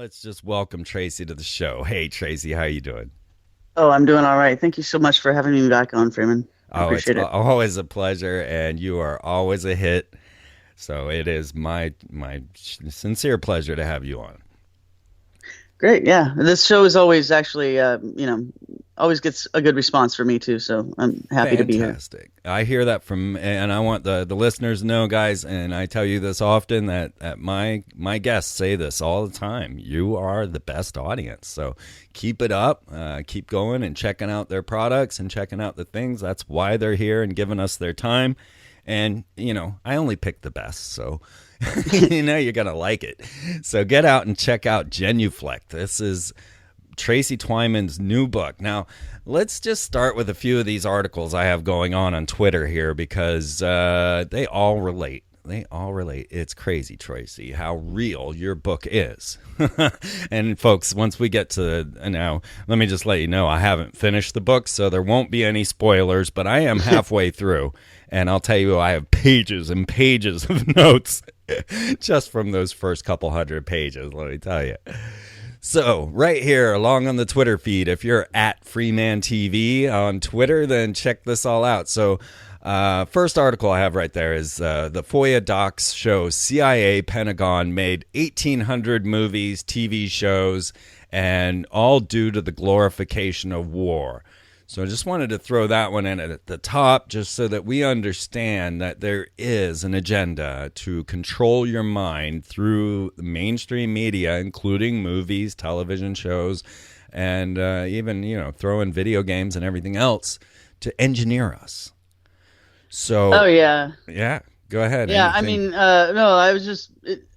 Let's just welcome Tracy to the show. Hey, Tracy, how you doing? Oh, I'm doing all right. Thank you so much for having me back on, Freeman. I Oh, it's appreciate it. always a pleasure, and you are always a hit. So it is my sincere pleasure to have you on. Great. Yeah. This show is always actually, always gets a good response for me too. So I'm happy to be here. Fantastic. I hear that from, and I want the listeners to know, guys, and I tell you this often that my guests say this all the time. You are the best audience. So keep it up, keep going and checking out their products and checking out the things. That's why they're here and giving us their time. And, I only pick the best. So, you're going to like it. So get out and check out Genuflect. This is Tracy Twyman's new book. Now, let's just start with a few of these articles I have going on Twitter here because they all relate. They all relate. It's crazy, Tracy, how real your book is. And folks, once we get to now, let me just let you know I haven't finished the book, so there won't be any spoilers, but I am halfway through. And I'll tell you, I have pages and pages of notes just from those first couple hundred pages, let me tell you. So, right here along on the Twitter feed, if you're at Freeman TV on Twitter, then check this all out. So, first article I have right there is the FOIA docs show CIA Pentagon made 1,800 movies, TV shows, and all due to the glorification of war. So I just wanted to throw that one in at the top just so that we understand that there is an agenda to control your mind through the mainstream media, including movies, television shows, and even, throw in video games and everything else to engineer us. Oh So, yeah. yeah, go ahead. Yeah. I Anything? mean, no, I was just,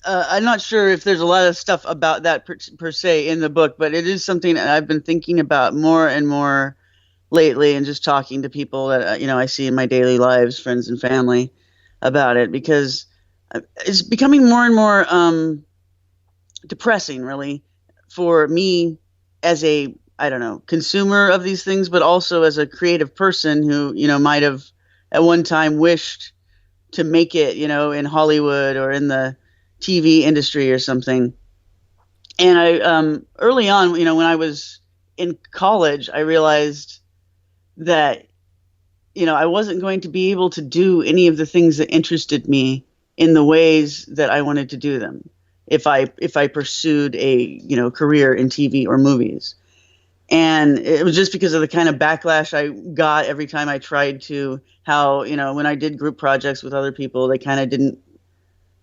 I'm not sure if there's a lot of stuff about that per se in the book, but it is something that I've been thinking about more and more lately and just talking to people that, I see in my daily lives, friends and family about it because it's becoming more and more depressing, really, for me as a, I don't know, consumer of these things, but also as a creative person who, might have at one time wished to make it, in Hollywood or in the TV industry or something. And I, early on, when I was in college, I realized that, I wasn't going to be able to do any of the things that interested me in the ways that I wanted to do them if I pursued a, career in TV or movies. And it was just because of the kind of backlash I got every time I tried to, how, when I did group projects with other people, they kind of didn't,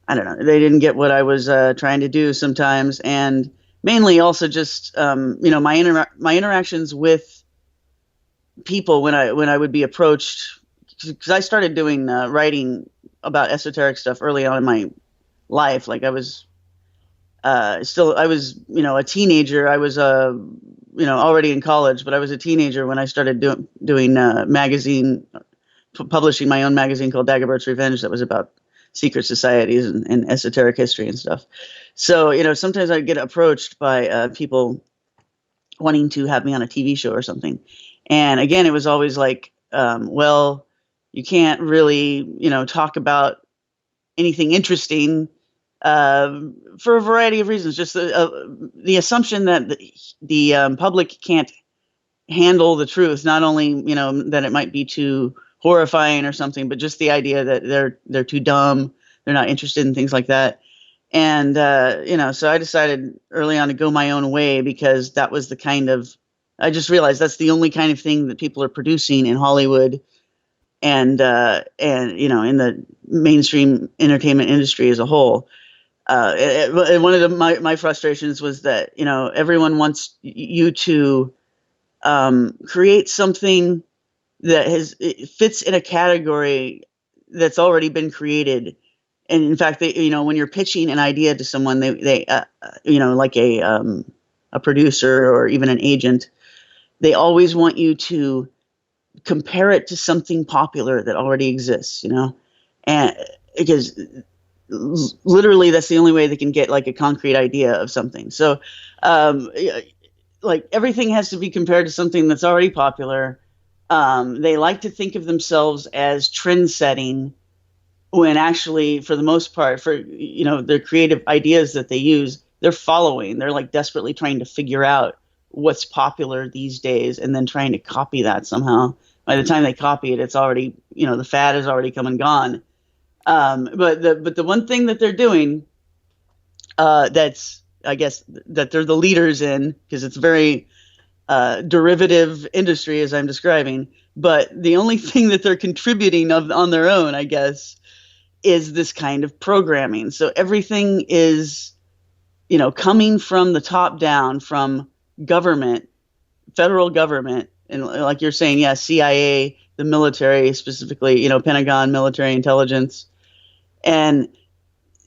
I don't know, they didn't get what I was trying to do sometimes. And mainly also just, my interactions with people when I would be approached, because I started doing writing about esoteric stuff early on in my life. Like I was a teenager. I was already in college, but I was a teenager when I started doing publishing my own magazine called Dagobert's Revenge that was about secret societies and esoteric history and stuff. So sometimes I'd get approached by people wanting to have me on a TV show or something. And again, it was always like, well, you can't really, talk about anything interesting for a variety of reasons. Just the assumption that the public can't handle the truth, not only, that it might be too horrifying or something, but just the idea that they're too dumb, they're not interested in things like that. And, so I decided early on to go my own way because that was I just realized that's the only kind of thing that people are producing in Hollywood and in the mainstream entertainment industry as a whole. One of my frustrations was that, everyone wants you to create something that it fits in a category that's already been created. And in fact, when you're pitching an idea to someone, they like a producer or even an agent, they always want you to compare it to something popular that already exists, and because literally that's the only way they can get like a concrete idea of something. So, like everything has to be compared to something that's already popular. They like to think of themselves as trend setting when actually, for the most part, for their creative ideas that they use, they're following. They're like desperately trying to figure out what's popular these days and then trying to copy that somehow. By the time they copy it, it's already, the fad has already come and gone. But the one thing that they're doing, that's, I guess, that they're the leaders in, because it's a very derivative industry, as I'm describing. But the only thing that they're contributing on their own, I guess, is this kind of programming. So everything is, coming from the top down, from government, federal government, and like you're saying, yeah, CIA, the military specifically, Pentagon, military intelligence. And,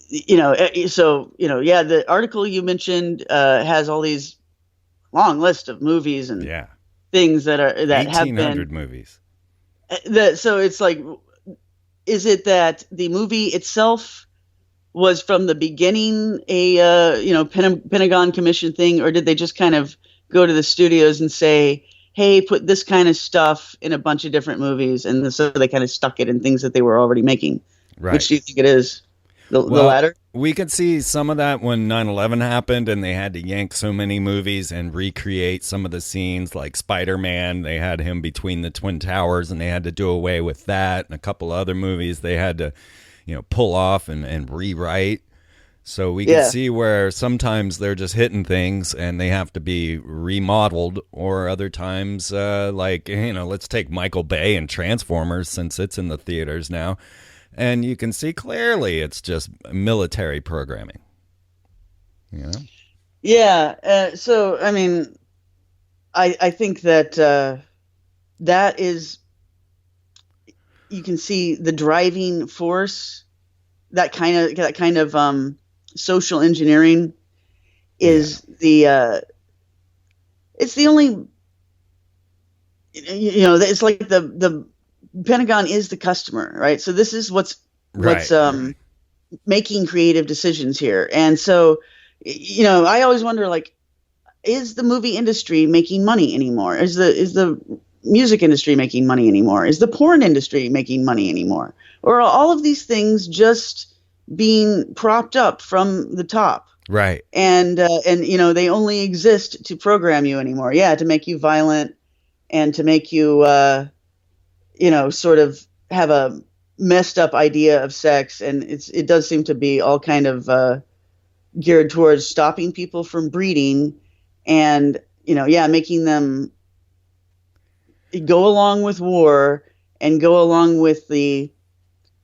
the article you mentioned has all these long list of movies and things that have been 1,800 movies. So it's like, is it that the movie itself was from the beginning a Pentagon Commission thing, or did they just kind of go to the studios and say, hey, put this kind of stuff in a bunch of different movies, and so they kind of stuck it in things that they were already making? Right. Which do you think it is? The latter? We could see some of that when 9/11 happened and they had to yank so many movies and recreate some of the scenes, like Spider-Man. They had him between the Twin Towers and they had to do away with that. And a couple other movies they had to, pull off and rewrite. So we can see where sometimes they're just hitting things and they have to be remodeled, or other times, let's take Michael Bay and Transformers, since it's in the theaters now. And you can see clearly it's just military programming. Yeah. So, I mean, I think that that is, you can see the driving force, that kind of social engineering is it's the only, it's like the Pentagon is the customer, right? So this is what's making creative decisions here. And so, I always wonder, like, is the movie industry making money anymore? Is the music industry making money anymore? Is the porn industry making money anymore? Or are all of these things just being propped up from the top? Right. And they only exist to program you anymore. Yeah, to make you violent and to make you sort of have a messed up idea of sex. And it does seem to be all kind of geared towards stopping people from breeding and, making them go along with war and go along with the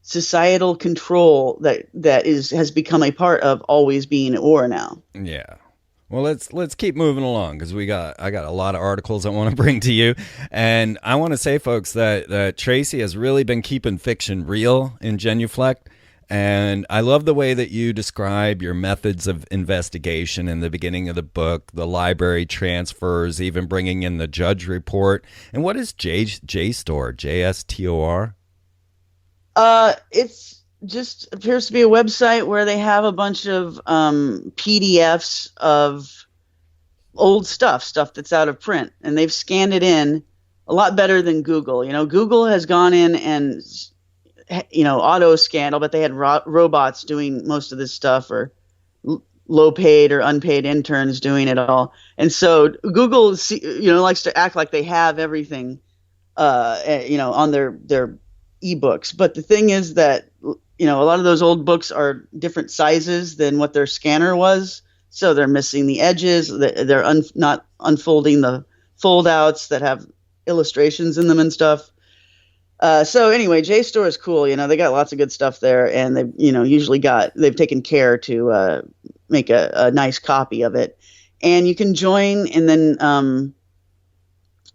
societal control that has become a part of always being at war now. Yeah. Well, let's keep moving along, because I got a lot of articles I want to bring to you, and I want to say, folks, that Tracy has really been keeping fiction real in Genuflect, and I love the way that you describe your methods of investigation in the beginning of the book, the library transfers, even bringing in the judge report. And what is Jstore? JSTOR? It's just appears to be a website where they have a bunch of PDFs of old stuff that's out of print, and they've scanned it in a lot better than Google. Google has gone in and auto scanned. I'll bet they had robots doing most of this stuff, or low paid or unpaid interns doing it all. And so Google likes to act like they have everything on their ebooks. But the thing is that a lot of those old books are different sizes than what their scanner was, so they're missing the edges. They're not unfolding the fold-outs that have illustrations in them and stuff. So anyway, JSTOR is cool. They got lots of good stuff there, and they've taken care to make a nice copy of it. And you can join, and then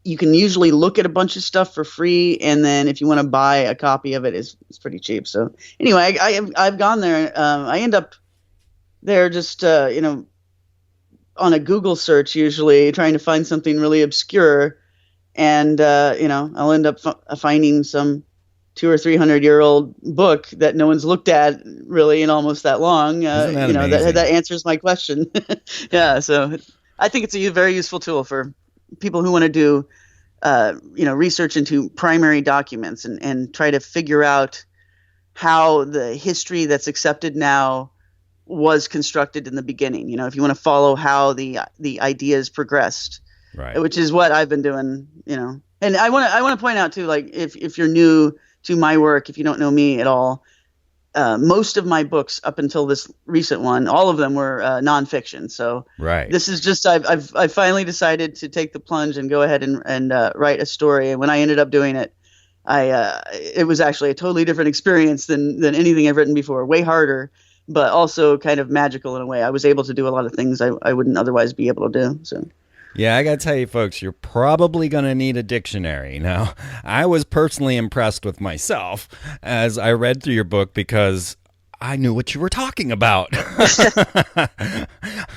you can usually look at a bunch of stuff for free, and then if you want to buy a copy of it, it's pretty cheap. So anyway, I've gone there. I end up there just on a Google search, usually trying to find something really obscure, and I'll end up finding some 200 or 300-year-old book that no one's looked at really in almost that long. That answers my question. Yeah, so I think it's a very useful tool for people who want to do, research into primary documents and try to figure out how the history that's accepted now was constructed in the beginning. If you want to follow how the ideas progressed, right? Which is what I've been doing. And I want to point out too, like if you're new to my work, if you don't know me at all, most of my books up until this recent one, all of them were nonfiction. So right. This is just I've finally decided to take the plunge and go ahead and write a story. And when I ended up doing it, it was actually a totally different experience than anything I've written before. Way harder, but also kind of magical in a way. I was able to do a lot of things I wouldn't otherwise be able to do. So. Yeah, I got to tell you, folks, you're probably going to need a dictionary. Now, I was personally impressed with myself as I read through your book because I knew what you were talking about.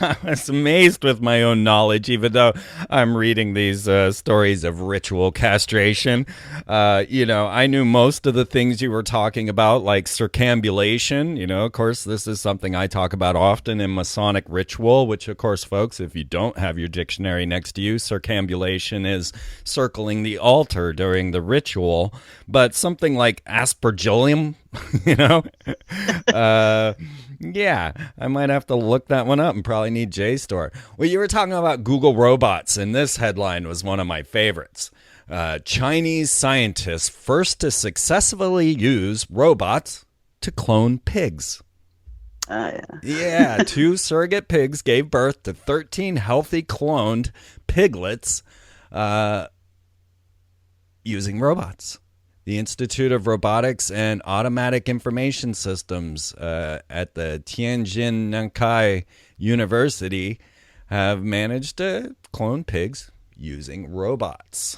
I was amazed with my own knowledge, even though I'm reading these stories of ritual castration. I knew most of the things you were talking about, like circumambulation. Of course, this is something I talk about often in Masonic ritual, which, of course, folks, if you don't have your dictionary next to you, circumambulation is circling the altar during the ritual. But something like aspergillium, yeah, I might have to look that one up and probably need Jstore. Well, you were talking about Google robots, and this headline was one of my favorites. Chinese scientists first to successfully use robots to clone pigs. Yeah, 2 surrogate pigs gave birth to 13 healthy cloned piglets using robots. The Institute of Robotics and Automatic Information Systems at the Tianjin Nankai University have managed to clone pigs using robots.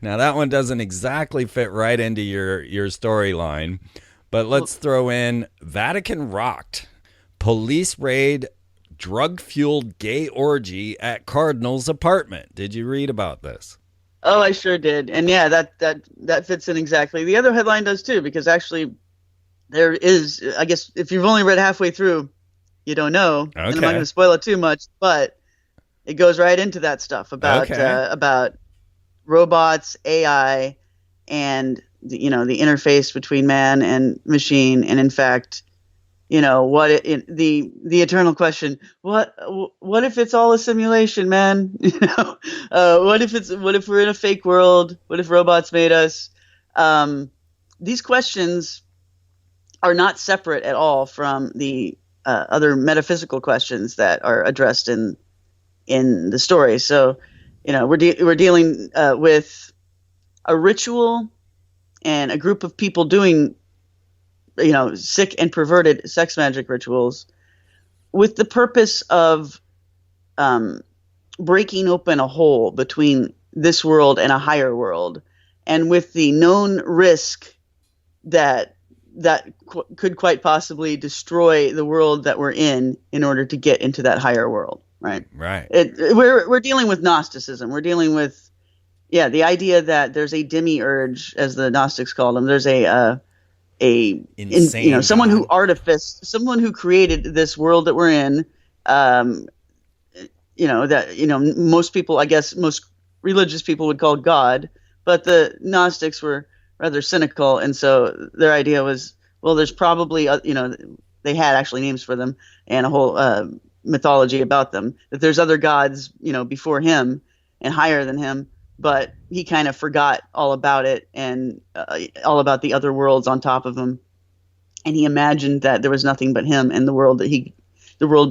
Now, that one doesn't exactly fit right into your storyline, but let's throw in Vatican rocked. Police raid drug-fueled gay orgy at Cardinal's apartment. Did you read about this? Oh, I sure did. And yeah, that fits in exactly. The other headline does too, because actually there is, I guess, if you've only read halfway through, you don't know. Okay. And I'm not going to spoil it too much, but it goes right into that stuff about robots, AI, and the interface between man and machine. And in fact, the eternal question, what if it's all a simulation, man? What if we're in a fake world? What if robots made us? These questions are not separate at all from the other metaphysical questions that are addressed in the story. So, we're dealing with a ritual and a group of people doing sick and perverted sex magic rituals with the purpose of breaking open a hole between this world and a higher world, and with the known risk that could quite possibly destroy the world that we're in order to get into that higher world. Right. We're dealing with Gnosticism. We're dealing with, the idea that there's a demiurge, as the Gnostics called him. There's someone who created this world that we're in. Most people, I guess, most religious people would call God, but the Gnostics were rather cynical, and so their idea was, well, there's probably, they had actually names for them and a whole mythology about them, that there's other gods, before him and higher than him, but he kind of forgot all about it and all about the other worlds on top of him. And he imagined that there was nothing but him and the world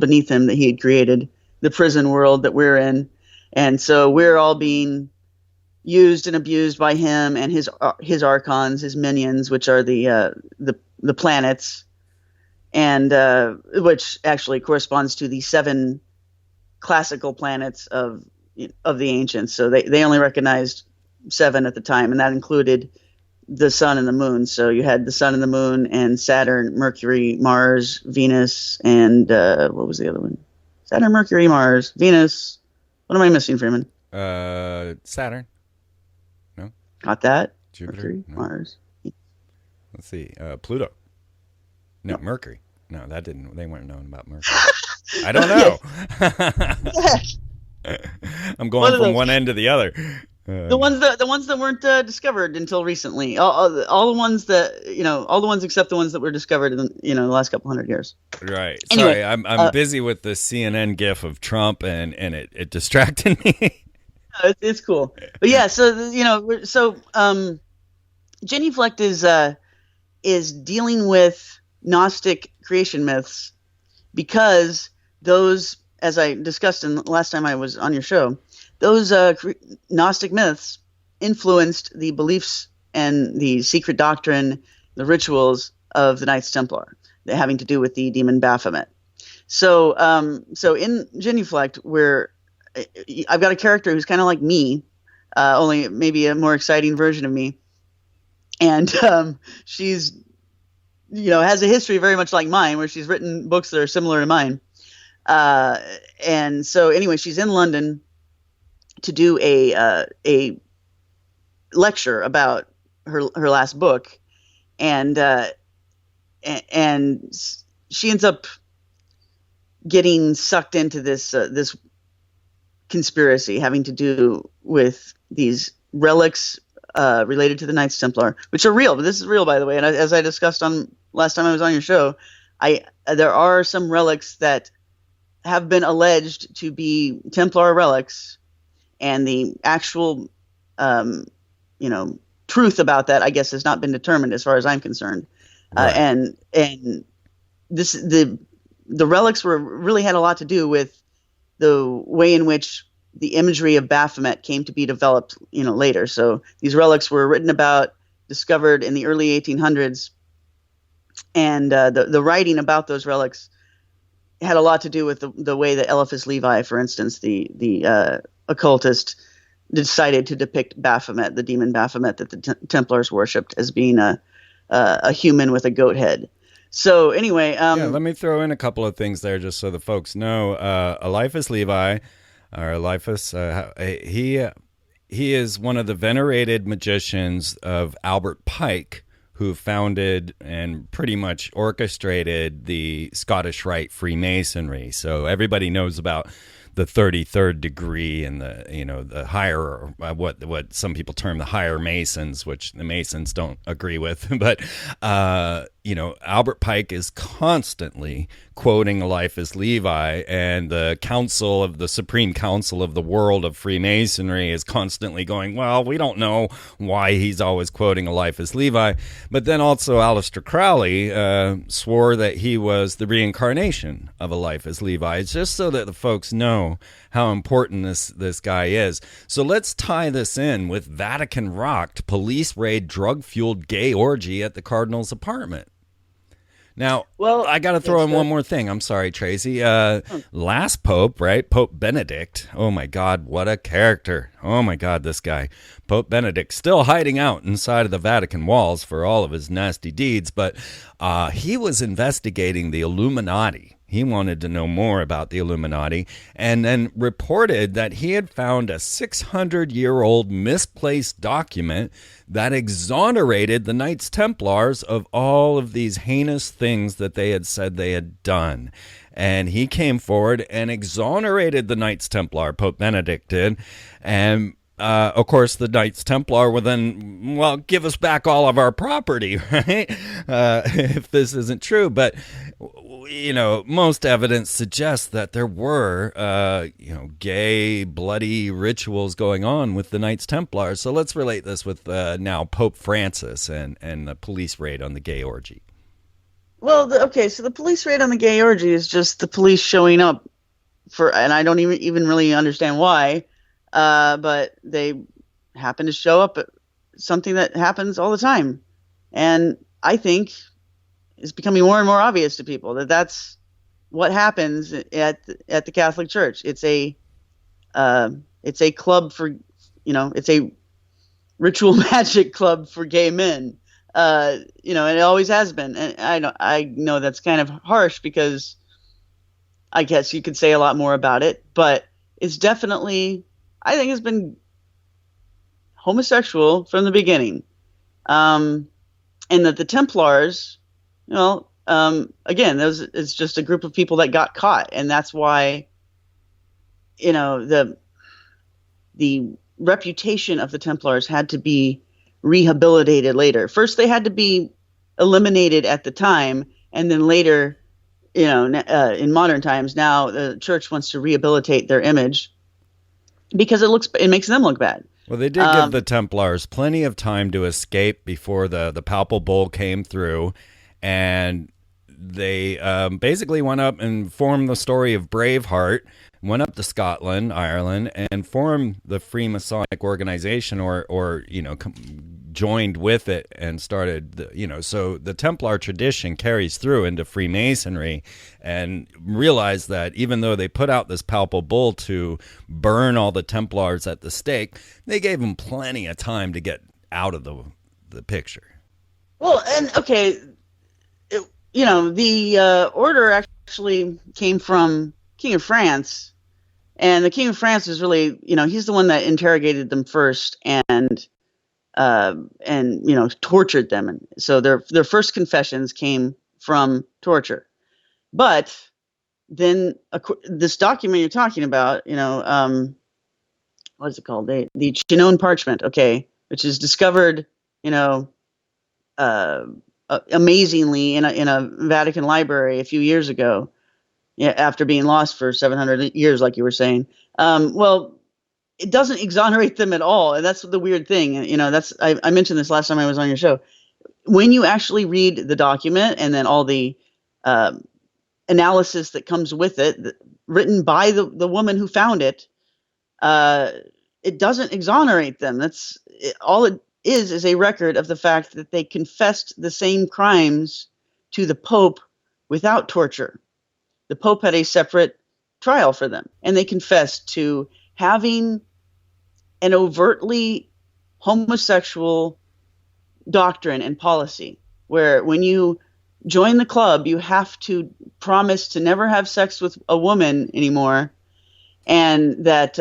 beneath him that he had created, the prison world that we're in. And so we're all being used and abused by him and his archons, his minions, which are the planets, and which actually corresponds to the 7 classical planets of the ancients. So they only recognized 7 at the time, and that included the sun and the moon. So you had the sun and the moon and Saturn, Mercury, Mars, Venus, and what was the other one? Saturn, Mercury, Mars, Venus. What am I missing, Freeman? Saturn. No. Got that? Jupiter. Mercury, no. Mars. Let's see. Pluto. No, Mercury. No, they weren't known about Mercury. I don't know. I'm going from one end to the other. The ones that weren't discovered until recently. All the ones that all the ones except the ones that were discovered in the last couple hundred years. Right. Anyway, Sorry, I'm busy with the CNN gif of Trump, and it distracted me. it's cool, but yeah. So Genuflect is dealing with Gnostic creation myths because those, as I discussed in the last time I was on your show, those Gnostic myths influenced the beliefs and the secret doctrine, the rituals of the Knights Templar, having to do with the demon Baphomet. So in Genuflect, where I've got a character who's kind of like me, only maybe a more exciting version of me, and she's has a history very much like mine, where she's written books that are similar to mine. And so anyway, she's in London to do a lecture about her last book, and she ends up getting sucked into this conspiracy having to do with these relics related to the Knights Templar, which are real. But this is real, by the way. And as I discussed on last time I was on your show, there are some relics that have been alleged to be Templar relics. And the actual, truth about that, I guess, has not been determined as far as I'm concerned. Right. And the relics really had a lot to do with the way in which the imagery of Baphomet came to be developed, later. So these relics were written about, discovered in the early 1800s, and the writing about those relics had a lot to do with the way that Eliphas Levi, for instance, the occultist, decided to depict Baphomet, the demon Baphomet that the Templars worshipped, as being a human with a goat head. So anyway, let me throw in a couple of things there just so the folks know. Eliphas Levi, or Eliphas, he is one of the venerated magicians of Albert Pike, who founded and pretty much orchestrated the Scottish Rite Freemasonry. So everybody knows about the 33rd degree and the higher, what some people term the higher Masons, which the Masons don't agree with. But Albert Pike is constantly quoting Eliphas Levi, and the Supreme Council of the world of Freemasonry is constantly going, well, we don't know why he's always quoting Eliphas Levi. But then also Aleister Crowley swore that he was the reincarnation of Eliphas Levi. It's just so that the folks know how important this guy is. So let's tie this in with Vatican rocked police raid drug-fueled gay orgy at the Cardinal's apartment. Now, I got to throw in one more thing. I'm sorry, Tracy. Last Pope, right? Pope Benedict. Oh, my God, what a character. Oh, my God, this guy. Pope Benedict, still hiding out inside of the Vatican walls for all of his nasty deeds, but he was investigating the Illuminati. He wanted to know more about the Illuminati, and then reported that he had found a 600-year-old misplaced document that exonerated the Knights Templars of all of these heinous things that they had said they had done. And he came forward and exonerated the Knights Templar, Pope Benedict did, and of course, the Knights Templar will then, give us back all of our property, right? If this isn't true. But, most evidence suggests that there were, gay, bloody rituals going on with the Knights Templar. So let's relate this with now Pope Francis and the police raid on the gay orgy. Well, so the police raid on the gay orgy is just the police showing up and I don't even really understand why. But they happen to show up at something that happens all the time. And I think it's becoming more and more obvious to people that that's what happens at the Catholic Church. It's a club for, it's a ritual magic club for gay men. And it always has been. And I know that's kind of harsh because I guess you could say a lot more about it, but it's definitely, I think, it's been homosexual from the beginning. And that the Templars, again, it's just a group of people that got caught. And that's why, the reputation of the Templars had to be rehabilitated later. First, they had to be eliminated at the time, and then later, in modern times, now the church wants to rehabilitate their image because it makes them look bad. Well, they did give the Templars plenty of time to escape before the Papal Bull came through, and they basically went up and formed the story of Braveheart, went up to Scotland, Ireland, and formed the Freemasonic organization, or joined with it and started, so the Templar tradition carries through into Freemasonry, and realized that even though they put out this Papal Bull to burn all the Templars at the stake, they gave them plenty of time to get out of the picture. Well, and okay, the order actually came from King of France, and the King of France is really, he's the one that interrogated them first and tortured them. And so their first confessions came from torture. But then this document you're talking about, what is it called? The Chinon parchment, okay, which is discovered, amazingly in a Vatican library a few years ago, after being lost for 700 years, like you were saying. Well, it doesn't exonerate them at all, and that's the weird thing. I mentioned this last time I was on your show. When you actually read the document and then all the analysis that comes with it, written by the woman who found it, it doesn't exonerate them. All it is a record of the fact that they confessed the same crimes to the Pope without torture. The Pope had a separate trial for them, and they confessed to having an overtly homosexual doctrine and policy, where when you join the club, you have to promise to never have sex with a woman anymore, and that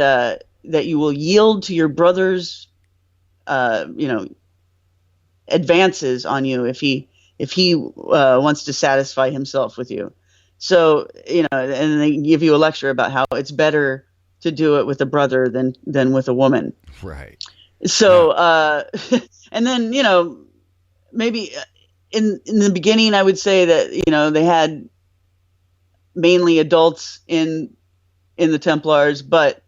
you will yield to your brother's advances on you if he wants to satisfy himself with you. So, and they give you a lecture about how it's better to do it with a brother than with a woman. Right. So, yeah. And then, maybe in the beginning, I would say that, they had mainly adults in the Templars, but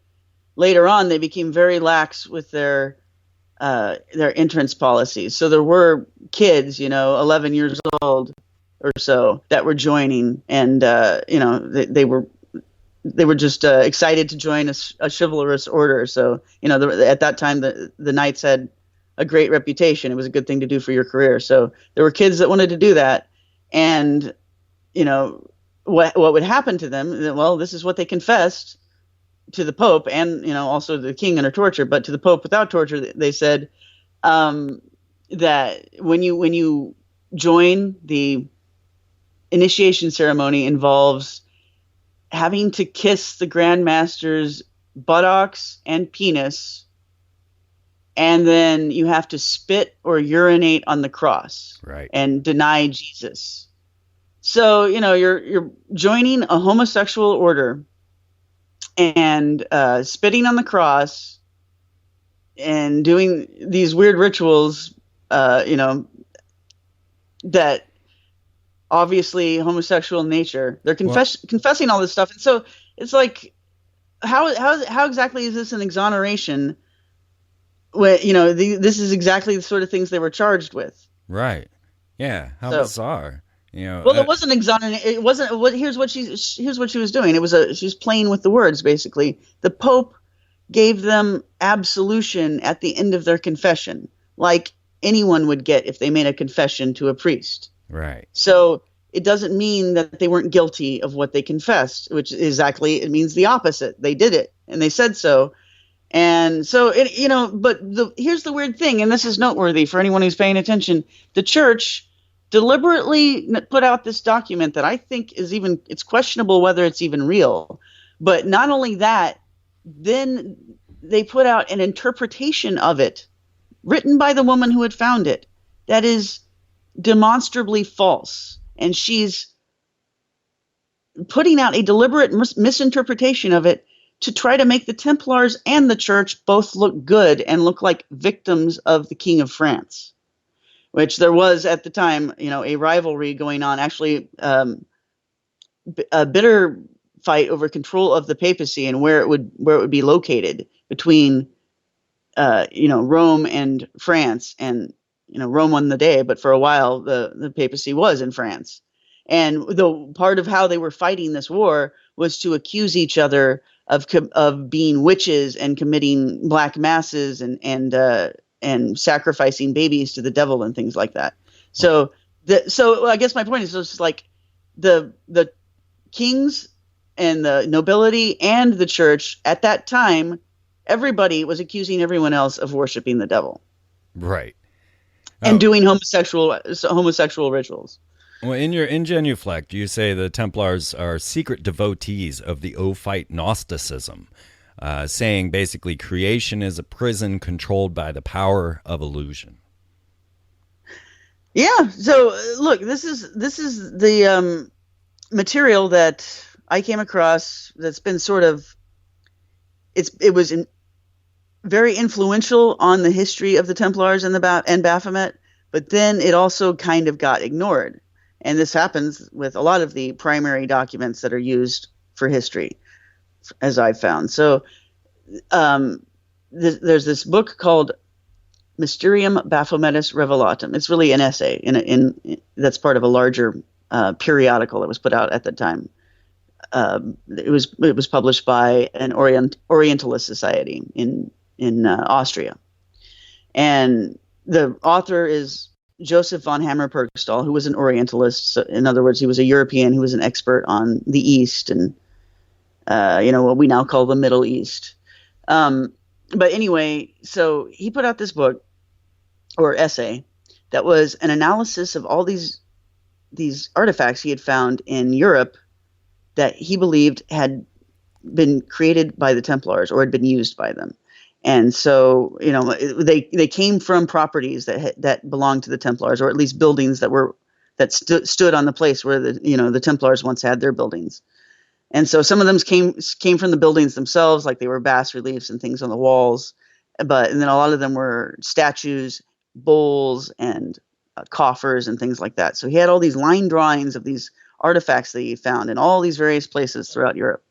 later on they became very lax with their entrance policies. So there were kids, 11 years old or so, that were joining, and they were just excited to join a chivalrous order. So at that time the knights had a great reputation. It was a good thing to do for your career. So there were kids that wanted to do that, and what would happen to them? Well, this is what they confessed to the Pope, and also the king under torture, but to the Pope without torture, they said that when you join, the initiation ceremony involves having to kiss the Grand Master's buttocks and penis, and then you have to spit or urinate on the cross, right, and deny Jesus. So you're joining a homosexual order and spitting on the cross and doing these weird rituals, that obviously homosexual in nature. They're confessing all this stuff, and so it's like, how exactly is this an exoneration? When this is exactly the sort of things they were charged with. Right. Yeah. How bizarre. Well, it wasn't exoneration. It wasn't. Here's what she was doing. She was playing with the words. Basically, the Pope gave them absolution at the end of their confession, like anyone would get if they made a confession to a priest. Right. So it doesn't mean that they weren't guilty of what they confessed, which it means the opposite. They did it, and they said so. And so, here's the weird thing, and this is noteworthy for anyone who's paying attention. The church deliberately put out this document that I think it's questionable whether it's even real. But not only that, then they put out an interpretation of it, written by the woman who had found it, that is demonstrably false. And she's putting out a deliberate misinterpretation of it to try to make the Templars and the church both look good and look like victims of the King of France, which there was at the time, a rivalry going on, actually a bitter fight over control of the papacy and where it would be located between Rome and France. And Rome won the day, but for a while the papacy was in France. And the part of how they were fighting this war was to accuse each other of being witches and committing black masses and sacrificing babies to the devil and things like that. So I guess my point is just like the kings and the nobility and the church at that time, everybody was accusing everyone else of worshiping the devil, right, and doing homosexual rituals. Well, in Genuflect, you say the Templars are secret devotees of the Ophite Gnosticism, saying basically creation is a prison controlled by the power of illusion. Yeah. So look, this is the material that I came across that's been sort of it was very influential on the history of the Templars and Baphomet, but then it also kind of got ignored. And this happens with a lot of the primary documents that are used for history, as I've found. So there's this book called Mysterium Baphometis Revelatum. It's really an essay in that's part of a larger periodical that was put out at the time. It was published by an Orientalist society in Austria, and the author is Joseph von Hammer-Purgstall, who was an Orientalist. So in other words, he was a European who was an expert on the East and what we now call the Middle East. But anyway, so he put out this book or essay that was an analysis of all these artifacts he had found in Europe that he believed had been created by the Templars or had been used by them. And so, they came from properties that belonged to the Templars, or at least buildings that stood on the place where the Templars once had their buildings. And so some of them came from the buildings themselves, like they were bas reliefs and things on the walls. And then a lot of them were statues, bowls, and coffers and things like that. So he had all these line drawings of these artifacts that he found in all these various places throughout Europe,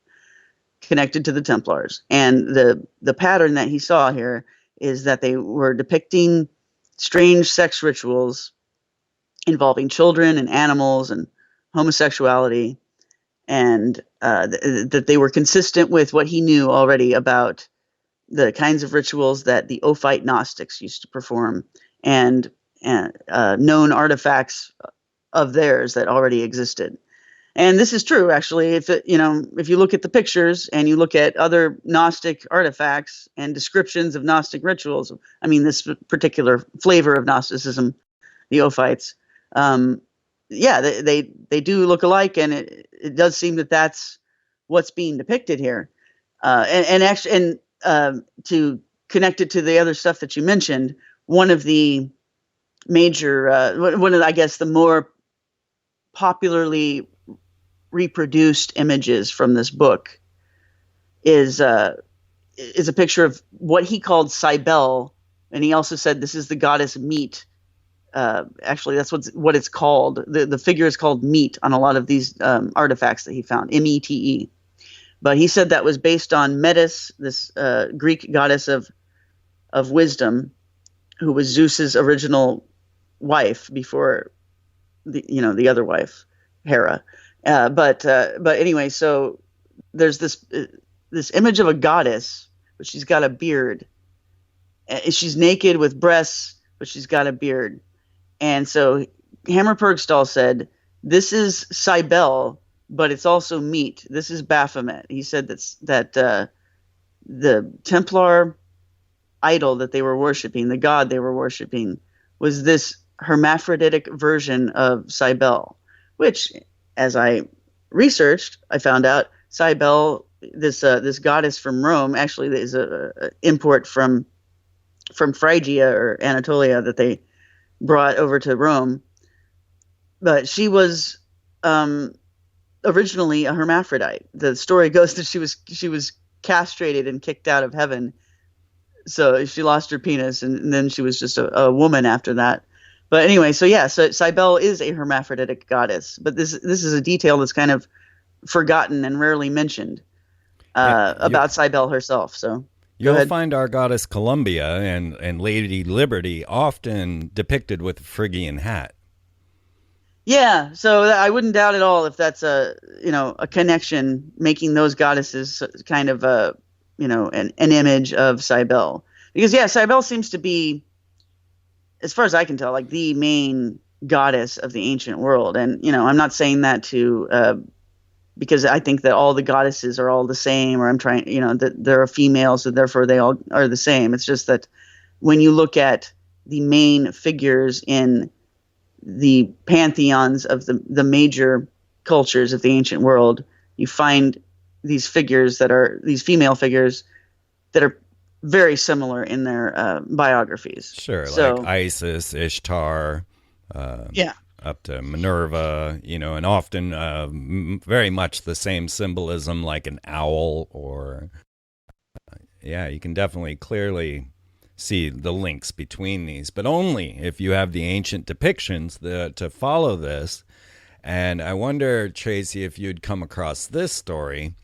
connected to the Templars. And the pattern that he saw here is that they were depicting strange sex rituals involving children and animals and homosexuality, and that they were consistent with what he knew already about the kinds of rituals that the Ophite Gnostics used to perform, and known artifacts of theirs that already existed. And this is true, actually. If you look at the pictures and you look at other Gnostic artifacts and descriptions of Gnostic rituals, I mean, this particular flavor of Gnosticism, the Ophites, they do look alike, and it does seem that that's what's being depicted here. To connect it to the other stuff that you mentioned, one of the major, I guess, the more popularly reproduced images from this book is a picture of what he called Cybele, and he also said this is the goddess Meat. Actually, that's what it's called. The figure is called Meat on a lot of these artifacts that he found, Mete. But he said that was based on Metis, this Greek goddess of wisdom, who was Zeus's original wife before the other wife, Hera. But anyway, so there's this image of a goddess, but she's got a beard. She's naked with breasts, but she's got a beard. And so Hammer-Purgstall said, this is Cybele, but it's also Meat. This is Baphomet. He said that the Templar idol that they were worshiping, the god they were worshiping, was this hermaphroditic version of Cybele, which, as I researched, I found out Cybele, this goddess from Rome, actually is a import from Phrygia or Anatolia that they brought over to Rome. But she was originally a hermaphrodite. The story goes that she was castrated and kicked out of heaven. So she lost her penis, and then she was just a woman after that. But anyway, so Cybele is a hermaphroditic goddess, but this is a detail that's kind of forgotten and rarely mentioned about Cybele herself. So you'll find our goddess Columbia and Lady Liberty often depicted with a Phrygian hat. Yeah, so I wouldn't doubt at all if that's a connection, making those goddesses kind of an image of Cybele. Because Cybele seems to be, as far as I can tell, like the main goddess of the ancient world. And I'm not saying that because I think that all the goddesses are all the same, or I'm trying, that there are females, so therefore they all are the same. It's just that when you look at the main figures in the pantheons of the major cultures of the ancient world, you find these female figures that are very similar in their biographies. Sure, like Isis, Ishtar, up to Minerva, and often very much the same symbolism, like an owl, or you can definitely clearly see the links between these, but only if you have the ancient depictions to follow this. And I wonder, Tracy, if you'd come across this story.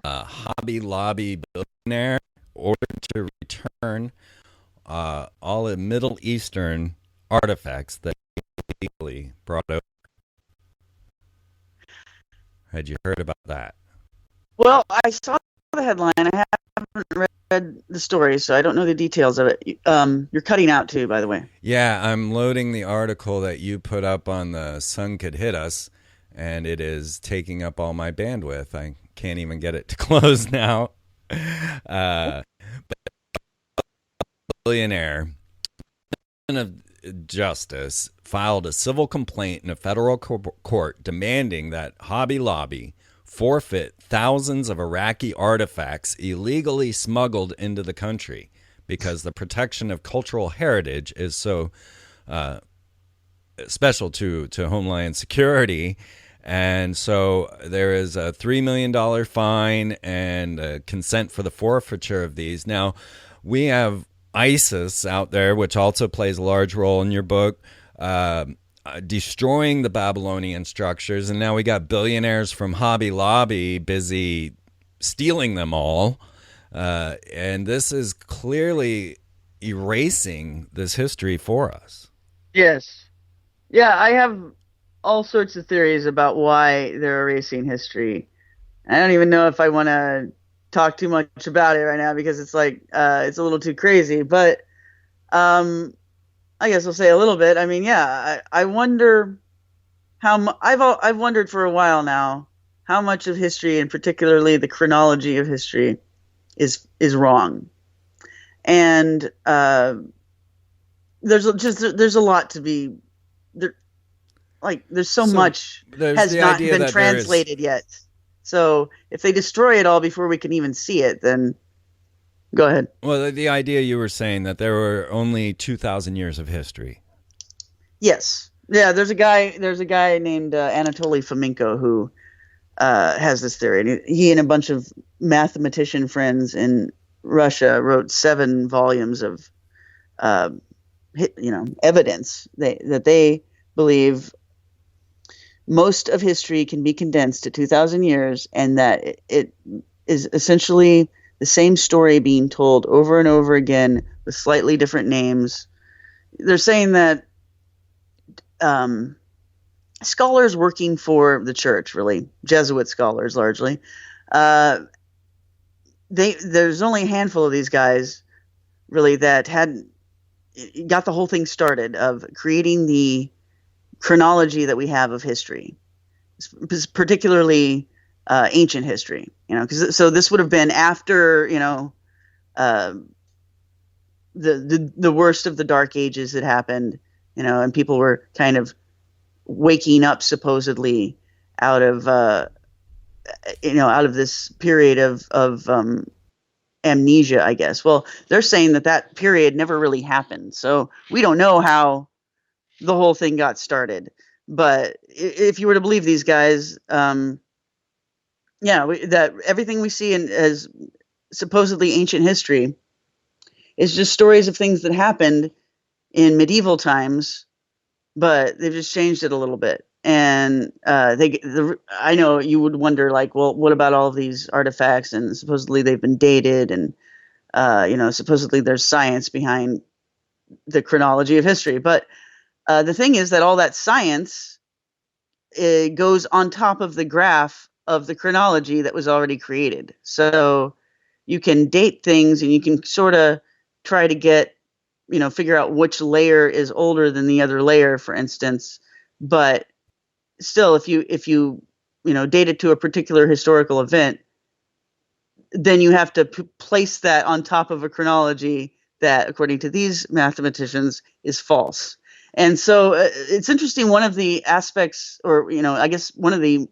Hobby Lobby billionaire ordered to return all the Middle Eastern artifacts that he illegally brought over. Had you heard about that? Well, I saw the headline. I haven't read the story, so I don't know the details of it. You're cutting out too, by the way. Yeah, I'm loading the article that you put up on the Sun Could Hit Us, and it is taking up all my bandwidth. I can't even get it to close now. But billionaire of Justice filed a civil complaint in a federal court demanding that Hobby Lobby forfeit thousands of Iraqi artifacts illegally smuggled into the country because the protection of cultural heritage is so special to Homeland Security. And so there is a $3 million fine and consent for the forfeiture of these. Now, we have ISIS out there, which also plays a large role in your book, destroying the Babylonian structures. And now we got billionaires from Hobby Lobby busy stealing them all. And this is clearly erasing this history for us. Yes. Yeah, I have all sorts of theories about why they're erasing history. I don't even know if I want to talk too much about it right now because it's like it's a little too crazy. But I guess I'll say a little bit. I mean, I wonder how I've wondered for a while now how much of history, and particularly the chronology of history, is wrong. And there's a lot to be there. Like there's so much has not been translated yet. So if they destroy it all before we can even see it, then go ahead. Well, the idea you were saying that there were only 2,000 years of history. Yes. Yeah, there's a guy named Anatoly Fomenko who has this theory. And he and a bunch of mathematician friends in Russia wrote 7 volumes of evidence that they believe most of history can be condensed to 2,000 years, and that it is essentially the same story being told over and over again with slightly different names. They're saying that scholars working for the church, really Jesuit scholars largely, there's only a handful of these guys really that got the whole thing started of creating the chronology that we have of history, particularly ancient history, so this would have been after, the worst of the Dark Ages had happened, and people were kind of waking up supposedly out of this period of amnesia, I guess. Well, they're saying that period never really happened. So we don't know how the whole thing got started. But if you were to believe these guys, Yeah, that everything we see as supposedly ancient history is just stories of things that happened in medieval times, but they've just changed it a little bit. And I know you would wonder, like, well, what about all of these artifacts? And supposedly they've been dated, and supposedly there's science behind the chronology of history. But the thing is that all that science, it goes on top of the graph of the chronology that was already created. So you can date things, and you can sort of try to figure out which layer is older than the other layer, for instance. But still, if you date it to a particular historical event, then you have to place that on top of a chronology that, according to these mathematicians, is false. And so it's interesting. One of the aspects, or I guess one of the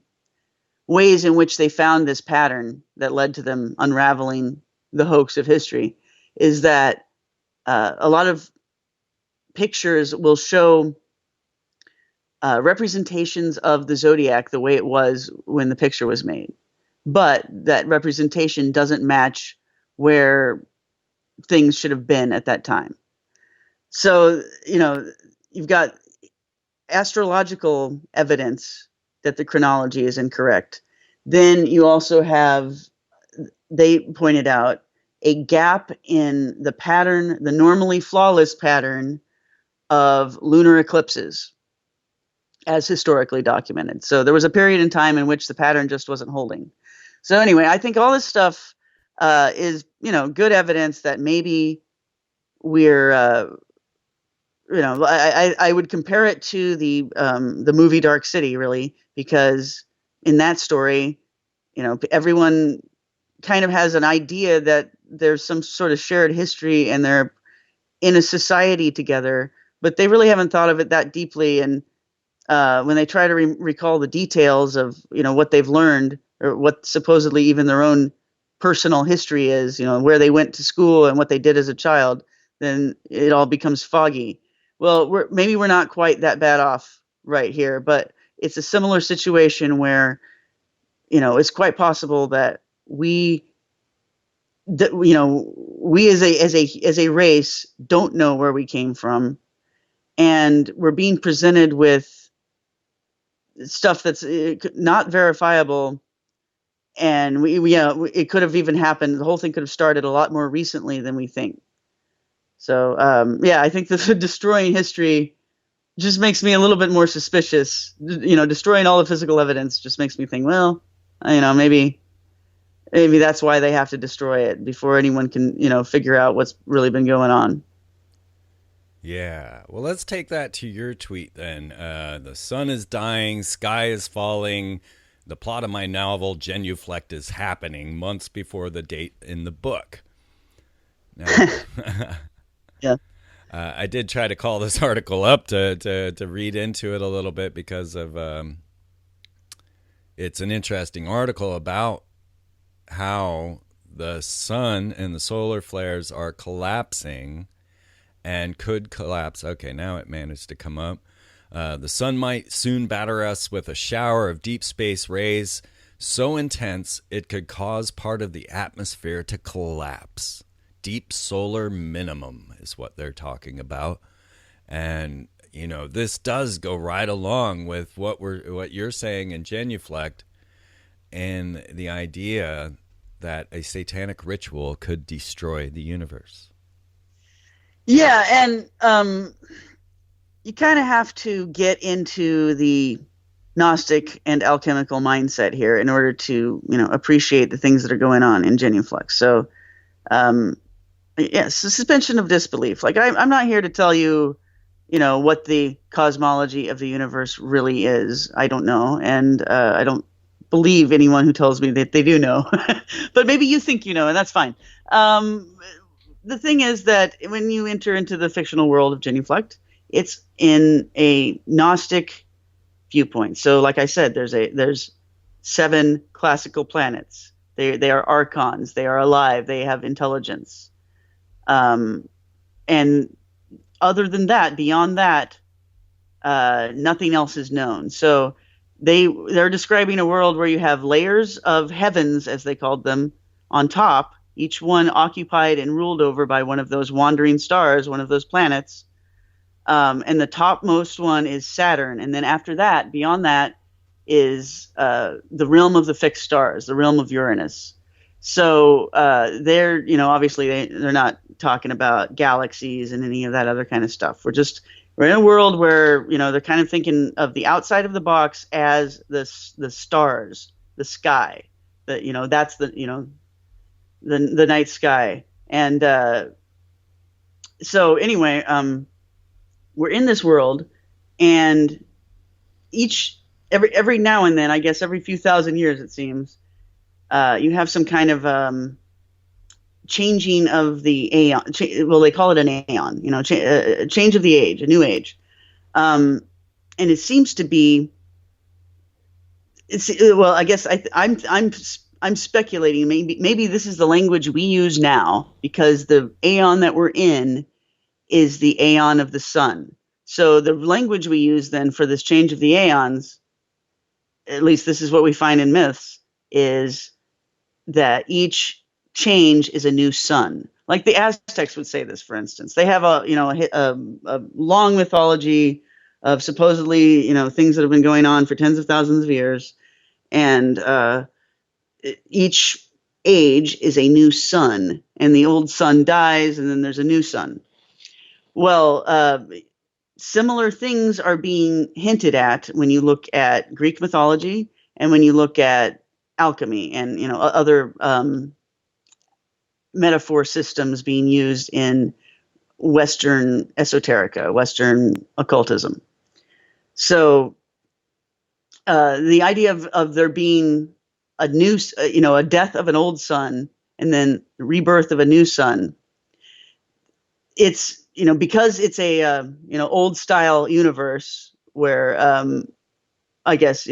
ways in which they found this pattern that led to them unraveling the hoax of history, is that a lot of pictures will show representations of the zodiac the way it was when the picture was made, but that representation doesn't match where things should have been at that time. So, you've got astrological evidence that the chronology is incorrect. Then you also have, they pointed out, a gap in the pattern, the normally flawless pattern of lunar eclipses as historically documented. So there was a period in time in which the pattern just wasn't holding. So anyway, I think all this stuff is, good evidence that maybe we're, I would compare it to the movie Dark City, really, because in that story, everyone kind of has an idea that there's some sort of shared history and they're in a society together, but they really haven't thought of it that deeply. And when they try to recall the details of, what they've learned, or what supposedly even their own personal history is, where they went to school and what they did as a child, then it all becomes foggy. Well, maybe we're not quite that bad off right here, but it's a similar situation where, it's quite possible that we as a race don't know where we came from, and we're being presented with stuff that's not verifiable. And it could have even happened. The whole thing could have started a lot more recently than we think. So, I think the destroying history just makes me a little bit more suspicious. Destroying all the physical evidence just makes me think, well, maybe that's why they have to destroy it before anyone can, figure out what's really been going on. Yeah. Well, let's take that to your tweet then. The sun is dying, sky is falling. The plot of my novel, Genulect, is happening months before the date in the book. Now, yeah. I did try to call this article up to read into it a little bit because of it's an interesting article about how the sun and the solar flares are collapsing and could collapse. Okay, now it managed to come up. The sun might soon batter us with a shower of deep space rays so intense it could cause part of the atmosphere to collapse. Deep solar minimum is what they're talking about. And, this does go right along with what you're saying in Genuflect, and the idea that a satanic ritual could destroy the universe. Yeah, and you kind of have to get into the Gnostic and alchemical mindset here in order to, appreciate the things that are going on in Genuflect. So, suspension of disbelief. Like, I'm not here to tell you, what the cosmology of the universe really is. I don't know, and I don't believe anyone who tells me that they do know. But maybe you think you know, and that's fine. The thing is that when you enter into the fictional world of Genuflect, it's in a Gnostic viewpoint. So, like I said, there's 7 classical planets. They are archons. They are alive. They have intelligence. And other than that, beyond that, nothing else is known. So they're describing a world where you have layers of heavens, as they called them, on top, each one occupied and ruled over by one of those wandering stars, one of those planets. And the topmost one is Saturn, and then after that, beyond that, is the realm of the fixed stars, the realm of Uranus. So they're, obviously they're not talking about galaxies and any of that other kind of stuff. We're in a world where, they're kind of thinking of the outside of the box as the stars, the sky. That's the night sky. And so anyway, we're in this world, and every now and then, I guess every few thousand years, it seems, you have some kind of changing of the aeon. Well, they call it an aeon, change of the age, a new age. And it seems to be. Well, I guess I'm speculating. Maybe this is the language we use now, because the aeon that we're in is the aeon of the sun. So the language we use then for this change of the aeons, at least this is what we find in myths, is that each change is a new sun. Like the Aztecs would say this, for instance. They have a long mythology of supposedly, things that have been going on for tens of thousands of years, and each age is a new sun, and the old sun dies, and then there's a new sun. Well, similar things are being hinted at when you look at Greek mythology and when you look at alchemy and other metaphor systems being used in Western esoterica, Western occultism. So the idea of there being a new, a death of an old sun and then the rebirth of a new sun, it's because it's a old style universe where I guess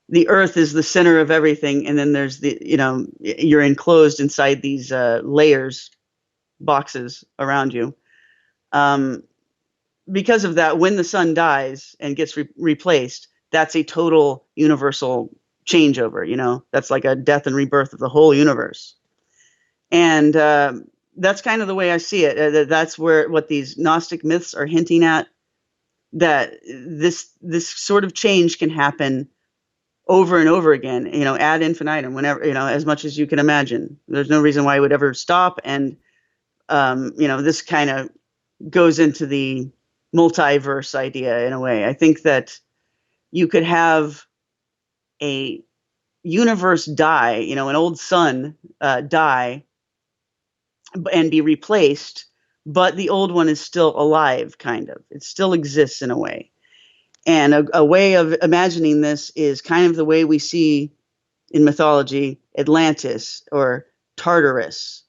the earth is the center of everything, and then there's you're enclosed inside these layers, boxes around you. Because of that, when the sun dies and gets replaced, that's a total universal changeover. That's like a death and rebirth of the whole universe. And that's kind of the way I see it. That's what these Gnostic myths are hinting at, that this sort of change can happen over and over again, ad infinitum, whenever, as much as you can imagine. There's no reason why it would ever stop. And, this kind of goes into the multiverse idea in a way. I think that you could have a universe die, an old sun die and be replaced, but the old one is still alive, kind of. It still exists in a way. And a way of imagining this is kind of the way we see in mythology Atlantis or Tartarus.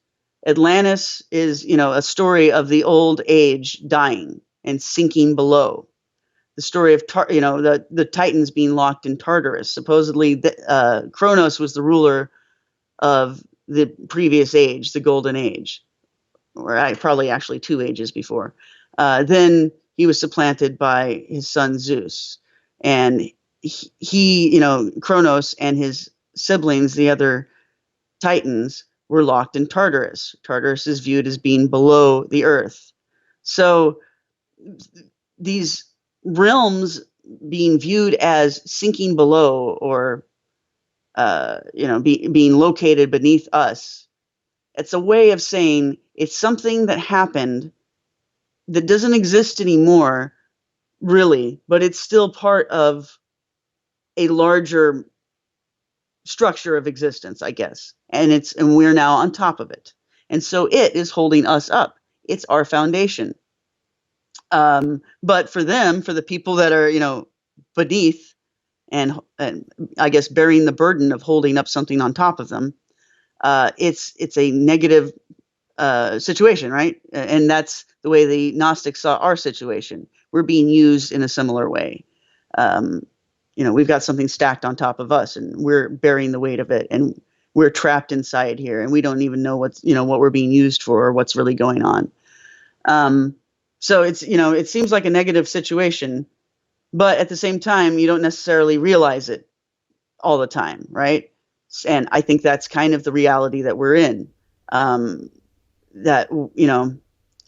Atlantis is, a story of the old age dying and sinking below. The story of the Titans being locked in Tartarus. Supposedly, Kronos was the ruler of the previous age, the Golden Age, or probably actually 2 ages before. Then he was supplanted by his son Zeus, and he, Kronos and his siblings, the other Titans, were locked in Tartarus. Tartarus is viewed as being below the earth. So these realms being viewed as sinking below, or being located beneath us, it's a way of saying it's something that happened that doesn't exist anymore, really, but it's still part of a larger structure of existence, I guess. And we're now on top of it. And so it is holding us up. It's our foundation. But for the people that are, beneath and I guess bearing the burden of holding up something on top of them, it's a negative situation, right? And that's the way the Gnostics saw our situation. We're being used in a similar way. We've got something stacked on top of us, and we're bearing the weight of it, and we're trapped inside here, and we don't even know what we're being used for or what's really going on. So it's, it seems like a negative situation, but at the same time, you don't necessarily realize it all the time, right? And I think that's kind of the reality that we're in. That, you know,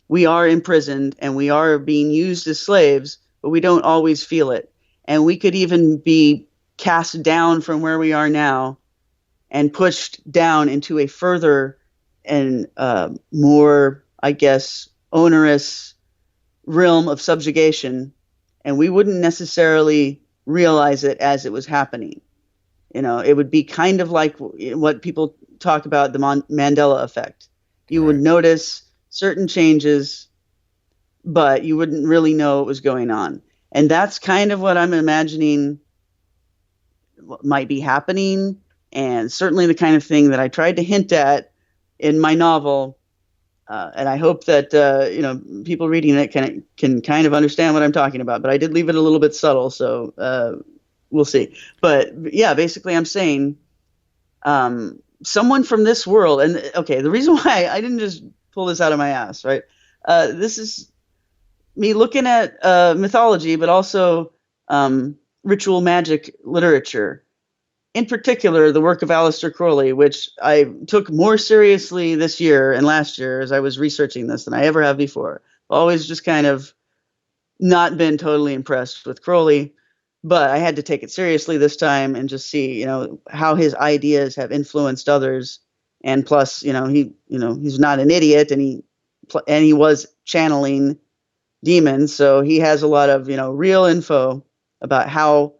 we are imprisoned and we are being used as slaves, but we don't always feel it. And we could even be cast down from where we are now and pushed down into a further and more, I guess, onerous realm of subjugation, and we wouldn't necessarily realize it as it was happening. You know, it would be kind of like what people talk about, the Mandela effect. You would notice certain changes, but you wouldn't really know what was going on. And that's kind of what I'm imagining might be happening, and certainly the kind of thing that I tried to hint at in my novel. And I hope that you know, people reading it can kind of understand what I'm talking about. But I did leave it a little bit subtle, so we'll see. But yeah, basically, I'm saying someone from this world. And okay, the reason why I didn't just pull this out of my ass, right? This is me looking at mythology, but also ritual magic literature. In particular, the work of Aleister Crowley, which I took more seriously this year and last year as I was researching this than I ever have before. Always just kind of not been totally impressed with Crowley, but I had to take it seriously this time and just see, you know, how his ideas have influenced others. And plus, he's not an idiot, and he was channeling demons, so he has a lot of, real info about how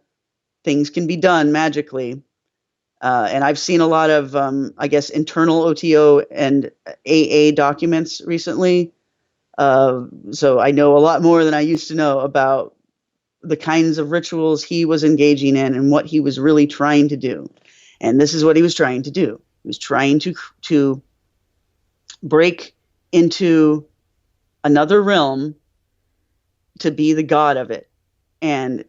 things can be done magically. And I've seen a lot of, I guess, internal OTO and AA documents recently. So I know a lot more than I used to know about the kinds of rituals he was engaging in and what he was really trying to do. And this is what he was trying to do. He was trying to break into another realm to be the god of it. And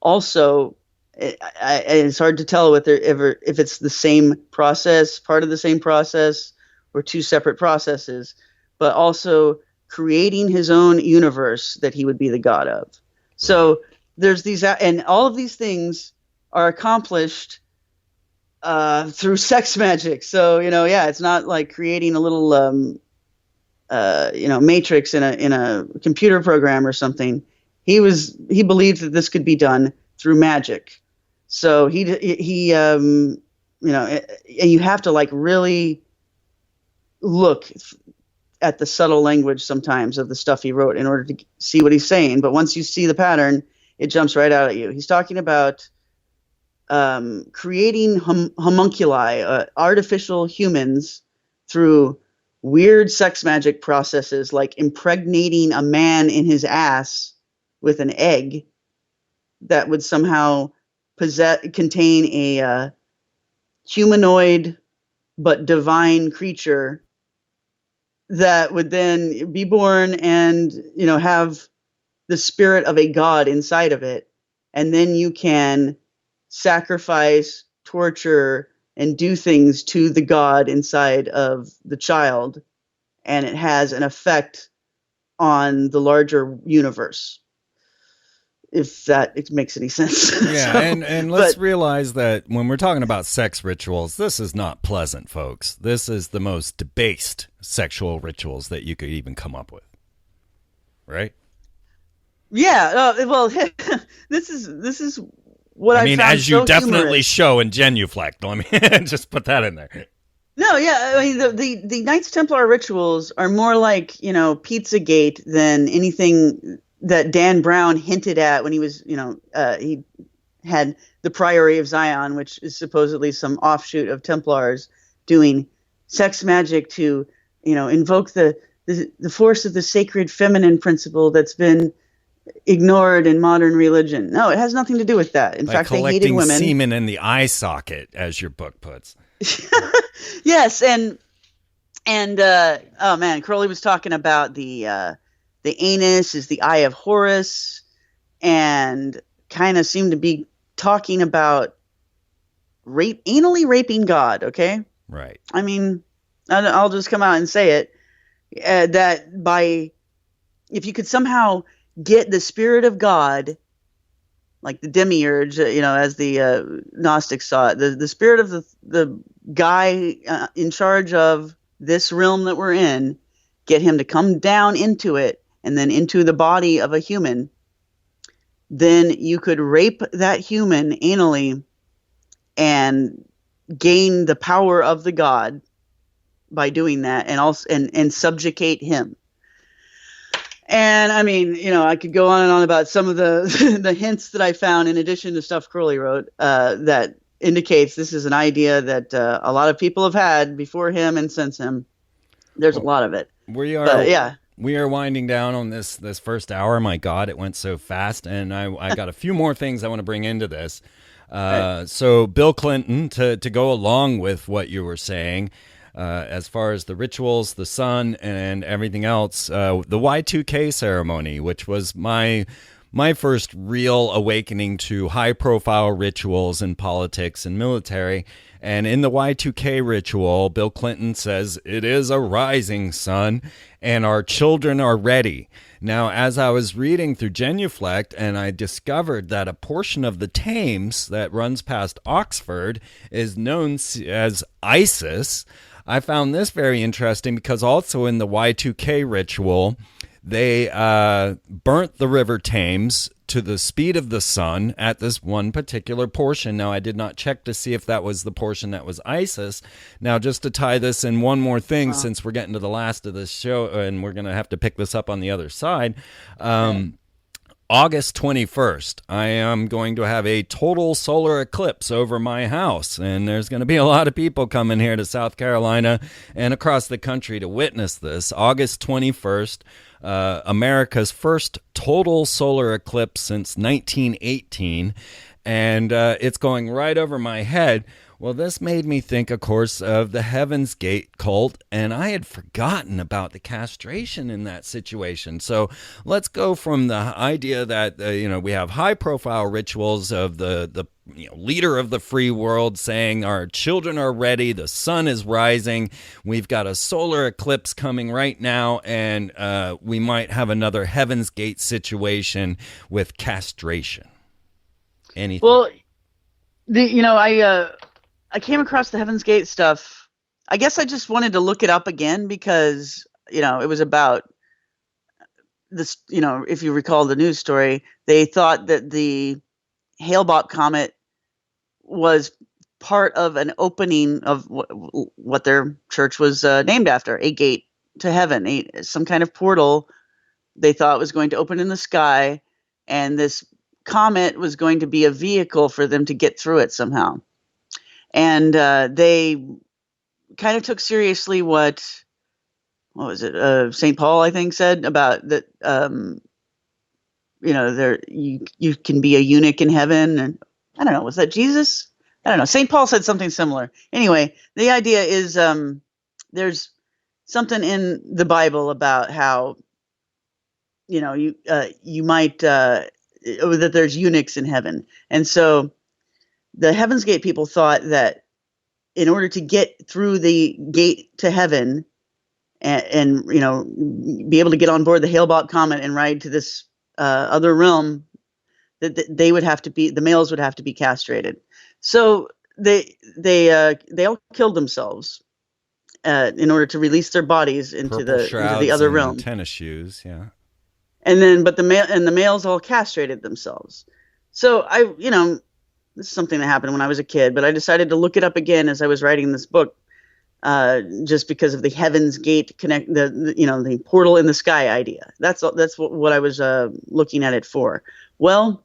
also, it's hard to tell if it's the same process, part of the same process, or two separate processes, but also creating his own universe that he would be the god of. So there's these, and all of these things are accomplished through sex magic. So, it's not like creating a little, matrix in a computer program or something. He believed that this could be done through magic. So he and you have to really look at the subtle language sometimes of the stuff he wrote in order to see what he's saying. But once you see the pattern, it jumps right out at you. He's talking about creating homunculi, artificial humans, through weird sex magic processes, like impregnating a man in his ass with an egg that would somehow contain a humanoid but divine creature that would then be born and have the spirit of a god inside of it. And then you can sacrifice, torture, and do things to the god inside of the child, and it has an effect on the larger universe, if that makes any sense. Yeah, and let's realize that when we're talking about sex rituals, this is not pleasant, folks. This is the most debased sexual rituals that you could even come up with, right? Yeah, well, this is what I found as you so definitely humorous. Show in Genuflect. Let me just put that in there. No, yeah, I mean the Knights Templar rituals are more like Pizzagate than anything that Dan Brown hinted at when he was he had the Priory of Zion, which is supposedly some offshoot of Templars doing sex magic to invoke the force of the sacred feminine principle that's been ignored in modern religion. No, it has nothing to do with that. In fact, they hated women. Semen in the eye socket, as your book puts. Yes, and oh man, Crowley was talking about the anus is the eye of Horus, and kind of seemed to be talking about anally raping God. Okay, right. I mean, I'll just come out and say it, that if you could somehow get the spirit of God like the demiurge, as the Gnostics saw it, the spirit of the guy in charge of this realm that we're in, get him to come down into it and then into the body of a human, then you could rape that human anally and gain the power of the god by doing that, and also and subjugate him. And I mean, I could go on and on about some of the the hints that I found in addition to stuff Crowley wrote that indicates this is an idea that a lot of people have had before him and since him. There's a lot of it. We are, we are winding down on this first hour. My God, it went so fast, and I got a few more things I want to bring into this. So Bill Clinton, to go along with what you were saying, as far as the rituals, the sun, and everything else, the Y2K ceremony, which was my first real awakening to high-profile rituals in politics and military. And in the Y2K ritual, Bill Clinton says, "It is a rising sun, and our children are ready." Now, as I was reading through Genulect, and I discovered that a portion of the Thames that runs past Oxford is known as Isis, I found this very interesting because also in the Y2K ritual, they burnt the River Thames to the speed of the sun at this one particular portion. Now, I did not check to see if that was the portion that was Isis. Now, just to tie this in one more thing, since we're getting to the last of this show, and we're going to have to pick this up on the other side, August 21st, I am going to have a total solar eclipse over my house, and there's going to be a lot of people coming here to South Carolina and across the country to witness this. August 21st, America's first total solar eclipse since 1918, and it's going right over my head. Well, this made me think, of course, of the Heaven's Gate cult, and I had forgotten about the castration in that situation. So let's go from the idea that, we have high-profile rituals of the leader of the free world saying our children are ready, the sun is rising, we've got a solar eclipse coming right now, and we might have another Heaven's Gate situation with castration. Anything? Well, I came across the Heaven's Gate stuff. I guess I just wanted to look it up again because, it was about this, if you recall the news story, they thought that the Hale-Bopp comet was part of an opening of what their church was named after, a gate to heaven, some kind of portal they thought was going to open in the sky, and this comet was going to be a vehicle for them to get through it somehow. And they kind of took seriously what was it? St. Paul, I think, said about that. You can be a eunuch in heaven, and I don't know. Was that Jesus? I don't know. St. Paul said something similar. Anyway, the idea is there's something in the Bible about how you might that there's eunuchs in heaven, and so the Heaven's Gate people thought that in order to get through the gate to heaven and be able to get on board the Hale-Bopp comet and ride to this other realm, that they would have to be, the males would have to be castrated. So they all killed themselves in order to release their bodies into the other realm. Tennis shoes, yeah. And then, but the males all castrated themselves. So this is something that happened when I was a kid, but I decided to look it up again as I was writing this book, just because of the Heaven's Gate the portal in the sky idea. That's what I was looking at it for. Well,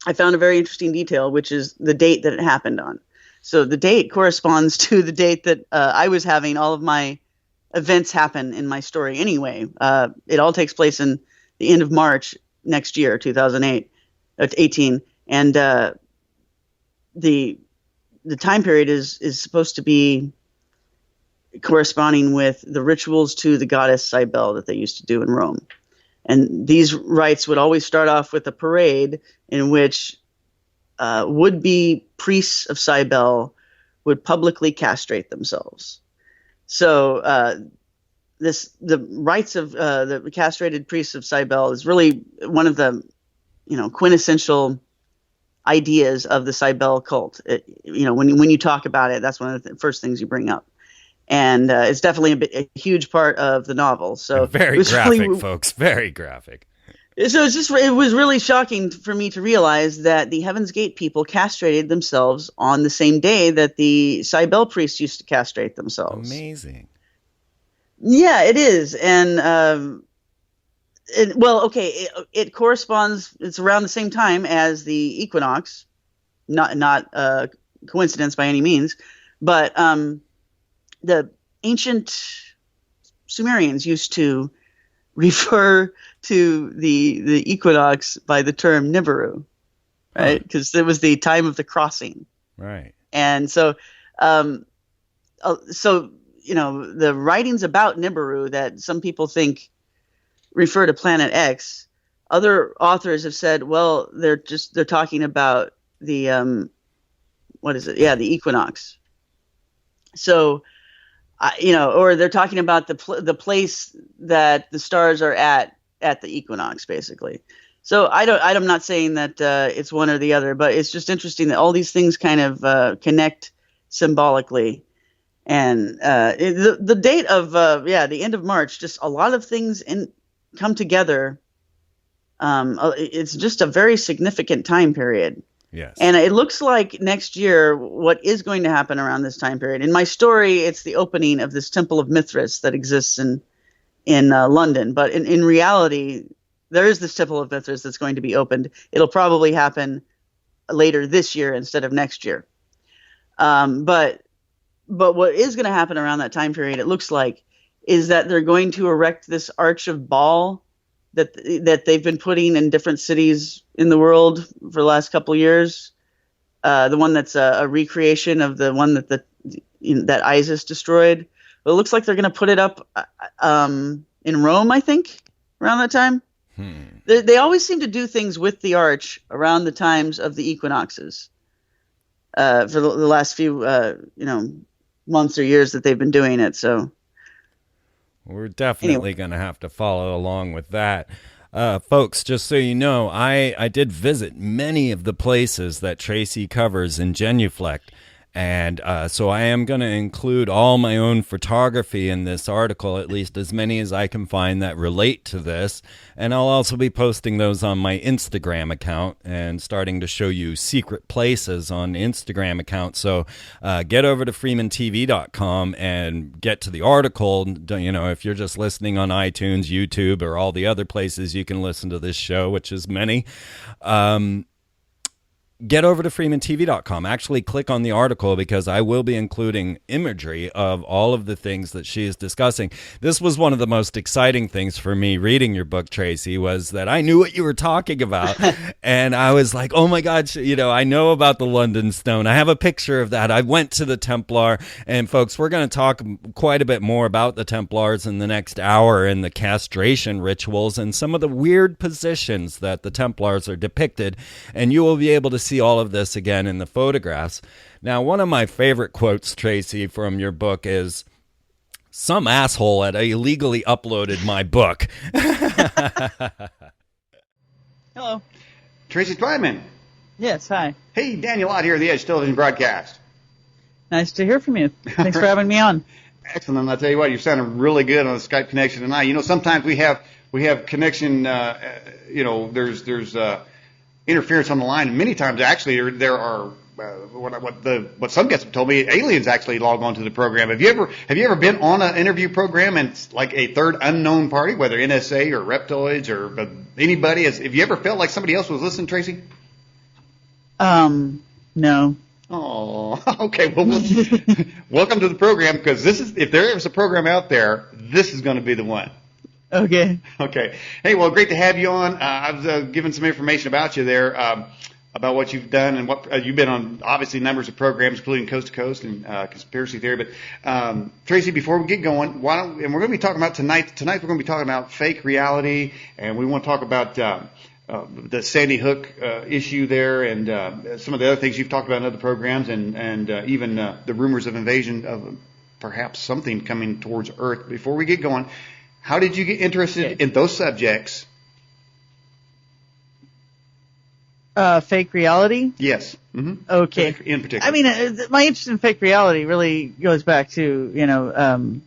I found a very interesting detail, which is the date that it happened on. So the date corresponds to the date that I was having all of my events happen in my story. Anyway, it all takes place in the end of March next year, 2018, and the time period is supposed to be corresponding with the rituals to the goddess Cybele that they used to do in Rome. And these rites would always start off with a parade in which would-be priests of Cybele would publicly castrate themselves. So the rites of the castrated priests of Cybele is really one of the quintessential ideas of the Cybele cult. When you talk about it, that's one of the first things you bring up. And it's definitely a huge part of the novel. So and very graphic, folks, very graphic. So it was really shocking for me to realize that the Heaven's Gate people castrated themselves on the same day that the Cybele priests used to castrate themselves. Amazing. Yeah, it is. And it corresponds. It's around the same time as the equinox, not coincidence by any means, but the ancient Sumerians used to refer to the equinox by the term Nibiru, right? Because it was the time of the crossing, right? And so, the writings about Nibiru that some people think refer to Planet X, other authors have said, well, they're talking about the the equinox. So, or they're talking about the place that the stars are at the equinox, basically. So I'm not saying that it's one or the other, but it's just interesting that all these things kind of connect symbolically. And the date of the end of March, just a lot of things come together. It's just a very significant time period. Yes. And it looks like next year, what is going to happen around this time period. In my story, it's the opening of this Temple of Mithras that exists in London. But in reality, there is this Temple of Mithras that's going to be opened. It'll probably happen later this year instead of next year. But what is going to happen around that time period, it looks like, is that they're going to erect this Arch of Baal that they've been putting in different cities in the world for the last couple of years. The one that's a recreation of the one that Isis destroyed. But it looks like they're going to put it up in Rome, I think, around that time. They always seem to do things with the arch around the times of the equinoxes. For the last few months or years that they've been doing it. So we're definitely going to have to follow along with that. Folks, just so you know, I did visit many of the places that Tracy covers in Genulect. And so I am going to include all my own photography in this article, at least as many as I can find that relate to this. And I'll also be posting those on my Instagram account and starting to show you secret places on Instagram account. So get over to freemantv.com and get to the article. If you're just listening on iTunes, YouTube, or all the other places you can listen to this show, which is many, get over to freemantv.com. Actually, click on the article because I will be including imagery of all of the things that she is discussing. This was one of the most exciting things for me reading your book, Tracy, was that I knew what you were talking about. And I was like, oh my God, I know about the London Stone. I have a picture of that. I went to the Templar. And folks, we're going to talk quite a bit more about the Templars in the next hour and the castration rituals and some of the weird positions that the Templars are depicted. And you will be able to see all of this again in the photographs. Now, one of my favorite quotes, Tracy, from your book is, "Some asshole had illegally uploaded my book." Hello. Tracy Twyman. Yes, hi. Hey, Daniel Ott here, the Edge Television Broadcast. Nice to hear from you. Thanks for having me on. Excellent. I'll tell you what, you're sounding really good on the Skype connection tonight. Sometimes we have connection, there's interference on the line, and many times actually there are what some guests have told me, aliens actually log on to the program. Have you ever been on an interview program and it's like a third unknown party, whether NSA or reptoids or anybody? Have you ever felt like somebody else was listening, Tracy? No. Oh, okay. Well, welcome to the program, because if there is a program out there, this is going to be the one. Okay. Okay. Hey, well, great to have you on. I was given some information about you there, about what you've done and what you've been on. Obviously, numbers of programs, including Coast to Coast and conspiracy theory. But Tracy, before we get going, and we're going to be talking about tonight. Tonight, we're going to be talking about fake reality, and we want to talk about the Sandy Hook issue there, and some of the other things you've talked about in other programs, and even the rumors of invasion of perhaps something coming towards Earth. Before we get going, how did you get interested in those subjects? Fake reality? Yes. Mm-hmm. Okay. In particular. I mean, my interest in fake reality really goes back to,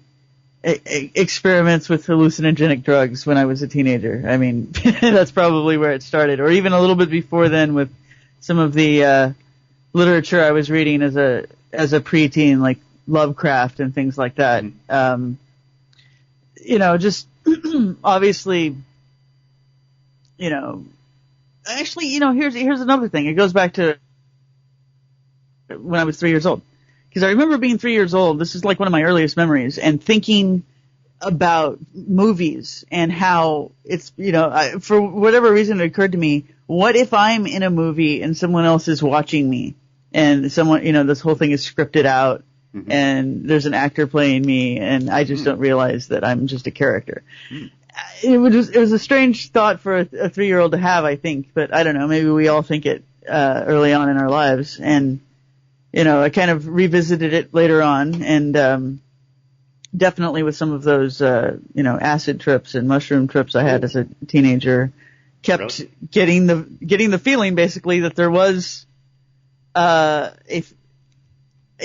experiments with hallucinogenic drugs when I was a teenager. I mean, that's probably where it started, or even a little bit before then with some of the literature I was reading as a preteen, like Lovecraft and things like that. Mm-hmm. Just obviously, actually, here's another thing. It goes back to when I was 3 years old. Because I remember being 3 years old. This is like one of my earliest memories, and thinking about movies and how it's, for whatever reason it occurred to me, what if I'm in a movie and someone else is watching me, and someone, this whole thing is scripted out, mm-hmm. and there's an actor playing me, and I just don't realize that I'm just a character. Mm. It was a strange thought for a 3-year-old to have, I think, but I don't know, maybe we all think it early on in our lives, and I kind of revisited it later on, and definitely with some of those acid trips and mushroom trips I had as a teenager, kept getting the feeling basically that there was a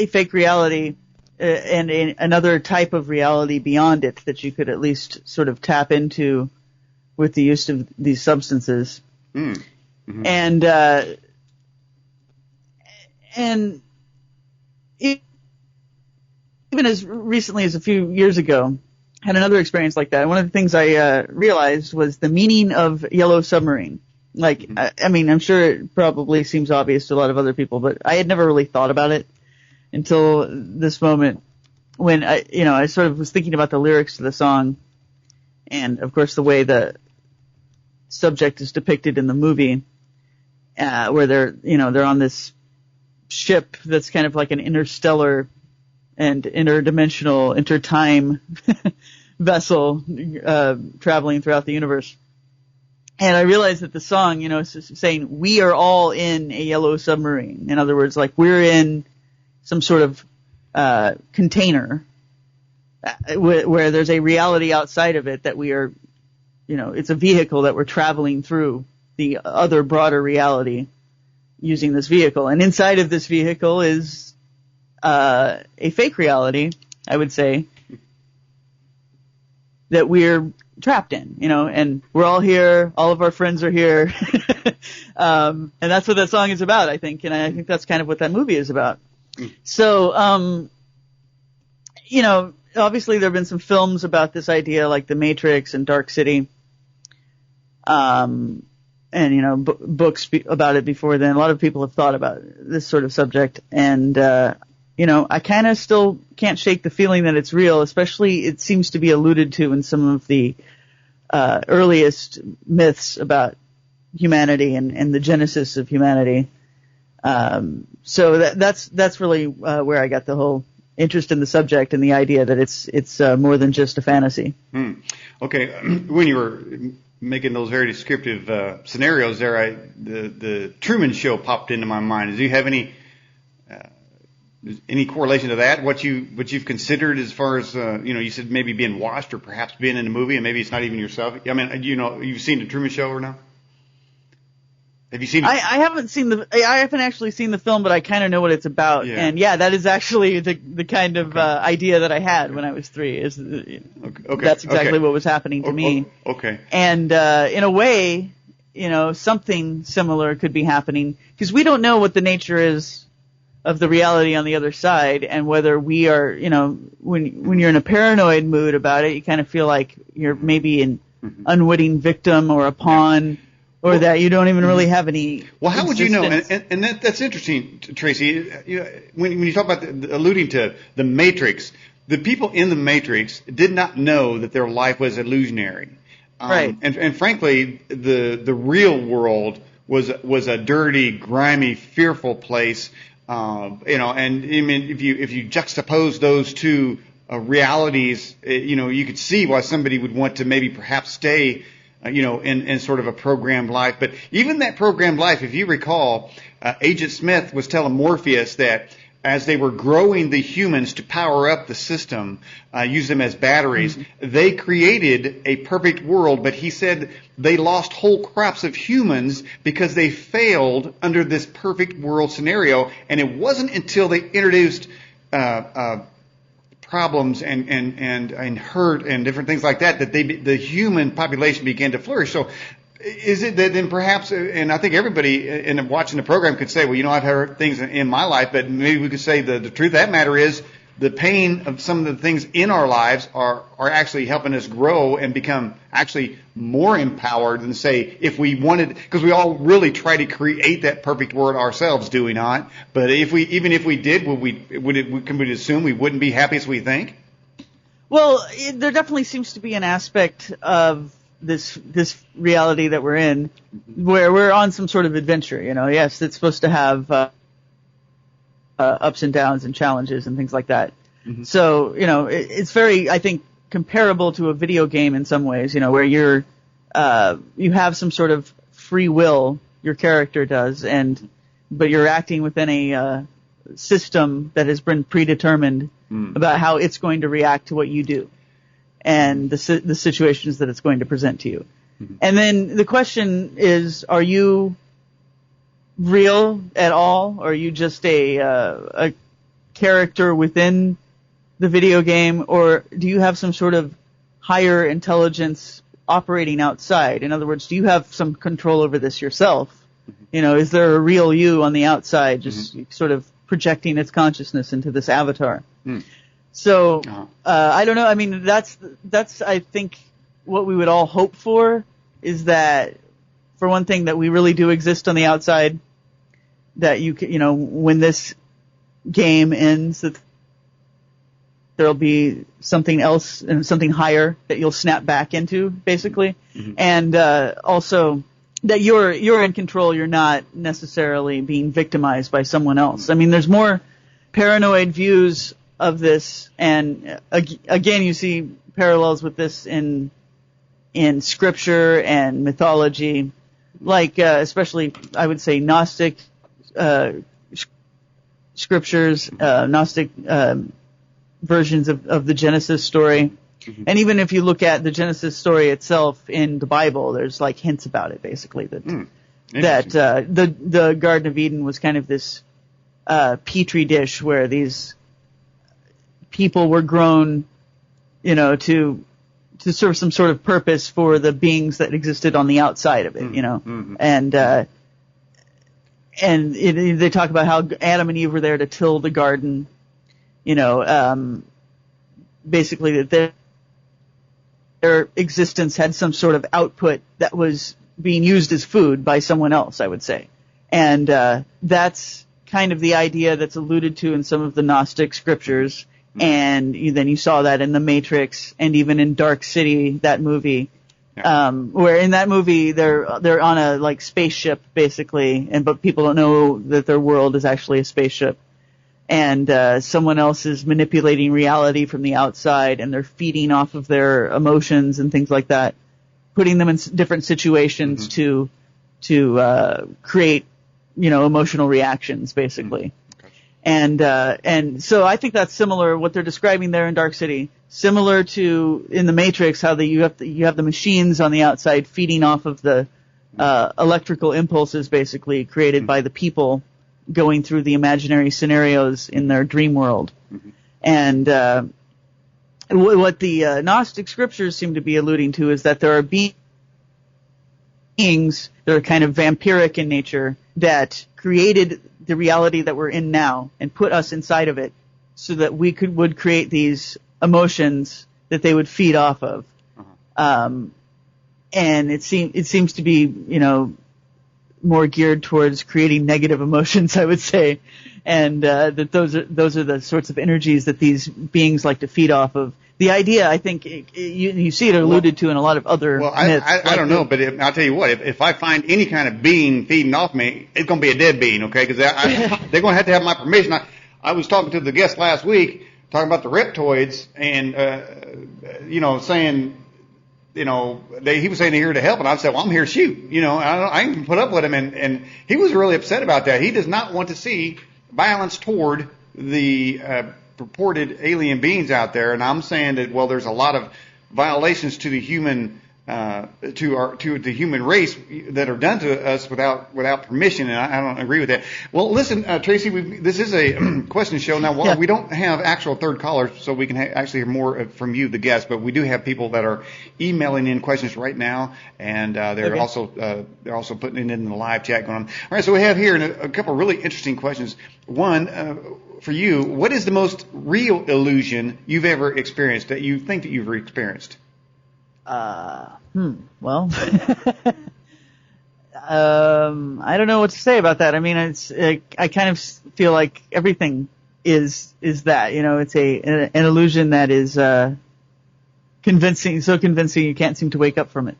fake reality and another type of reality beyond it that you could at least sort of tap into with the use of these substances. Mm-hmm. And even as recently as a few years ago, had another experience like that. One of the things I realized was the meaning of Yellow Submarine. Like, mm-hmm. I mean, I'm sure it probably seems obvious to a lot of other people, but I had never really thought about it until this moment when I sort of was thinking about the lyrics to the song, and of course the way the subject is depicted in the movie, where they're on this ship that's kind of like an interstellar and interdimensional, intertime vessel traveling throughout the universe. And I realized that the song, is saying we are all in a yellow submarine. In other words, like we're in some sort of container where there's a reality outside of it that we are, it's a vehicle that we're traveling through the other broader reality using this vehicle. And inside of this vehicle is a fake reality, I would say, that we're trapped in, and we're all here, all of our friends are here. And that's what that song is about, I think. And I think that's kind of what that movie is about. So, obviously there have been some films about this idea, like The Matrix and Dark City. And, books about it before then. A lot of people have thought about this sort of subject. And, I kind of still can't shake the feeling that it's real, especially it seems to be alluded to in some of the earliest myths about humanity and the genesis of humanity. So that's really where I got the whole interest in the subject and the idea that it's more than just a fantasy. Okay, when you were making those very descriptive scenarios there, the Truman Show popped into my mind. Do you have any correlation to that? What you've considered as far as you said maybe being watched or perhaps being in a movie and maybe it's not even yourself. I mean, you've seen the Truman Show or no? Have you seen it? I haven't actually seen the film, but I kind of know what it's about. Yeah. And yeah, that is actually the kind of idea that I had when I was 3. That's exactly what was happening to me. Okay. And in a way, something similar could be happening because we don't know what the nature is of the reality on the other side, and whether we are, when you're in a paranoid mood about it, you kind of feel like you're maybe an unwitting victim or a pawn. Or that you don't even really have any. Well, how would you know? And that's interesting, Tracy. When you talk about alluding to the Matrix, the people in the Matrix did not know that their life was illusionary. Right. And frankly, the real world was a dirty, grimy, fearful place. And I mean, if you juxtapose those two realities, you could see why somebody would want to maybe perhaps stay. In sort of a programmed life. But even that programmed life, if you recall, Agent Smith was telling Morpheus that as they were growing the humans to power up the system, use them as batteries, they created a perfect world, but he said they lost whole crops of humans because they failed under this perfect world scenario. And it wasn't until they introduced problems and hurt and different things like that the human population began to flourish. So is it that then perhaps, and I think everybody in watching the program could say, well, I've heard things in my life, but maybe we could say the truth of that matter is the pain of some of the things in our lives are actually helping us grow and become actually more empowered than, say, if we wanted, because we all really try to create that perfect world ourselves, do we not? But even if we did, can we assume we wouldn't be happy as we think? Well, there definitely seems to be an aspect of this reality that we're in, where we're on some sort of adventure. Yes, it's supposed to have ups and downs and challenges and things like that. Mm-hmm. So it's very, I think, comparable to a video game in some ways. Where you have some sort of free will, your character does, but you're acting within a system that has been predetermined about how it's going to react to what you do, and the situations that it's going to present to you. Mm-hmm. And then the question is, are you real at all? Or are you just a character within the video game? Or do you have some sort of higher intelligence operating outside? In other words, do you have some control over this yourself? Mm-hmm. Is there a real you on the outside just sort of projecting its consciousness into this avatar? Mm. So, I don't know. I mean, that's, I think, what we would all hope for, is that, for one thing, that we really do exist on the outside, that when this game ends, that there'll be something else and something higher that you'll snap back into, basically. Mm-hmm. And, also, that you're in control, you're not necessarily being victimized by someone else. I mean, there's more paranoid views of this, and again, you see parallels with this in scripture and mythology, like especially, I would say, Gnostic scriptures, Gnostic versions of the Genesis story. Mm-hmm. And even if you look at the Genesis story itself in the Bible, there's like hints about it, basically, that the Garden of Eden was kind of this petri dish where these people were grown, to serve some sort of purpose for the beings that existed on the outside of it, mm-hmm. And they talk about how Adam and Eve were there to till the garden, basically that their existence had some sort of output that was being used as food by someone else, I would say. And that's kind of the idea that's alluded to in some of the Gnostic scriptures. And then you saw that in The Matrix, and even in Dark City, that movie, where in that movie they're on a spaceship, basically, but people don't know that their world is actually a spaceship, and someone else is manipulating reality from the outside, and they're feeding off of their emotions and things like that, putting them in different situations to create emotional reactions, basically. And so I think that's similar, what they're describing there in Dark City, similar to in The Matrix, how you have the machines on the outside feeding off of the electrical impulses, basically created by the people going through the imaginary scenarios in their dream world. Mm-hmm. And what the Gnostic scriptures seem to be alluding to is that there are beings that are kind of vampiric in nature that created the reality that we're in now and put us inside of it, so that we would create these emotions that they would feed off of. Uh-huh. And it seems to be, more geared towards creating negative emotions, I would say. And, that those are the sorts of energies that these beings like to feed off of. The idea, I think, you see it alluded to in a lot of other myths. I don't know, but I'll tell you what, if I find any kind of being feeding off me, it's going to be a dead being, okay? Because they're going to have my permission. I was talking to the guest last week, talking about the reptoids, and, saying, he was saying they're here to help, and I said, well, I'm here to shoot. I can put up with him, and he was really upset about that. He does not want to see violence toward the purported alien beings out there, and I'm saying that, well, there's a lot of violations to the human to the human race that are done to us without permission, and I don't agree with that. Well, listen, Tracy, this is a question show. Now, we don't have actual third callers, so we can actually hear more from you, the guest, but we do have people that are emailing in questions right now, and they're also putting it in the live chat going on. All right, so we have here a couple of really interesting questions. One, for you, what is the most real illusion you've ever experienced that you think that you've experienced? Well, I don't know what to say about that. I mean, I kind of feel like everything is that, it's an illusion that is, convincing, so convincing you can't seem to wake up from it.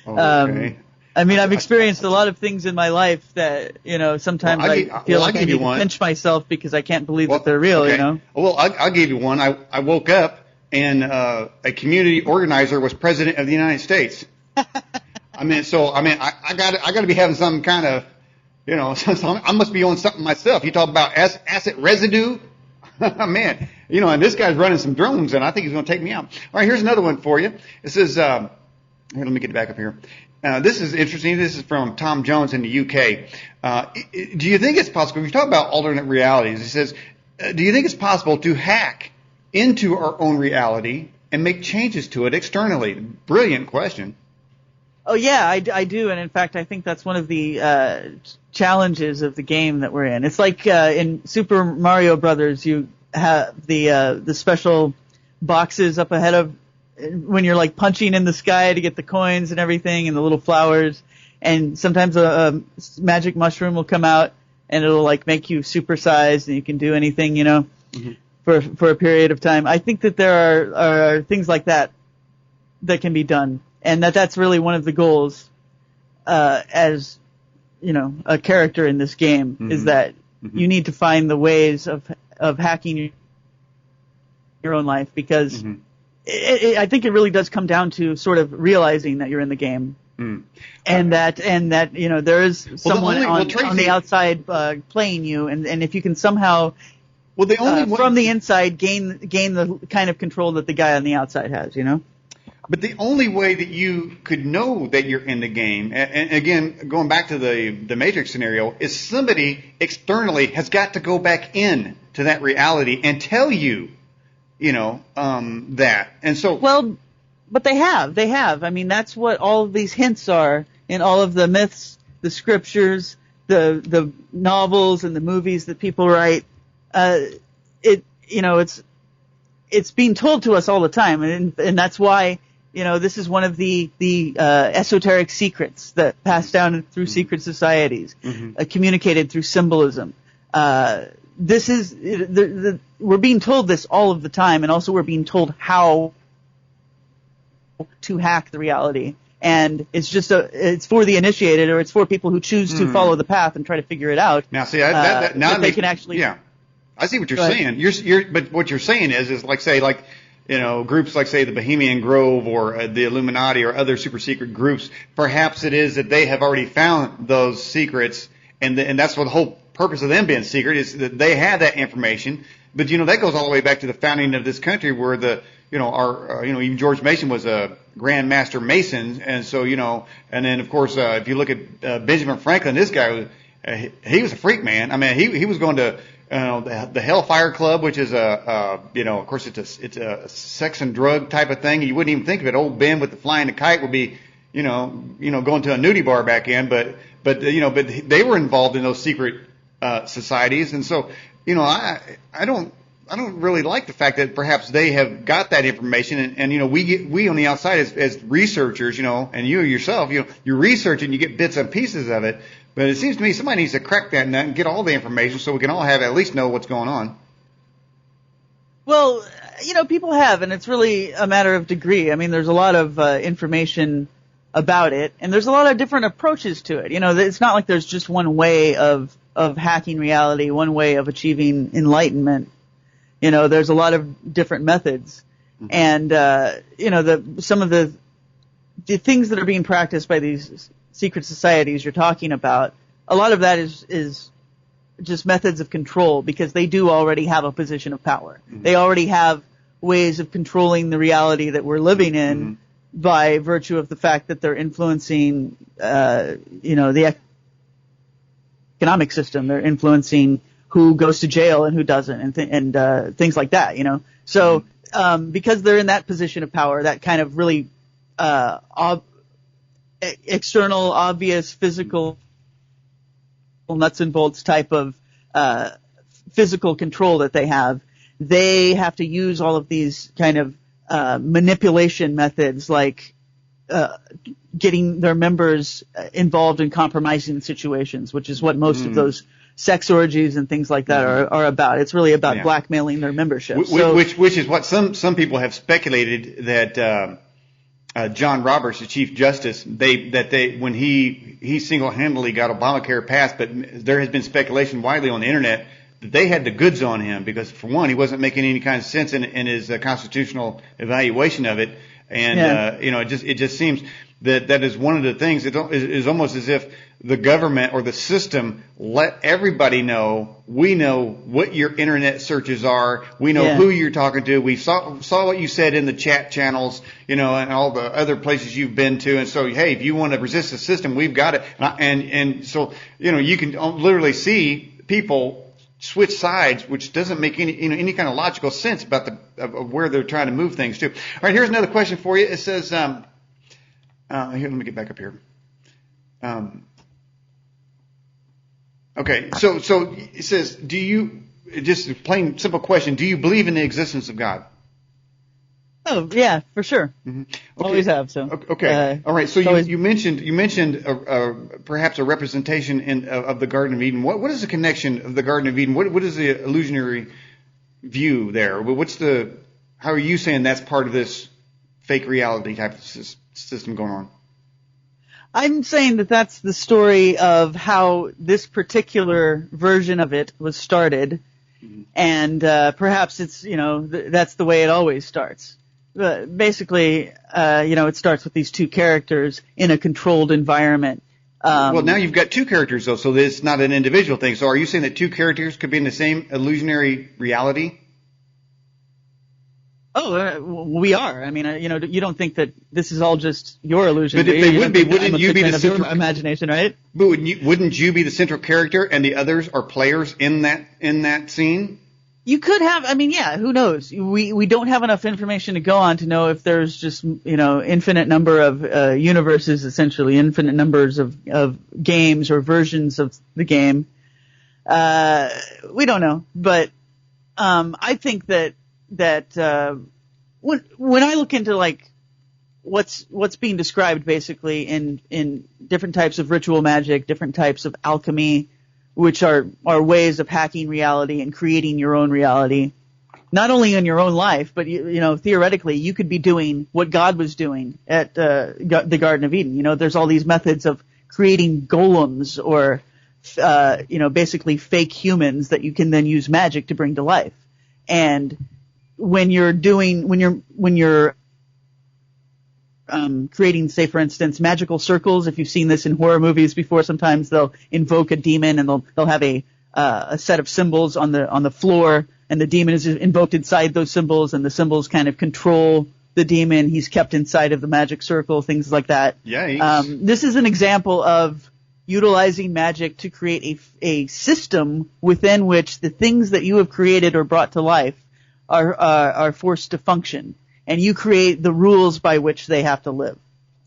Okay. I mean, I've experienced a lot of things in my life that, sometimes I feel like I need to pinch myself because I can't believe that they're real, okay. Well, I'll give you one. I woke up and a community organizer was president of the United States. I got to be having some kind of, I must be on something myself. You talk about asset residue, man. And this guy's running some drones, and I think he's going to take me out. All right, here's another one for you. It says, here, let me get it back up here. This is interesting. This is from Tom Jones in the UK. Do you think it's possible? If you talk about alternate realities, he says, do you think it's possible to hack into our own reality and make changes to it externally? Brilliant question. Oh yeah, I do, and in fact, I think that's one of the challenges of the game that we're in. It's like in Super Mario Brothers, you have the special boxes up ahead of when you're like punching in the sky to get the coins and everything, and the little flowers, and sometimes a magic mushroom will come out and it'll like make you supersized and you can do anything, mm-hmm. for a period of time. I think that there are things like that can be done, and that's really one of the goals as a character in this game, mm-hmm. is that mm-hmm. you need to find the ways of hacking your own life, because mm-hmm. I think it really does come down to sort of realizing that you're in the game. Mm. And that there is someone on the outside playing you, and if you can somehow from the inside gain the kind of control that the guy on the outside has, But the only way that you could know that you're in the game, and again, going back to the Matrix scenario, is somebody externally has got to go back in to that reality and tell you, that. And so, well, but they have. I mean, that's what all of these hints are in all of the myths, the scriptures, the novels and the movies that people write. It's being told to us all the time, and that's why, this is one of the esoteric secrets that pass down through mm-hmm. secret societies, mm-hmm. Communicated through symbolism. This is we're being told this all of the time, and also we're being told how to hack the reality. And it's just it's for the initiated, or it's for people who choose to follow the path and try to figure it out. Now, see, now they can actually. Yeah, I see what you're saying. But what you're saying is like groups like, say, the Bohemian Grove or the Illuminati or other super secret groups. Perhaps it is that they have already found those secrets, and that's what the whole purpose of them being secret is, that they have that information. But that goes all the way back to the founding of this country, where even George Mason was a Grand Master Mason, and so and then of course if you look at Benjamin Franklin, this guy he was a freak, man. I mean, he was going to the Hellfire Club, which is of course it's a sex and drug type of thing. You wouldn't even think of it. Old Ben with the flying the kite would be going to a nudie bar back in, but they were involved in those secret societies, and so I don't really like the fact that perhaps they have got that information, and we on the outside as researchers, and you yourself, you research and you get bits and pieces of it. But it seems to me somebody needs to crack that nut and get all the information so we can all at least know what's going on. Well, people have, and it's really a matter of degree. I mean, there's a lot of information about it, and there's a lot of different approaches to it. It's not like there's just one way of hacking reality, one way of achieving enlightenment. There's a lot of different methods, mm-hmm. and some of the things that are being practiced by these secret societies you're talking about, a lot of that is just methods of control, because they do already have a position of power. Mm-hmm. They already have ways of controlling the reality that we're living in mm-hmm. by virtue of the fact that they're influencing, the economic system. They're influencing who goes to jail and who doesn't, and things like that. So because they're in that position of power, that kind of really external, obvious, physical, nuts and bolts type of physical control that they have to use all of these kind of manipulation methods, like getting their members involved in compromising situations, which is what most of those sex orgies and things like that are about. It's really about blackmailing their membership. Which is what some people have speculated that John Roberts, the Chief Justice, when he single-handedly got Obamacare passed, but there has been speculation widely on the internet that they had the goods on him because, for one, he wasn't making any kind of sense in his constitutional evaluation of it, and it just seems that is one of the things. It is almost as if the government or the system let everybody know. We know what your internet searches are. We know who you're talking to. We saw what you said in the chat channels, and all the other places you've been to. And so, hey, if you want to resist the system, we've got it. And so, you can literally see people switch sides, which doesn't make any kind of logical sense about of where they're trying to move things to. All right, here's another question for you. It says, here, let me get back up here. Okay, so it says, just a plain, simple question, do you believe in the existence of God? Oh, yeah, for sure. Mm-hmm. Okay. Always have, so. Okay, all right, so you mentioned perhaps a representation of the Garden of Eden. What is the connection of the Garden of Eden? What is the illusionary view there? How are you saying that's part of this fake reality type of system going on? I'm saying that that's the story of how this particular version of it was started, and perhaps it's that's the way it always starts. Basically, it starts with these two characters in a controlled environment. Well, now you've got two characters though, so it's not an individual thing. So are you saying that two characters could be in the same illusionary reality? Oh, we are. I mean, you don't think that this is all just your illusion. But they would be. Wouldn't you be the central imagination, right? But wouldn't you be the central character, and the others are players in that scene? You could have. I mean, yeah. Who knows? We don't have enough information to go on to know if there's just infinite number of universes, essentially infinite numbers of games or versions of the game. We don't know, but I think that when I look into like what's being described basically in different types of ritual magic, different types of alchemy, which are ways of hacking reality and creating your own reality, not only in your own life, but theoretically you could be doing what God was doing at the Garden of Eden. There's all these methods of creating golems or basically fake humans that you can then use magic to bring to life. And when you're creating, say, for instance, magical circles, if you've seen this in horror movies before, sometimes they'll invoke a demon and they'll have a set of symbols on the floor, and the demon is invoked inside those symbols, and the symbols kind of control the demon. He's kept inside of the magic circle, things like that. Yikes. This is an example of utilizing magic to create a system within which the things that you have created or brought to life are forced to function, and you create the rules by which they have to live.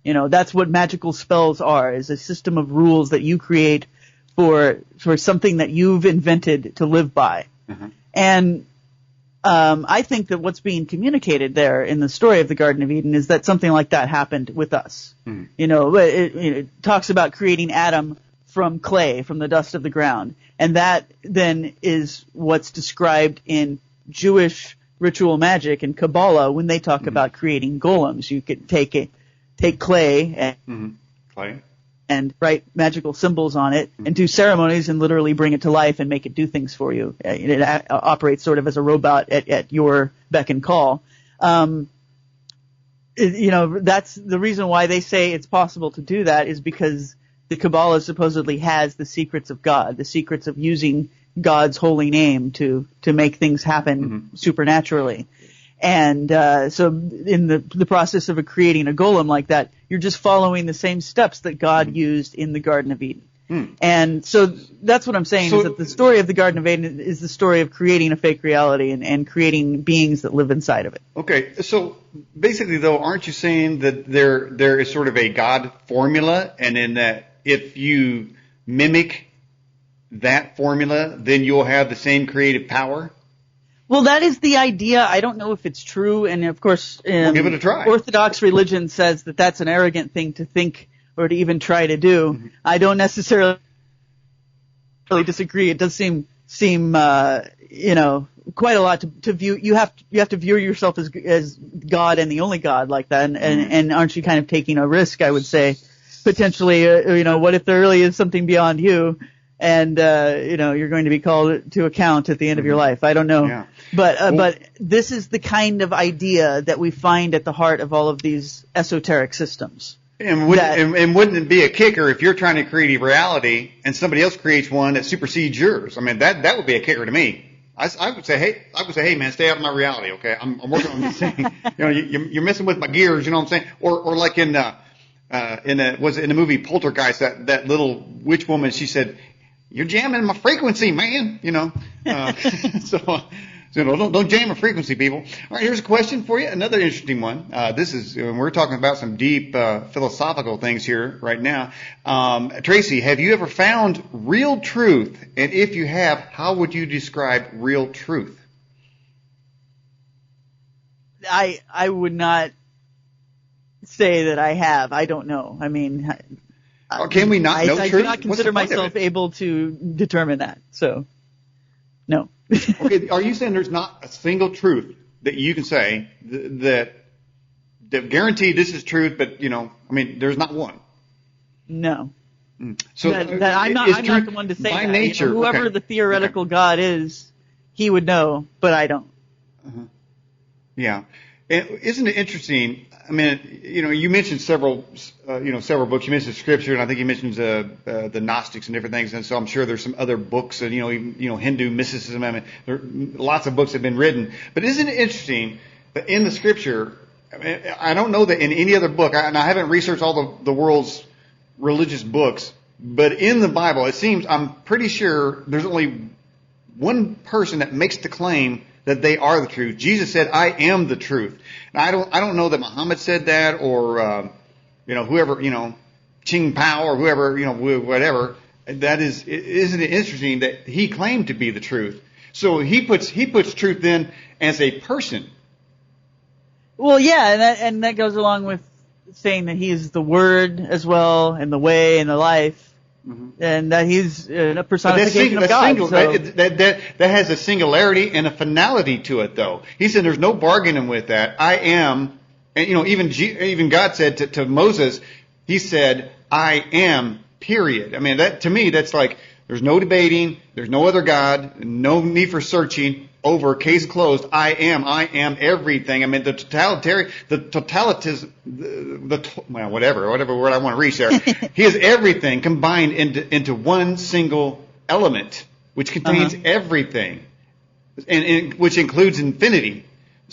That's what magical spells are, is a system of rules that you create for something that you've invented to live by. Mm-hmm. And I think that what's being communicated there in the story of the Garden of Eden is that something like that happened with us. Mm. It talks about creating Adam from clay, from the dust of the ground, and that then is what's described in Jewish ritual magic and Kabbalah when they talk about creating golems. You could take clay and write magical symbols on it and do ceremonies and literally bring it to life and make it do things for you. It operates sort of as a robot at your beck and call. That's the reason why they say it's possible to do that, is because the Kabbalah supposedly has the secrets of God, the secrets of using God's holy name to make things happen supernaturally. And so in the process of creating a golem like that, you're just following the same steps that God used in the Garden of Eden. And so that's what I'm saying, is that the story of the Garden of Eden is the story of creating a fake reality and creating beings that live inside of it. Okay, so basically, though, aren't you saying that there is sort of a God formula, and in that if you mimic that formula, then you'll have the same creative power? Well, that is the idea. I don't know if it's true, and of course, We'll give it a try. Orthodox religion says that that's an arrogant thing to think or to even try to do. I don't necessarily disagree. It does seem quite a lot to view. You have to view yourself as God and the only God like that, and aren't you kind of taking a risk? I would say potentially. What if there really is something beyond you, and you're going to be called to account at the end of your life? I don't know. Yeah. But this is the kind of idea that we find at the heart of all of these esoteric systems. And wouldn't it be a kicker if you're trying to create a reality and somebody else creates one that supersedes yours? I mean, that would be a kicker to me. I would say, hey, man, stay out of my reality, okay? I'm working on this thing. You're messing with my gears, you know what I'm saying? Or like in the movie Poltergeist, that little witch woman, she said, "You're jamming my frequency, man." So don't jam a frequency, people. All right, here's a question for you. Another interesting one. This is, we're talking about some deep philosophical things here right now. Tracy, have you ever found real truth? And if you have, how would you describe real truth? I would not say that I have. I don't know. I mean, or can we not know truth? I do not consider myself able to determine that. So, no. Okay, are you saying there's not a single truth that you can say that guaranteed this is truth, but there's not one? No. So I'm not the one to say by that. nature. Whoever the theoretical God is, he would know, but I don't. Yeah. And isn't it interesting? I mean, you mentioned several books. You mentioned Scripture, and I think you mentioned the Gnostics and different things. And so I'm sure there's some other books, and Hindu mysticism. I mean, there lots of books have been written. But isn't it interesting that in the Scripture, I don't know that in any other book, and I haven't researched all the world's religious books, but in the Bible, it seems, I'm pretty sure there's only one person that makes the claim that they are the truth. Jesus said, "I am the truth." Now, I don't know that Muhammad said that, or whoever, Ching Pao, or whoever, whatever. That is, isn't it interesting that he claimed to be the truth? So he puts truth in as a person. Well, yeah, and that goes along with saying that he is the Word as well, and the way, and the life. And that he's a personification of God. That has a singularity and a finality to it, though. He said there's no bargaining with that. I am, and even God said to Moses, he said, "I am." Period. I mean, that to me, that's like there's no debating, there's no other God, no need for searching. Over, case closed. I am everything. I mean, whatever word I want to reach there. He is everything combined into one single element, which contains everything, and which includes infinity,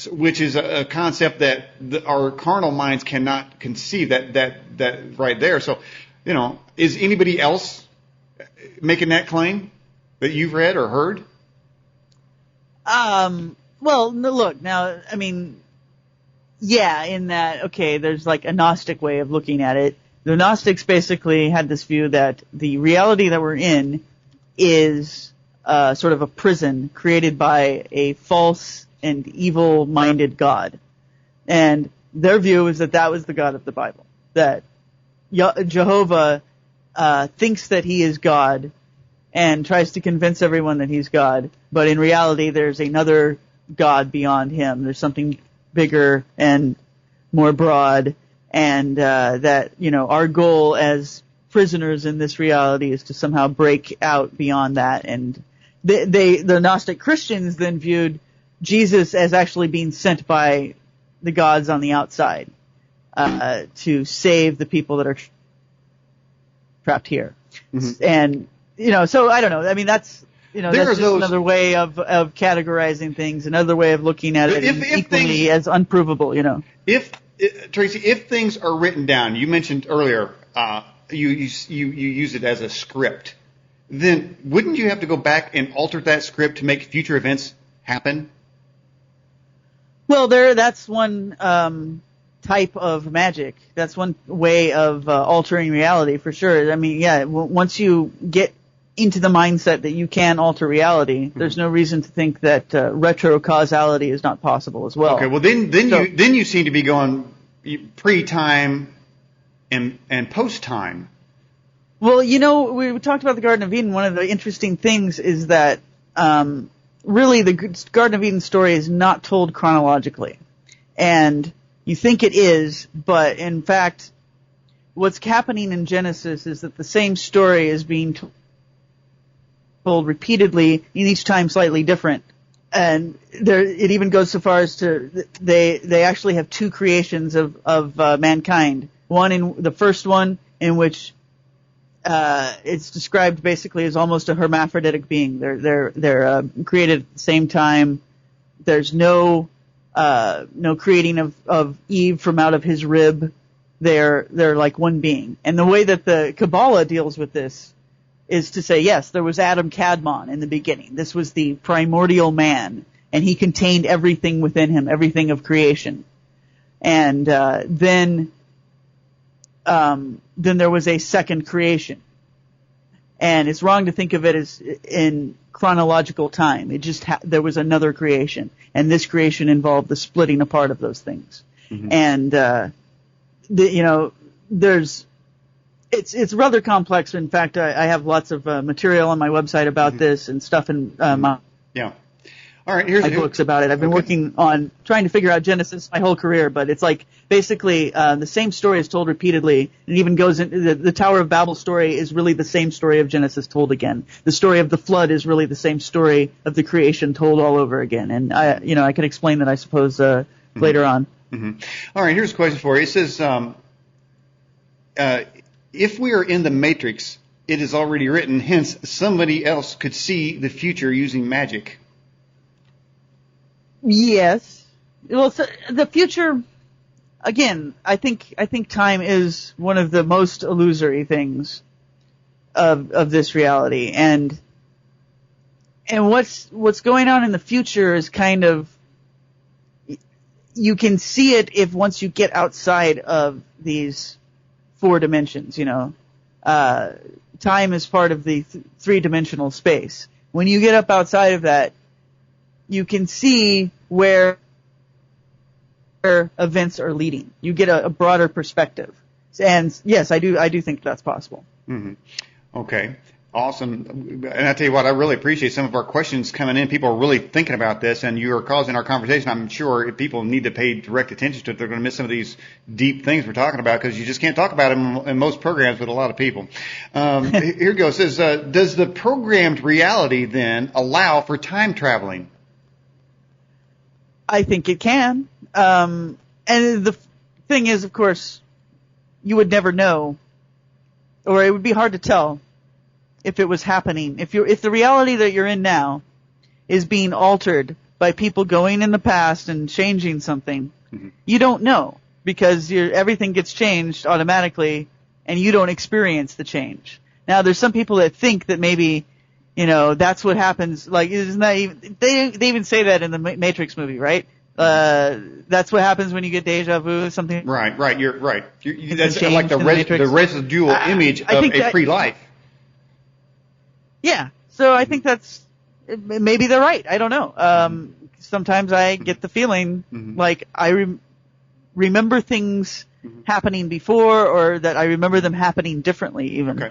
which is a concept that our carnal minds cannot conceive. That right there. So, is anybody else making that claim that you've read or heard? Well, look, now, I mean, yeah, in that, okay, there's like a Gnostic way of looking at it. The Gnostics basically had this view that the reality that we're in is sort of a prison created by a false and evil-minded God. And their view is that was the God of the Bible. That Jehovah thinks that he is God and tries to convince everyone that he's God, but in reality there's another God beyond him. There's something bigger and more broad, and that, our goal as prisoners in this reality is to somehow break out beyond that. And the Gnostic Christians then viewed Jesus as actually being sent by the gods on the outside to save the people that are trapped here. And so I don't know. I mean, that's That's just another way of categorizing things, another way of looking at it, equally as unprovable. If Tracy, if things are written down, you mentioned earlier, you use it as a script, then wouldn't you have to go back and alter that script to make future events happen? Well, that's one type of magic. That's one way of altering reality for sure. I mean, yeah, once you get into the mindset that you can alter reality, there's no reason to think that retro-causality is not possible as well. Okay, well then you seem to be going pre-time and post-time. Well, we talked about the Garden of Eden. One of the interesting things is that really the Garden of Eden story is not told chronologically. And you think it is, but in fact, what's happening in Genesis is that the same story is being told repeatedly, in each time slightly different. And it even goes so far as to they actually have two creations of mankind. The first one in which it's described basically as almost a hermaphroditic being. They're created at the same time. There's no creating of Eve from out of his rib. They're like one being. And the way that the Kabbalah deals with this is to say, yes, there was Adam Kadmon in the beginning. This was the primordial man, and he contained everything within him, everything of creation. And then there was a second creation. And it's wrong to think of it as in chronological time. It just there was another creation, and this creation involved the splitting apart of those things. Mm-hmm. And It's rather complex. In fact, I have lots of material on my website about this and stuff in my books about it. I've been working on trying to figure out Genesis my whole career, but it's like basically the same story is told repeatedly. It even goes into the Tower of Babel story is really the same story of Genesis told again. The story of the flood is really the same story of the creation told all over again. And I can explain that, I suppose, later on. Mm-hmm. All right, here's a question for you. It says, if we are in the Matrix, it is already written, hence somebody else could see the future using magic. Yes. Well, so the future, again, I think time is one of the most illusory things of this reality. And what's going on in the future is kind of, you can see it if once you get outside of these 4 dimensions, time is part of the 3-dimensional space. When you get up outside of that, you can see where events are leading. You get a broader perspective. And yes, I do think that's possible. Mm-hmm. Okay. Awesome. And I tell you what, I really appreciate some of our questions coming in. People are really thinking about this, and you are causing our conversation. I'm sure if people need to pay direct attention to it, they're going to miss some of these deep things we're talking about, because you just can't talk about them in most programs with a lot of people. Here it goes. It says, does the programmed reality then allow for time traveling? I think it can. And the thing is, of course, you would never know, or it would be hard to tell if it was happening. If the reality that you're in now is being altered by people going in the past and changing something, mm-hmm. you don't know, because everything gets changed automatically and you don't experience the change. Now, there's some people that think that maybe, that's what happens. Like, isn't that even, they even say that in the Matrix movie, right? That's what happens when you get deja vu, something. Right. You're right. That's like the residual image of a pre-life. Yeah, so I think maybe they're right. I don't know. Sometimes I get the feeling mm-hmm. like I remember things mm-hmm. happening before, or that I remember them happening differently even.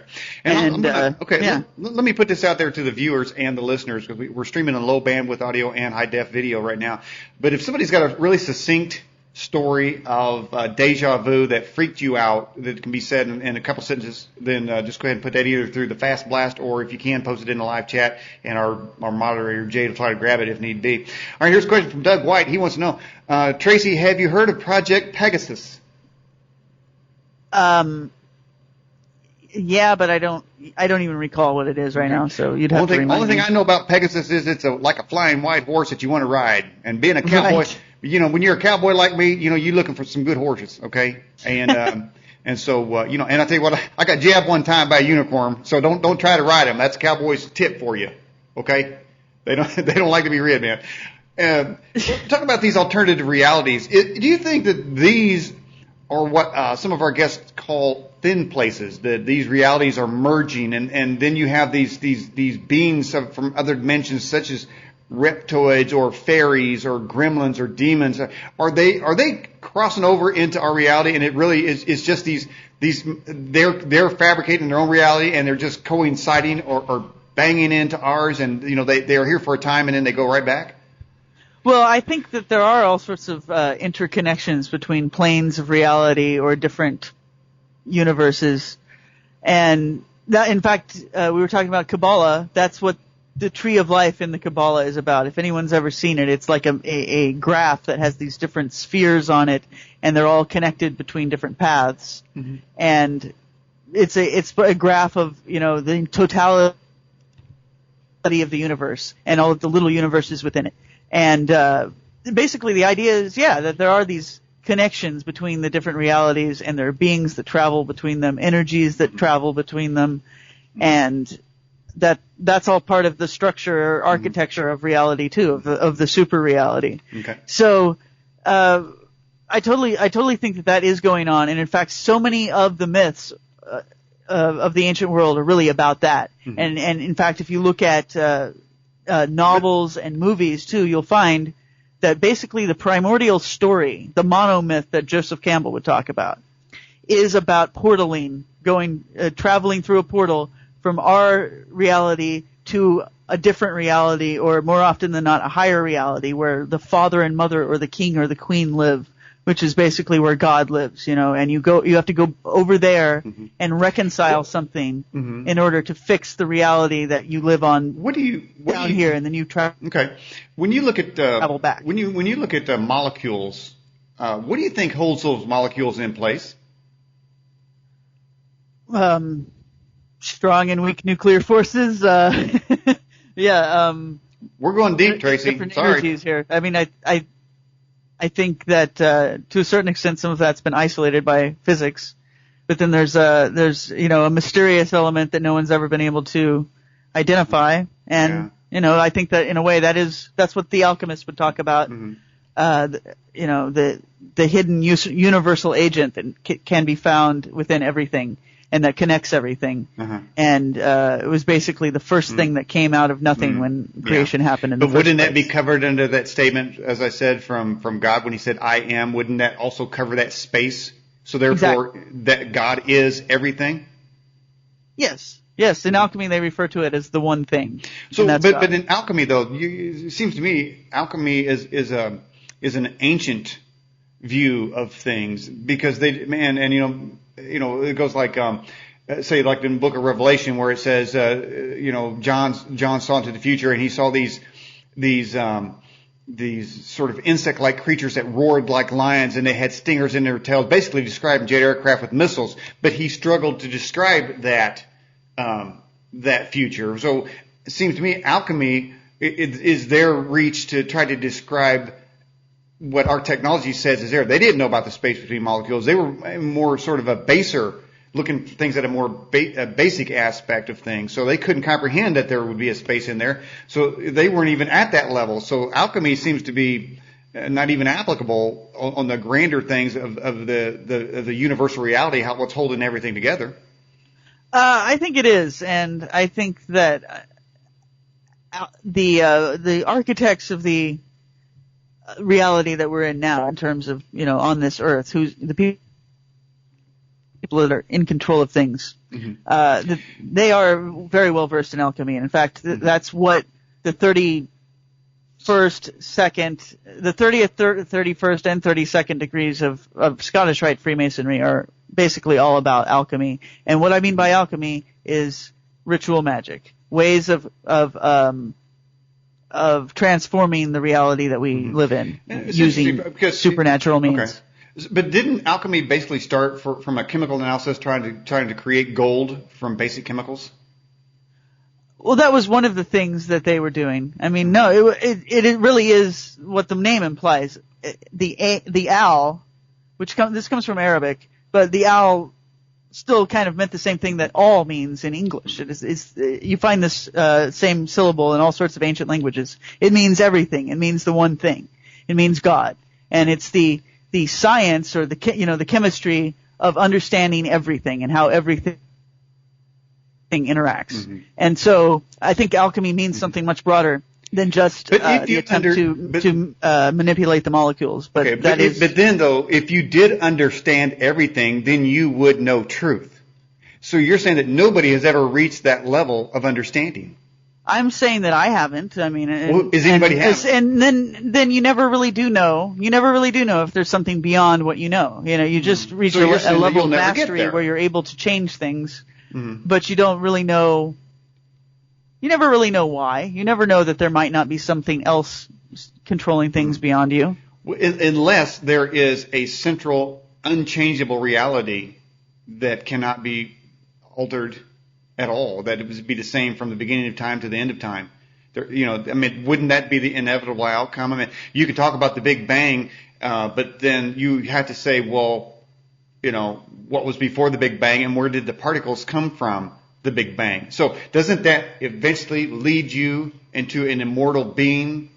Okay. Let me put this out there to the viewers and the listeners, because we're streaming on low bandwidth audio and high def video right now. But if somebody's got a really succinct story of deja vu that freaked you out, that can be said in a couple sentences, then just go ahead and put that either through the Fast Blast, or if you can, post it in the live chat, and our moderator Jay will try to grab it if need be. All right, here's a question from Doug White. He wants to know, Tracy, have you heard of Project Pegasus? Yeah, but I don't even recall what it is right now. So you'd have to remind me. Only thing I know about Pegasus is it's like a flying white horse that you want to ride. And being a cowboy, Right. When you're a cowboy like me, you're looking for some good horses, okay? And and so and I tell you what, I got jabbed one time by a unicorn. So don't try to ride them. That's a cowboy's tip for you, okay? They don't like to be rid, man. Talk about these alternative realities. Do you think that these are what some of our guests call thin places, that these realities are merging, and then you have these beings from other dimensions, such as reptoids or fairies or gremlins or demons? Are they crossing over into our reality, and it really is just these they're fabricating their own reality, and they're just coinciding or banging into ours, and they are here for a time and then they go right back? Well, I think that there are all sorts of interconnections between planes of reality or different universes. And that, in fact, we were talking about Kabbalah. That's what the tree of life in the Kabbalah is about. If anyone's ever seen it, it's like a graph that has these different spheres on it, and they're all connected between different paths. Mm-hmm. And it's a graph of, the totality of the universe and all of the little universes within it. And basically the idea is, that there are these connections between the different realities, and there are beings that travel between them, energies that travel between them, and that's all part of the structure or architecture of reality too, of the super reality. Okay. So I totally think that is going on, and in fact, so many of the myths of the ancient world are really about that. Mm-hmm. And in fact, if you look at novels and movies too, you'll find that basically the primordial story, the monomyth that Joseph Campbell would talk about, is about portaling, traveling through a portal from our reality to a different reality, or more often than not, a higher reality where the father and mother or the king or the queen live, which is basically where God lives, and you have to go over there mm-hmm. and reconcile something mm-hmm. in order to fix the reality that you live on here, and then you travel. Okay. When you look at travel back. When you look at molecules, what do you think holds those molecules in place? Strong and weak nuclear forces. Yeah. We're going deep, Tracy. Different energies here. I mean, I think that to a certain extent some of that's been isolated by physics, but then there's a mysterious element that no one's ever been able to identify, and I think that in a way that's what the alchemists would talk about. Mm-hmm. The hidden universal agent that can be found within everything and that connects everything. Uh-huh. And it was basically the first thing that came out of nothing when creation happened in the first place. But wouldn't that be covered under that statement, as I said, from God when he said, I am? Wouldn't that also cover that space? So therefore, that God is everything? Yes. Yes, in alchemy they refer to it as the one thing. So, but in alchemy though, it seems to me alchemy is an ancient view of things, because it goes like say like in the book of Revelation where it says John saw into the future and he saw these sort of insect-like creatures that roared like lions and they had stingers in their tails, basically describing jet aircraft with missiles, but he struggled to describe that future. So it seems to me alchemy is their reach to try to describe what our technology says is there. They didn't know about the space between molecules. They were more sort of a baser, looking for things at a more basic aspect of things. So they couldn't comprehend that there would be a space in there. So they weren't even at that level. So alchemy seems to be not even applicable on the grander things of the universal reality, what's holding everything together. I think it is, and I think that the architects of the reality that we're in now, in terms of on this earth, who's the people that are in control of things, mm-hmm. They are very well versed in alchemy, and in fact, that's what the 30th, 31st, and 32nd degrees of Scottish Rite Freemasonry are basically all about alchemy. And what I mean by alchemy is ritual magic, ways of transforming the reality that we live in using supernatural means. But didn't alchemy basically start from a chemical analysis trying to create gold from basic chemicals? Well, that was one of the things that they were doing. I mean, no, it really is what the name implies. The al, this comes from Arabic, but the al still kind of meant the same thing that all means in English. You find this same syllable in all sorts of ancient languages. It means everything. It means the one thing. It means God, and it's the science or the chemistry of understanding everything and how everything interacts. Mm-hmm. And so I think alchemy means something much broader than just the attempt to manipulate the molecules. But okay, but then though, if you did understand everything, then you would know truth. So you're saying that nobody has ever reached that level of understanding. I'm saying that I haven't. I mean, is anybody have? And then you never really do know. You never really do know if there's something beyond what you know. You just reach a level of mastery where you're able to change things. Mm-hmm. But you don't really know. You never really know why. You never know that there might not be something else controlling things beyond you. Unless there is a central, unchangeable reality that cannot be altered at all. That it would be the same from the beginning of time to the end of time. Wouldn't that be the inevitable outcome? I mean, you could talk about the Big Bang, but then you have to say, well, what was before the Big Bang and where did the particles come from the Big Bang? So doesn't that eventually lead you into an immortal being?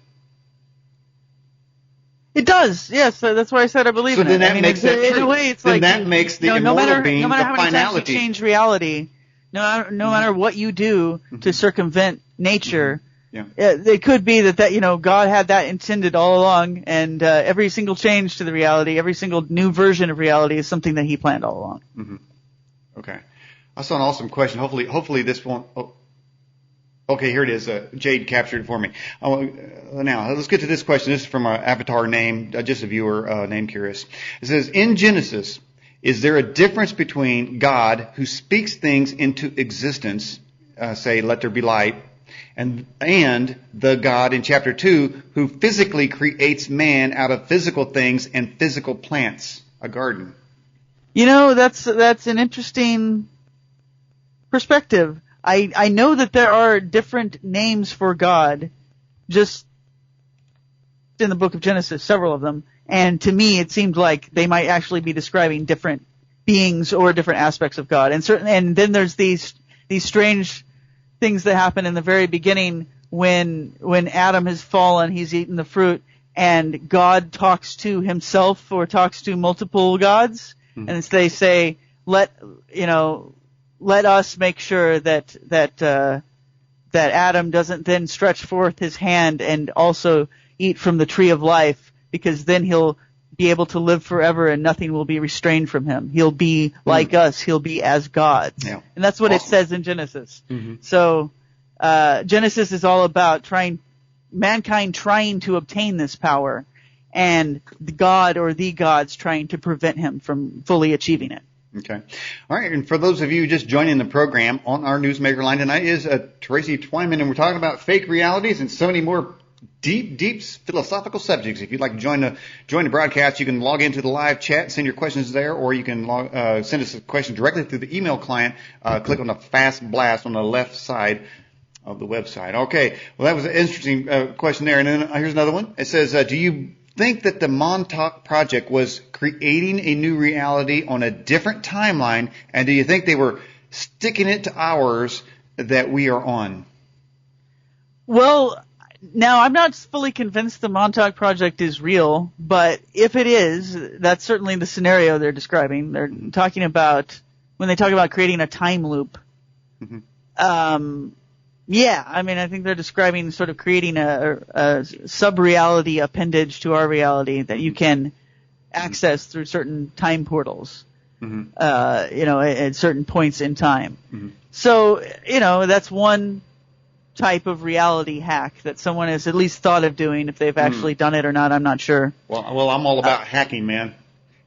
It does, yes. That's why I said I believe in it. Then that makes that true. In a way, it's then like that makes the immortal being no matter the how many finality. times you change reality, no matter what you do to circumvent nature, it could be that God had that intended all along, and every single change to the reality, every single new version of reality is something that He planned all along. Mm-hmm. Okay, I saw an awesome question. Hopefully this won't. Oh, okay, here it is. Jade captured it for me. Now let's get to this question. This is from an avatar name, just a viewer name curious. It says, in Genesis, is there a difference between God who speaks things into existence, say, let there be light, and the God in chapter 2 who physically creates man out of physical things and physical plants, a garden? That's an interesting perspective. I know that there are different names for God, just in the book of Genesis, several of them. And to me, it seemed like they might actually be describing different beings or different aspects of God. And then there's these strange things that happen in the very beginning when Adam has fallen, he's eaten the fruit, and God talks to himself or talks to multiple gods, and they say, let us make sure that Adam doesn't then stretch forth his hand and also eat from the tree of life, because then he'll be able to live forever and nothing will be restrained from him. He'll be like us. He'll be as gods. Yeah. And that's what it says in Genesis. Mm-hmm. So Genesis is all about mankind trying to obtain this power, and God or the gods trying to prevent him from fully achieving it. Okay. All right. And for those of you just joining the program, on our Newsmaker line tonight is Tracy Twyman, and we're talking about fake realities and so many more deep philosophical subjects. If you'd like to join the broadcast, you can log into the live chat, send your questions there, or you can send us a question directly through the email client. Click on the Fast Blast on the left side of the website. Okay. Well, that was an interesting question there. And then here's another one. It says, do you think that the Montauk Project was creating a new reality on a different timeline, and do you think they were sticking it to ours that we are on? Well, now I'm not fully convinced the Montauk Project is real, but if it is, that's certainly the scenario they're describing. They're talking about, when they talk about creating a time loop. Mm-hmm. Yeah, I mean, I think they're describing sort of creating a sub-reality appendage to our reality that you can access through certain time portals, at certain points in time. Mm-hmm. So, that's one type of reality hack that someone has at least thought of doing. If they've actually done it or not, I'm not sure. Well, I'm all about hacking, man.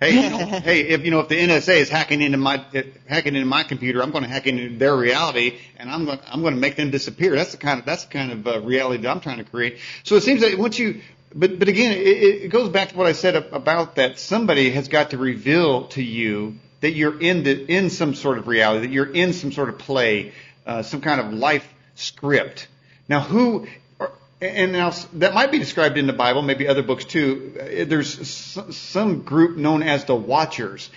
Hey, if the NSA is hacking into my computer, I'm going to hack into their reality, and I'm going to make them disappear. That's the kind of reality that I'm trying to create. So it seems that once you But again, it goes back to what I said about that somebody has got to reveal to you that you're in some sort of reality, that you're in some sort of play, some kind of life script. Now, now that might be described in the Bible, maybe other books too. There's some group known as the Watchers.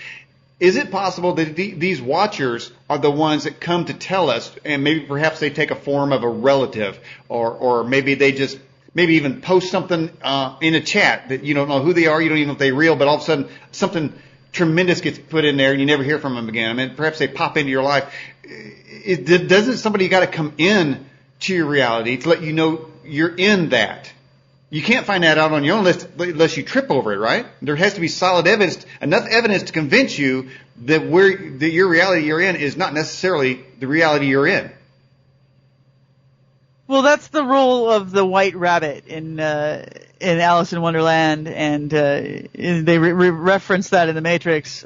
Is it possible that these Watchers are the ones that come to tell us, and maybe perhaps they take a form of a relative, or maybe they just maybe even post something in a chat that you don't know who they are, you don't even know if they're real, but all of a sudden something tremendous gets put in there and you never hear from them again. I mean, perhaps they pop into your life. Doesn't somebody got to come in to your reality to let you know you're in that? You can't find that out on your own unless you trip over it, right? There has to be solid evidence, enough evidence to convince you that your reality you're in is not necessarily the reality you're in. Well, that's the role of the white rabbit in Alice in Wonderland, and they reference that in the Matrix.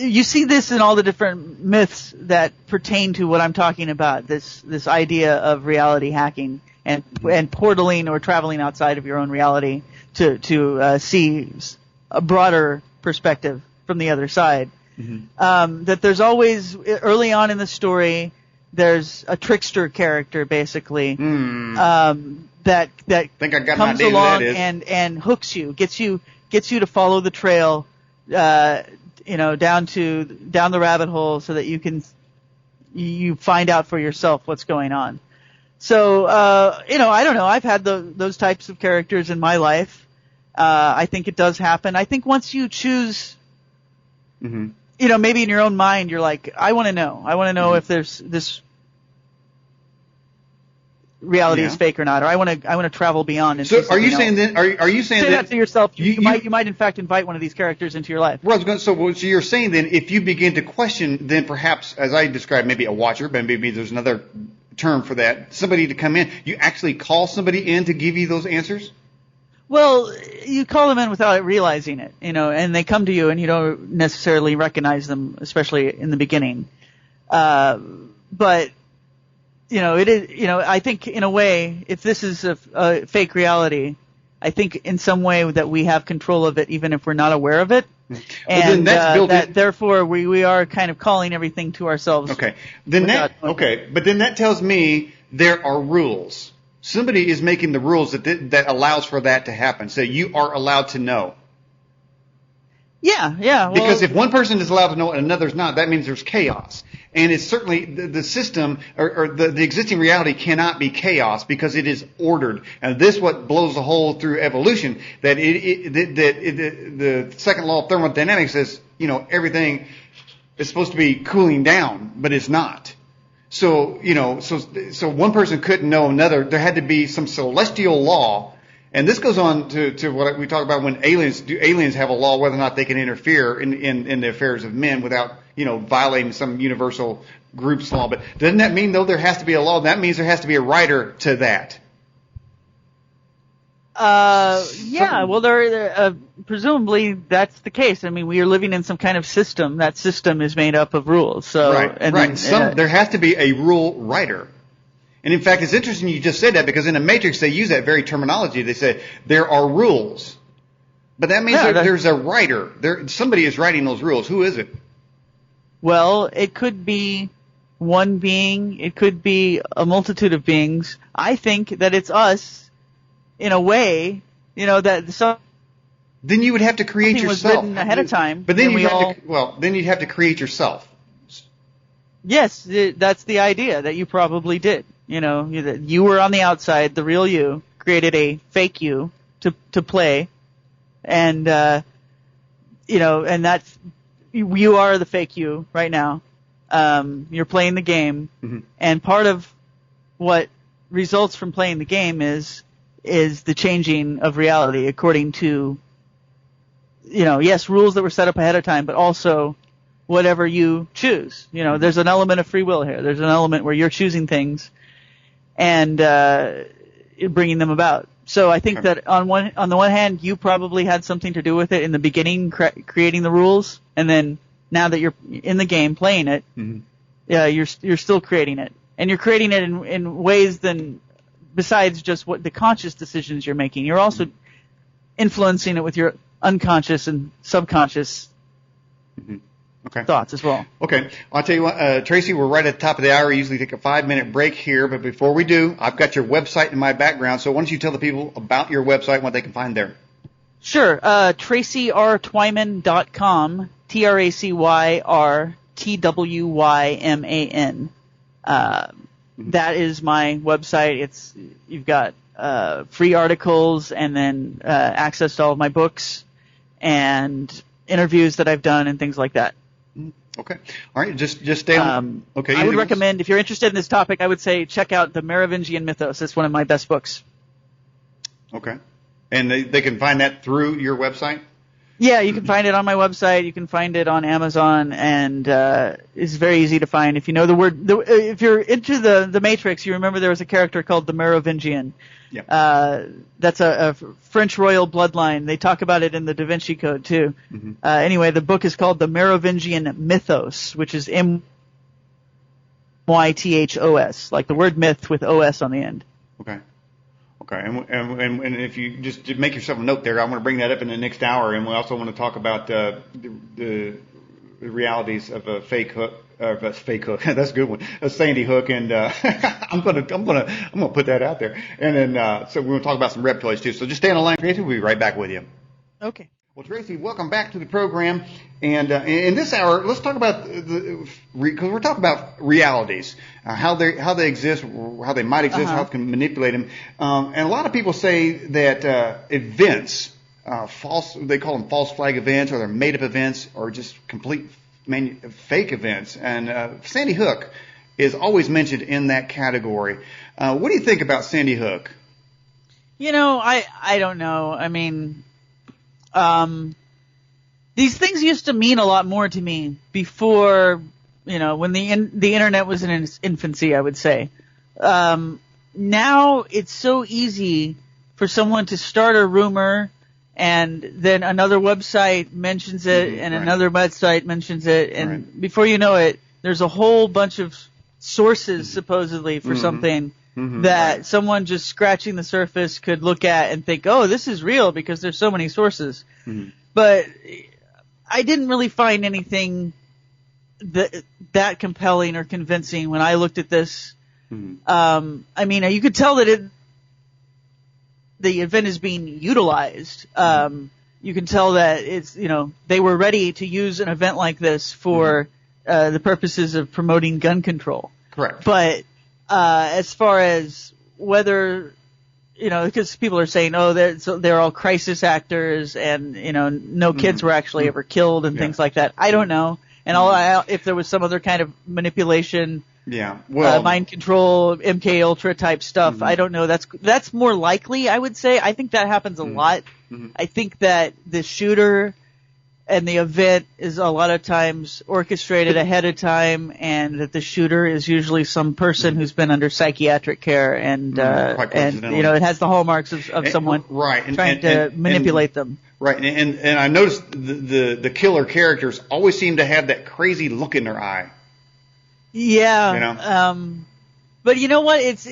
You see this in all the different myths that pertain to what I'm talking about. This idea of reality hacking and portaling or traveling outside of your own reality to see a broader perspective from the other side. Mm-hmm. That there's always early on in the story. There's a trickster character, basically, that comes along and hooks you, gets you to follow the trail, down the rabbit hole, so that you find out for yourself what's going on. So, I don't know. I've had those types of characters in my life. I think it does happen. I think once you choose. Mm-hmm. Maybe in your own mind, you're like, I want to know. I want to know if there's this reality is fake or not, or I want to travel beyond. And so, are you saying then? Are you saying that to yourself? You might in fact invite one of these characters into your life. Well, so you're saying then, if you begin to question, then perhaps, as I described, maybe a watcher, but maybe there's another term for that. Somebody to come in. You actually call somebody in to give you those answers. Well, you call them in without realizing it, and they come to you and you don't necessarily recognize them, especially in the beginning. But, it is, I think in a way, if this is a fake reality, I think in some way that we have control of it, even if we're not aware of it. And therefore we are kind of calling everything to ourselves. Okay. But then that tells me there are rules. Somebody is making the rules that allows for that to happen. So you are allowed to know. Yeah. Well, because if one person is allowed to know and another's not, that means there's chaos. And it's certainly the system or the existing reality cannot be chaos because it is ordered. And this is what blows the hole through evolution. That the second law of thermodynamics says, everything is supposed to be cooling down, but it's not. So, so one person couldn't know another. There had to be some celestial law. And this goes on to what we talk about when aliens have a law, whether or not they can interfere in the affairs of men without, violating some universal group's law. But doesn't that mean, though, there has to be a law? That means there has to be a writer to that. Well, presumably that's the case. I mean, we are living in some kind of system. That system is made up of rules. So, right. There has to be a rule writer. And in fact, it's interesting you just said that because in the Matrix they use that very terminology. They say there are rules. But that means there's a writer. Somebody is writing those rules. Who is it? Well, it could be one being. It could be a multitude of beings. I think that it's us. In a way, that then you would have to create yourself. Was written ahead of time. But then then you'd have to create yourself. Yes, that's the idea that you probably did. That you were on the outside, the real you created a fake you to play, and and that's you are the fake you right now. You're playing the game, mm-hmm. And part of what results from playing the game is the changing of reality according to, yes, rules that were set up ahead of time, but also whatever you choose. There's an element of free will here. There's an element where you're choosing things and bringing them about. So I think that on the one hand, you probably had something to do with it in the beginning, creating the rules, and then now that you're in the game playing it, mm-hmm. You're still creating it, and you're creating it in ways than besides just what the conscious decisions you're making. You're also influencing it with your unconscious and subconscious thoughts as well. Okay. I'll tell you what, Tracy, we're right at the top of the hour. We usually take a 5-minute break here, but before we do, I've got your website in my background, so why don't you tell the people about your website and what they can find there? Sure. TracyRTwyman.com, TracyRTwyman. That is my website. You've got free articles and then access to all of my books and interviews that I've done and things like that. Okay. All right. Just stay on. Okay. I would recommend, if you're interested in this topic, I would say check out The Merovingian Mythos. It's one of my best books. Okay. And they can find that through your website? Yeah, you can find it on my website. You can find it on Amazon, and it's very easy to find. If you know the word, if you're into the Matrix, you remember there was a character called the Merovingian. Yeah. That's a French royal bloodline. They talk about it in the Da Vinci Code too. Anyway, the book is called The Merovingian Mythos, which is MYTHOS, like the word myth with OS on the end. Okay. Okay, and if you just make yourself a note there, I want to bring that up in the next hour, and we also want to talk about the realities of a fake hook. That's a good one. A Sandy Hook, and I'm gonna put that out there. And then so we're gonna talk about some reptoids too. So just stay on the line, Tracy. We'll be right back with you. Okay. Well, Tracy, welcome back to the program. And in this hour, let's talk about because we're talking about realities, how they exist, how they might exist, how we can manipulate them. And a lot of people say that events, they call them false flag events, or they're made up events, or just complete fake events. And Sandy Hook is always mentioned in that category. What do you think about Sandy Hook? You know, I don't know. I mean, these things used to mean a lot more to me before, when the internet was in its infancy, I would say. Now it's so easy for someone to start a rumor, and then another website mentions it, and another website mentions it, and before you know it, there's a whole bunch of sources supposedly for something that someone just scratching the surface could look at and think, oh, this is real because there's so many sources. But I didn't really find anything that compelling or convincing when I looked at this. I mean, you could tell that the event is being utilized. You can tell that it's, they were ready to use an event like this for the purposes of promoting gun control. Correct. But as far as whether, because people are saying, oh, they're all crisis actors, and no kids were actually ever killed and things like that. I don't know. And if there was some other kind of manipulation, mind control, MK Ultra type stuff, I don't know. That's more likely, I would say. I think that happens a lot. I think that the shooter and the event is a lot of times orchestrated ahead of time, and that the shooter is usually some person who's been under psychiatric care, and it has the hallmarks of someone trying to manipulate them. Right, and I noticed the killer characters always seem to have that crazy look in their eye. Yeah. But you know what?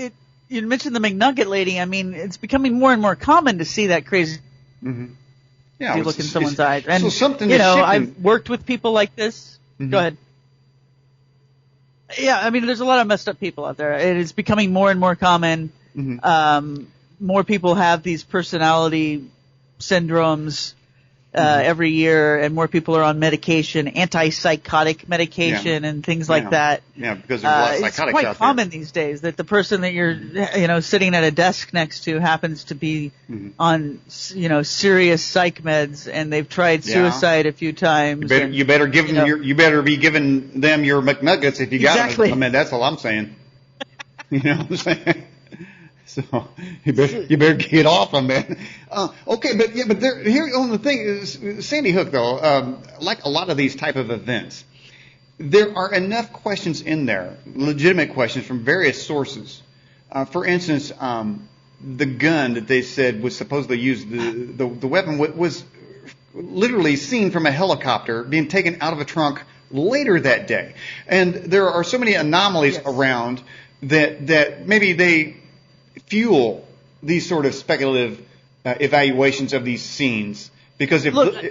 You mentioned the McNugget lady. I mean, it's becoming more and more common to see that crazy. Yeah, you look in someone's eyes. And, so something I've worked with people like this. Go ahead. Yeah, I mean, there's a lot of messed up people out there. It is becoming more and more common. More people have these personality syndromes every year, and more people are on medication, antipsychotic medication, and things like that. Yeah, because there's a lot of psychotics out there. It's quite common these days that the person that you're, sitting at a desk next to happens to be on, serious psych meds, and they've tried suicide a few times. You better give them you better be giving them your McNuggets if you got them. I mean, that's all I'm saying. You know what I'm saying? So you better get off them, man. Okay, but here on the thing is Sandy Hook, though. Like a lot of these type of events, there are enough questions in there, legitimate questions from various sources. For instance, the gun that they said was supposedly used, the weapon was literally seen from a helicopter being taken out of a trunk later that day, and there are so many anomalies around that maybe they. fuel these sort of speculative evaluations of these scenes? Because go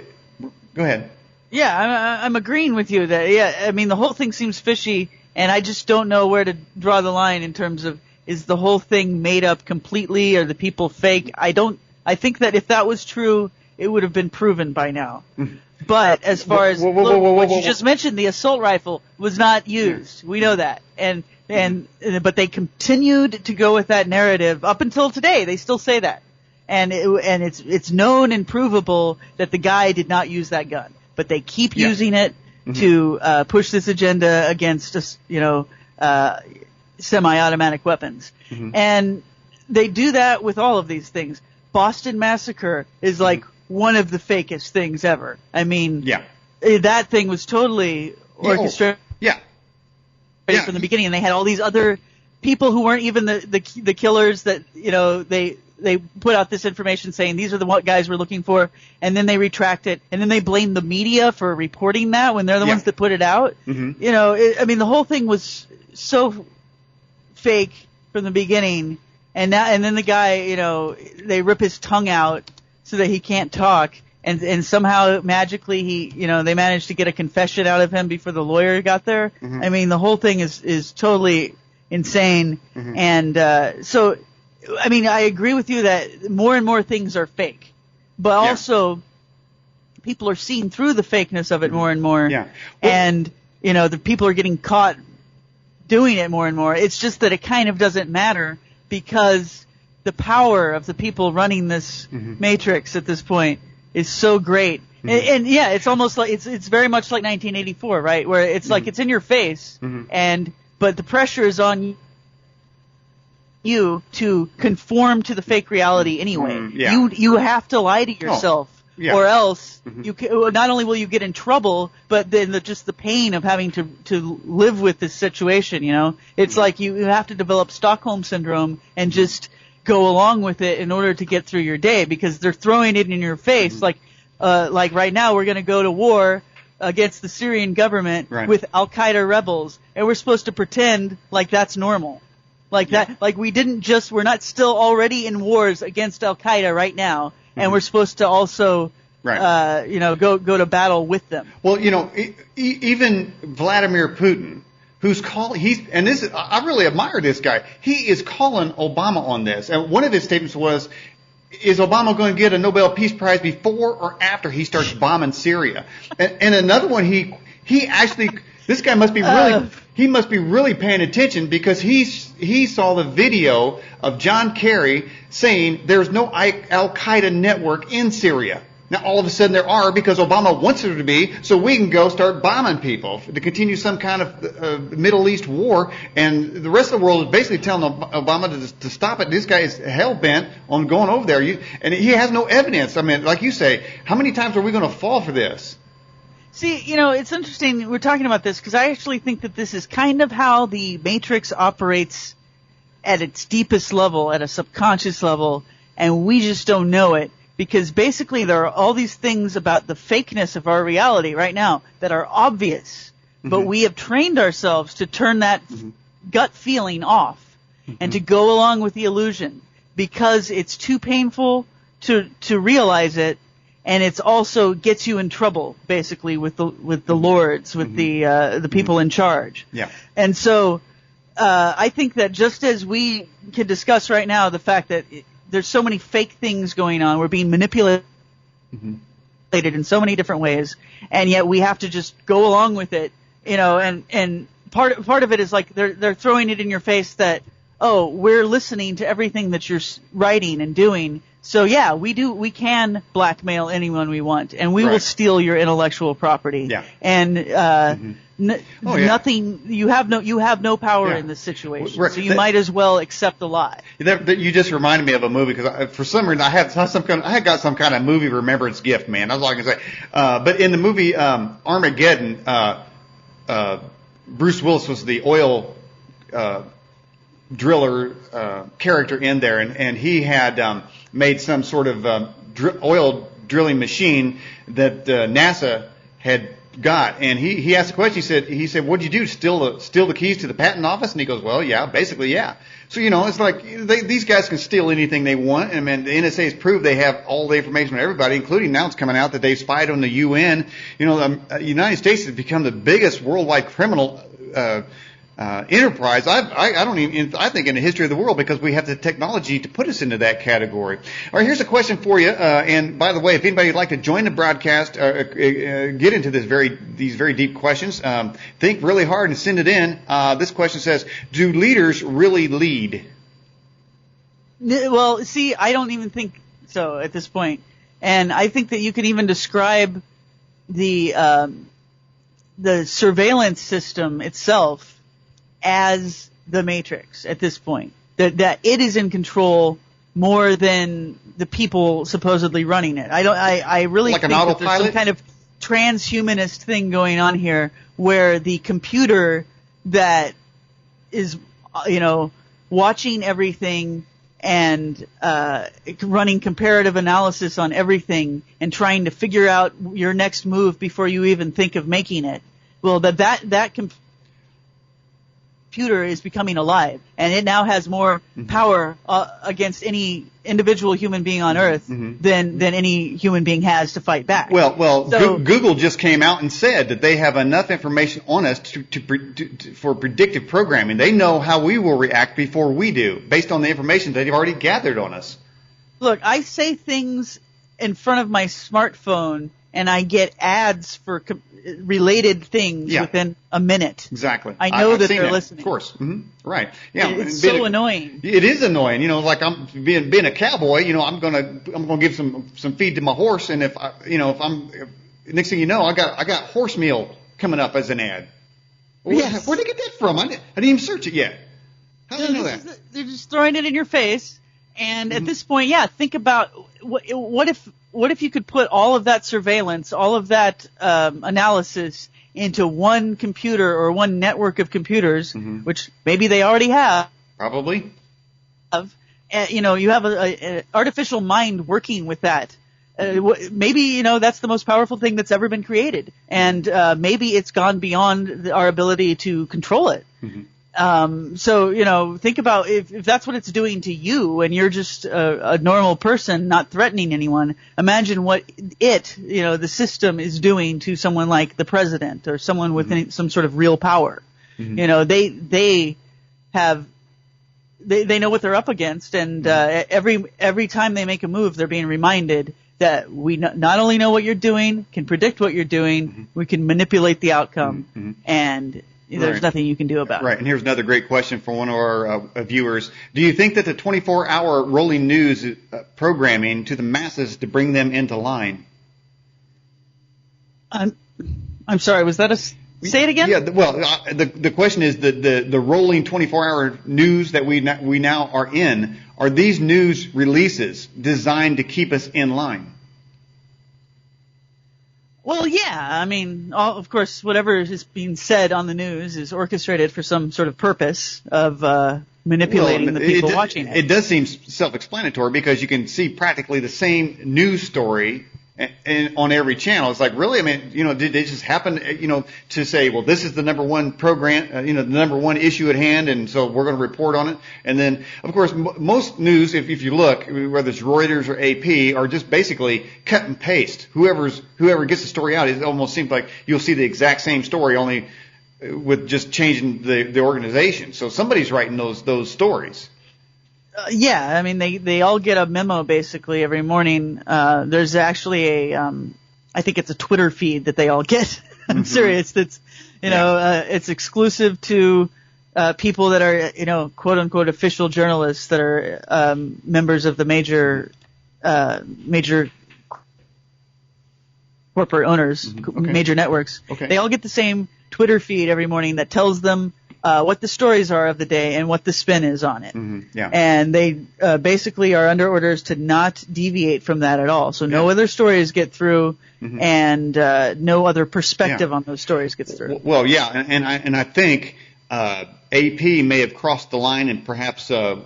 ahead. Yeah, I'm agreeing with you that, I mean, the whole thing seems fishy, and I just don't know where to draw the line in terms of, is the whole thing made up completely, or the people fake? I think that if that was true, it would have been proven by now. But as far as what you just mentioned, the assault rifle was not used. We know that. But they continued to go with that narrative up until today. They still say that. And it's known and provable that the guy did not use that gun. But they keep using it to push this agenda against semi-automatic weapons. And they do that with all of these things. Boston Massacre is like one of the fakest things ever. I mean, that thing was totally orchestrated from the beginning, and they had all these other people who weren't even the killers that, they put out this information saying these are the guys we're looking for, and then they retract it, and then they blame the media for reporting that when they're the ones that put it out. I mean, the whole thing was so fake from the beginning, and then the guy, they rip his tongue out so that he can't talk, and somehow magically they managed to get a confession out of him before the lawyer got there. I mean, the whole thing is totally insane, and so. I mean, I agree with you that more and more things are fake, but also people are seeing through the fakeness of it more and more. Yeah. Well, and, the people are getting caught doing it more and more. It's just that it kind of doesn't matter because the power of the people running this matrix at this point is so great. And it's almost like, it's very much like 1984, right? Where it's like it's in your face but the pressure is on you to conform to the fake reality anyway. You have to lie to yourself, or else you not only will you get in trouble, but then just the pain of having to live with this situation. It's like you have to develop Stockholm syndrome and just go along with it in order to get through your day, because they're throwing it in your face. Like right now we're going to go to war against the Syrian government with Al-Qaeda rebels, and we're supposed to pretend like that's normal. Like that, like we're not still already in wars against Al-Qaeda right now, and we're supposed to also, go to battle with them. Well, even Vladimir Putin, who's calling, I really admire this guy. He is calling Obama on this, and one of his statements was, is Obama going to get a Nobel Peace Prize before or after he starts bombing Syria? And another one, he actually, this guy must be really. He must be really paying attention, because he saw the video of John Kerry saying there's no Al-Qaeda network in Syria. Now, all of a sudden there are, because Obama wants there to be, so we can go start bombing people to continue some kind of Middle East war. And the rest of the world is basically telling Obama to stop it. This guy is hell-bent on going over there. And he has no evidence. I mean, like you say, how many times are we going to fall for this? See, it's interesting we're talking about this, because I actually think that this is kind of how the Matrix operates at its deepest level, at a subconscious level, and we just don't know it, because basically there are all these things about the fakeness of our reality right now that are obvious, but we have trained ourselves to turn that gut feeling off and to go along with the illusion, because it's too painful to realize it. And it's also gets you in trouble, basically, with the lords, with the people in charge. Yeah. And so, I think that just as we can discuss right now the fact that there's so many fake things going on, we're being manipulated in so many different ways, and yet we have to just go along with it, and part of it is like they're throwing it in your face that, oh, we're listening to everything that you're writing and doing. So yeah, we can blackmail anyone we want, and we will steal your intellectual property. Yeah. And nothing. You have no power in this situation. Right. So you might as well accept the lie. You just reminded me of a movie, because for some reason I had got some kind of movie remembrance gift, man. That's all I can say. But in the movie Armageddon, Bruce Willis was the oil driller character in there, and he had made some sort of oil drilling machine that NASA had got, and he asked the question. He said, "What'd you do? Steal the keys to the patent office?" And he goes, "Well, yeah, basically, yeah." So it's like these guys can steal anything they want. And the NSA has proved they have all the information on everybody, including now it's coming out that they spied on the UN. The United States has become the biggest worldwide criminal enterprise. I think in the history of the world, because we have the technology to put us into that category. All right, here's a question for you. And by the way, if anybody would like to join the broadcast, get into these very deep questions, think really hard and send it in. This question says, do leaders really lead? Well, see, I don't even think so at this point. And I think that you can even describe the surveillance system itself as the Matrix at this point. That it is in control more than the people supposedly running it. I really like think that there's some kind of transhumanist thing going on here, where the computer that is, watching everything and running comparative analysis on everything and trying to figure out your next move before you even think of making it. Well, that computer is becoming alive, and it now has more power against any individual human being on Earth than any human being has to fight back. Well, so, Google just came out and said that they have enough information on us for predictive programming. They know how we will react before we do, based on the information they've already gathered on us. Look, I say things in front of my smartphone, and I get ads for related things within a minute. Exactly. I know that they're listening. Of course. Right. Yeah. It's so annoying. It is annoying. Like I'm being a cowboy. I'm gonna give some feed to my horse, and if next thing you know, I got horse meal coming up as an ad. Yes. Where'd they get that from? I didn't even search it yet. How do you know that? They're just throwing it in your face. And at this point, think about what if you could put all of that surveillance, all of that analysis into one computer or one network of computers, which maybe they already have. Probably. You have an artificial mind working with that. Maybe, that's the most powerful thing that's ever been created. And maybe it's gone beyond our ability to control it. So, think about if that's what it's doing to you and you're just a normal person not threatening anyone, imagine what the system is doing to someone like the president or someone with some sort of real power. They know what they're up against, and every time they make a move, they're being reminded that we not only know what you're doing, can predict what you're doing, we can manipulate the outcome, and there's nothing you can do about it. Right, and here's another great question from one of our viewers. Do you think that the 24-hour rolling news programming to the masses to bring them into line? I'm sorry, was that say it again? Yeah, well, the question is the rolling 24-hour news that we now are in, are these news releases designed to keep us in line? Well, yeah. Of course, whatever is being said on the news is orchestrated for some sort of purpose of manipulating the people watching it. It does seem self-explanatory because you can see practically the same news story on every channel. It's like, really? Did they just happen, to say, well, this is the number one program, the number one issue at hand, and so we're going to report on it. And then, of course, most news, if you look, whether it's Reuters or AP, are just basically cut and paste. Whoever gets the story out, it almost seems like you'll see the exact same story, only with just changing the organization. So somebody's writing those stories. They all get a memo basically every morning. There's actually I think it's a Twitter feed that they all get. I'm serious. That's, it's exclusive to people that are, quote unquote official journalists that are members of the major corporate owners, major networks. Okay. They all get the same Twitter feed every morning that tells them what the stories are of the day and what the spin is on it. And they basically are under orders to not deviate from that at all. So no other stories get through, and no other perspective on those stories gets through. Well, yeah, and I think AP may have crossed the line, and perhaps a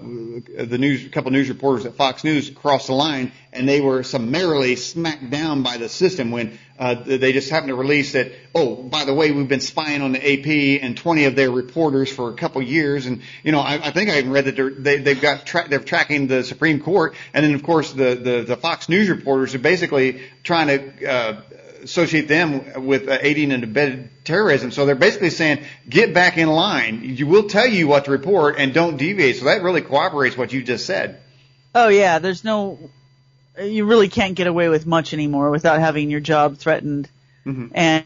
couple news reporters at Fox News crossed the line, and they were summarily smacked down by the system when they just happened to release that, oh, by the way, we've been spying on the AP and 20 of their reporters for a couple years, and I think I even read that they're tracking the Supreme Court, and then of course the Fox News reporters are basically trying to associate them with aiding and abetting terrorism. So they're basically saying, get back in line. You will tell you what to report and don't deviate. So that really corroborates what you just said. Oh, yeah. You really can't get away with much anymore without having your job threatened. Mm-hmm.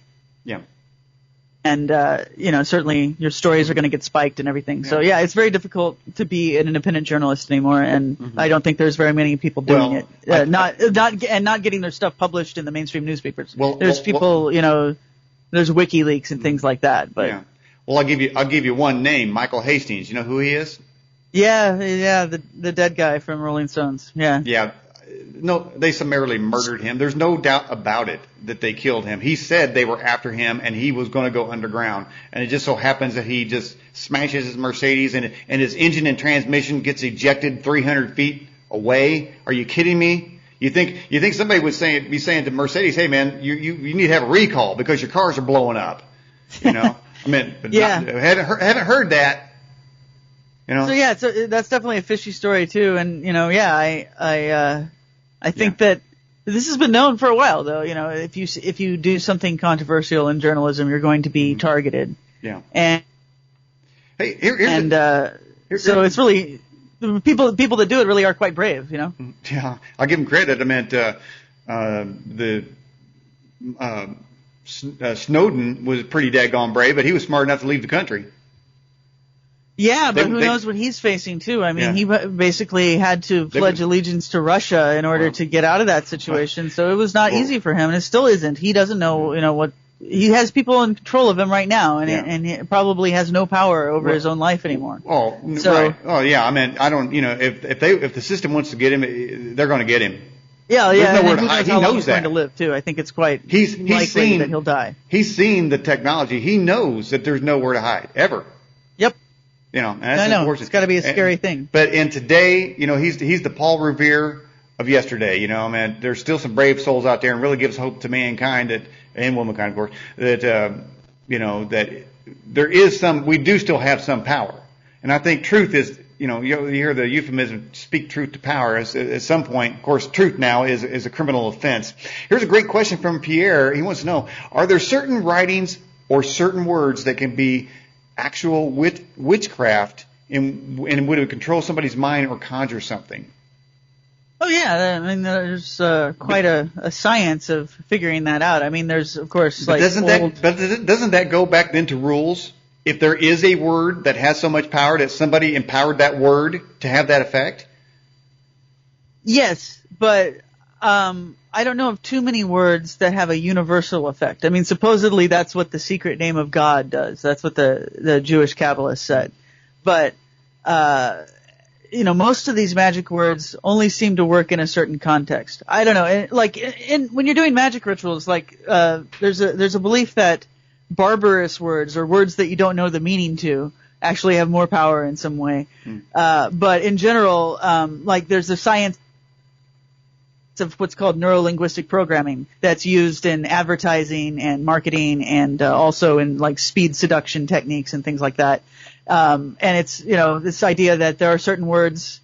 And certainly your stories are going to get spiked and everything. Yeah. So, yeah, it's very difficult to be an independent journalist anymore, and mm-hmm. I don't think there's very many people doing it. Not getting their stuff published in the mainstream newspapers. There's people, there's WikiLeaks and things like that. But yeah. Well, I'll give you one name, Michael Hastings. You know who he is? Yeah, the dead guy from Rolling Stones. Yeah. Yeah. No, they summarily murdered him. There's no doubt about it that they killed him. He said they were after him and he was going to go underground. And it just so happens that he just smashes his Mercedes and his engine and transmission gets ejected 300 feet away. Are you kidding me? You think somebody would be saying to Mercedes, hey man, you need to have a recall because your cars are blowing up. I mean, yeah. Haven't heard that. So that's definitely a fishy story too. And I think that this has been known for a while, though. If you do something controversial in journalism, you're going to be mm-hmm. targeted. Yeah. And so it's really people that do it really are quite brave. Yeah, I'll give them credit. I meant Snowden was pretty daggone brave, but he was smart enough to leave the country. Yeah, but who knows what he's facing, too. I mean, he basically had to pledge allegiance to Russia in order to get out of that situation, so it was not easy for him, and it still isn't. He doesn't know, what – he has people in control of him right now, and he probably has no power over his own life anymore. Oh, right. Oh, yeah, I mean, I don't – if the system wants to get him, they're going to get him. Yeah, and who knows how long he's going to live, too. I think it's quite likely that he'll die. He's seen the technology. He knows that there's nowhere to hide, ever. Yep. And I know. It's got to be a scary thing. But in today, he's the Paul Revere of yesterday. Man, there's still some brave souls out there, and really gives hope to mankind and womankind, of course, that that there is we do still have some power. And I think truth is, you hear the euphemism "speak truth to power." At some point, of course, truth now is a criminal offense. Here's a great question from Pierre. He wants to know: are there certain writings or certain words that can be actual witchcraft and would it control somebody's mind or conjure something? Oh yeah, I mean there's quite a science of figuring that out. I mean there's of course doesn't that go back then to rules? If there is a word that has so much power that somebody empowered that word to have that effect? Yes, but I don't know of too many words that have a universal effect. I mean, supposedly that's what the secret name of God does. That's what the Jewish Kabbalists said. But, most of these magic words only seem to work in a certain context. I don't know. When you're doing magic rituals, there's a belief that barbarous words or words that you don't know the meaning to actually have more power in some way. But in general, there's a science of what's called neurolinguistic programming that's used in advertising and marketing and also in speed seduction techniques and things like that. And it's, this idea that there are certain words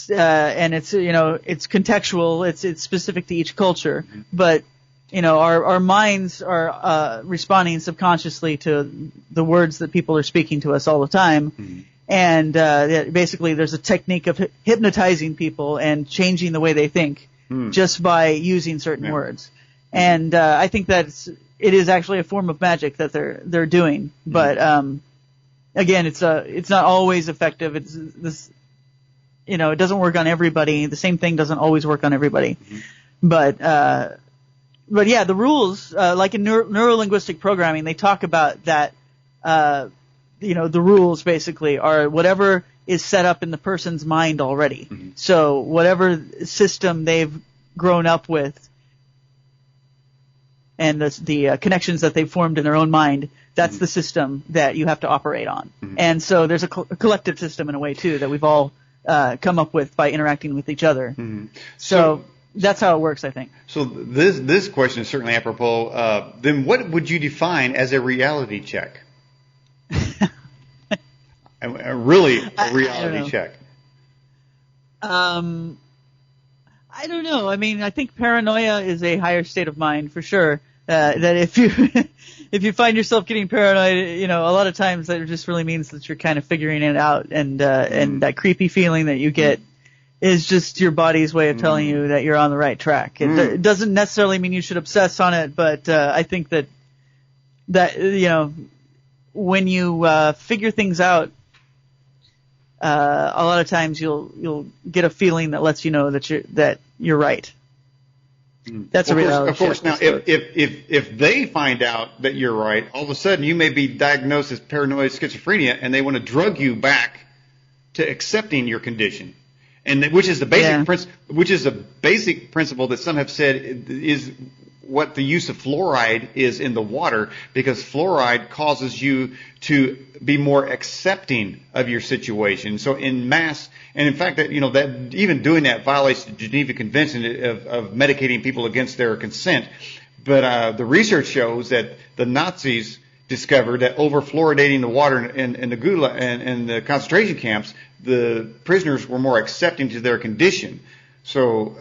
and it's, it's contextual, it's specific to each culture, but our minds are responding subconsciously to the words that people are speaking to us all the time. Mm-hmm. And basically there's a technique of hypnotizing people and changing the way they think just by using certain words. And I think that it is actually a form of magic that they're doing. But again, it's not always effective. It's this, it doesn't work on everybody. The same thing doesn't always work on everybody. Mm-hmm. But yeah, the rules, like in neurolinguistic programming, they talk about that, the rules basically are whatever is set up in the person's mind already. Mm-hmm. So whatever system they've grown up with and the connections that they've formed in their own mind, That's the system that you have to operate on. And so there's a collective system in a way too that we've all come up with by interacting with each other. So that's how it works, I think. So this question is certainly apropos. Then what would you define as a reality check? Really a reality check. I don't know. I mean, I think paranoia is a higher state of mind for sure. That if you find yourself getting paranoid, a lot of times that just really means that you're kind of figuring it out, and that creepy feeling that you get is just your body's way of telling you that you're on the right track. It doesn't necessarily mean you should obsess on it, but I think that when you figure things out, a lot of times you'll get a feeling that lets you know that you're right. That's a reality. Of course. Now, if they find out that you're right, all of a sudden you may be diagnosed as paranoid schizophrenia, and they want to drug you back to accepting your condition, and which is the basic principle that some have said is what the use of fluoride is in the water, because fluoride causes you to be more accepting of your situation. So in mass, and in fact, that even doing that violates the Geneva Convention of medicating people against their consent. But the research shows that the Nazis discovered that over fluoridating the water in the Gulag and the concentration camps, the prisoners were more accepting to their condition. So,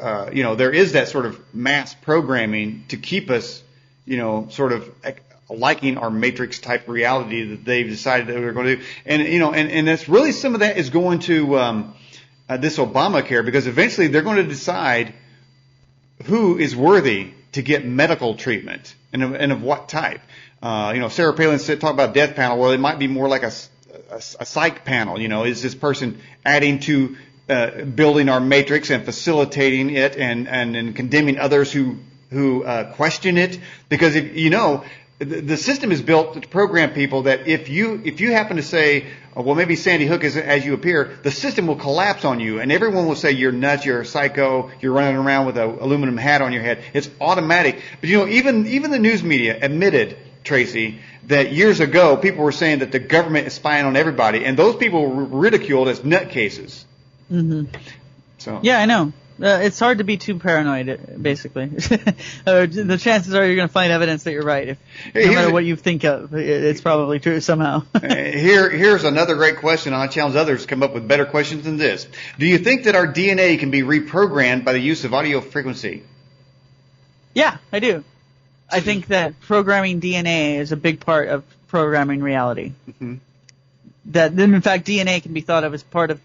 there is that sort of mass programming to keep us, sort of liking our matrix type reality that they've decided that we're going to do. And, and that's really, some of that is going to this Obamacare, because eventually they're going to decide who is worthy to get medical treatment and of what type. Sarah Palin talked about death panel. Well, it might be more like a psych panel. Is this person adding to building our matrix and facilitating it and condemning others who question it? Because the system is built to program people that if you happen to say, well, maybe Sandy Hook isn't as you appear, the system will collapse on you, and everyone will say you're nuts, you're a psycho, you're running around with an aluminum hat on your head. It's automatic. But even the news media admitted, Tracy, that years ago people were saying that the government is spying on everybody, and those people were ridiculed as nutcases. So yeah, I know. It's hard to be too paranoid, basically. The chances are you're going to find evidence that you're right. No matter what you think of, it's probably true somehow. Here's another great question. I challenge others to come up with better questions than this. Do you think that our DNA can be reprogrammed by the use of audio frequency? Yeah, I do. I think that programming DNA is a big part of programming reality. That, in fact, DNA can be thought of as part of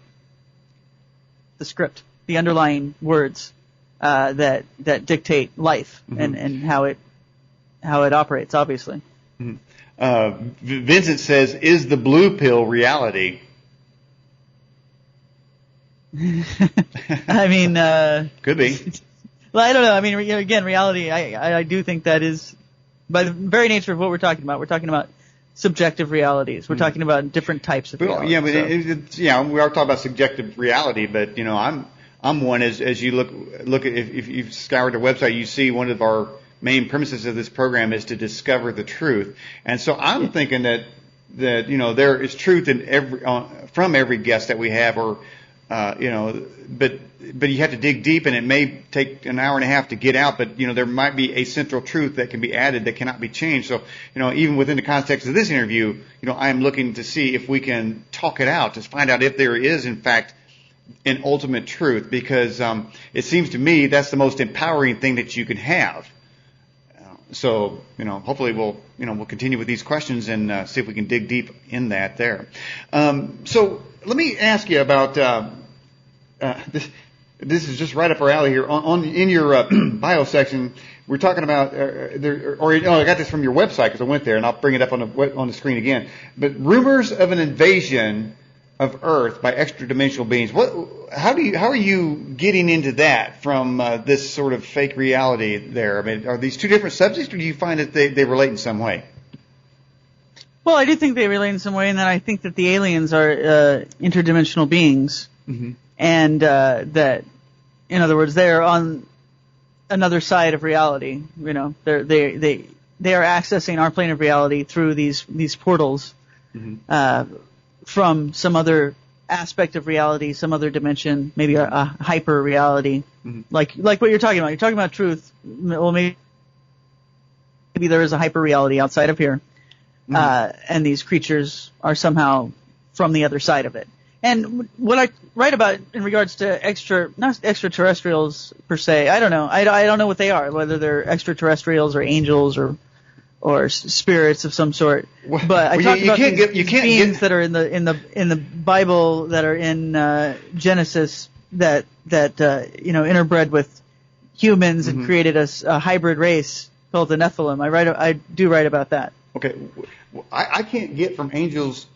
the script, the underlying words that dictate life and how it operates, obviously. Vincent says, "Is the blue pill reality?" I mean, could be. Well, I don't know. I mean, again, reality. I do think that is, by the very nature of what we're talking about. We're talking about subjective realities. We're talking about different types of realities. Yeah, but we are talking about subjective reality. But I'm one as you look at, if you've scoured the website, you see one of our main premises of this program is to discover the truth. And so I'm thinking that there is truth in from every guest that we have, or but you have to dig deep, and it may take an hour and a half to get out, but there might be a central truth that can be added that cannot be changed. So even within the context of this interview, I am looking to see if we can talk it out, to find out if there is in fact an ultimate truth, because it seems to me that's the most empowering thing that you can have. So hopefully we'll continue with these questions and see if we can dig deep in that there. So let me ask you about this. This is just right up our alley here. In your bio section, we're talking about I got this from your website because I went there, and I'll bring it up on the screen again. But rumors of an invasion of Earth by extra-dimensional beings. How are you getting into that from this sort of fake reality there? I mean, are these two different subjects, or do you find that they relate in some way? Well, I do think they relate in some way, and then I think that the aliens are interdimensional beings, and that, in other words, they're on another side of reality. They they are accessing our plane of reality through these portals from some other aspect of reality, some other dimension, maybe a hyper reality, like what you're talking about. You're talking about truth. Well, maybe there is a hyper reality outside of here, and these creatures are somehow from the other side of it. And what I write about in regards to not extraterrestrials per se, I don't know. I don't know what they are, whether they're extraterrestrials or angels or spirits of some sort. But I talk about these beings that are in the Bible, that are in Genesis, that interbred with humans and created a hybrid race called the Nephilim. I do write about that. Okay, I can't get from angels,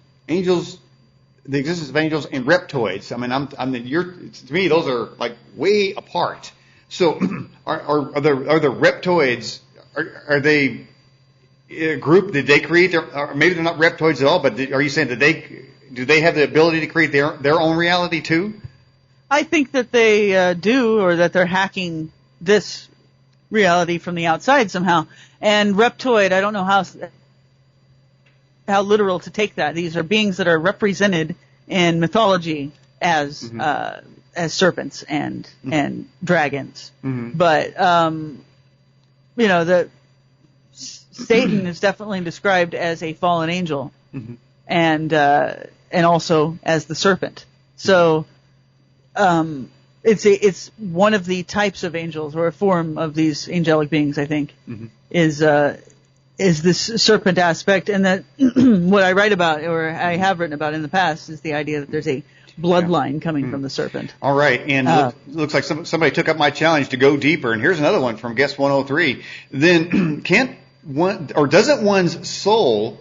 the existence of angels and reptoids. I mean, to me, those are like way apart. So, are the reptoids? Are they a group? Did they create or maybe they're not reptoids at all? But are you saying that do they have the ability to create their own reality too? I think that they do, or that they're hacking this reality from the outside somehow. And reptoid, I don't know how literal to take that. These are beings that are represented in mythology as serpents and dragons. But the Satan is definitely described as a fallen angel, and also as the serpent. So it's one of the types of angels, or a form of these angelic beings, I think, is this serpent aspect. And that what I write about, or I have written about in the past, is the idea that there's a bloodline coming from the serpent. All right, and looks like somebody took up my challenge to go deeper. And here's another one from Guest 103. Then doesn't one's soul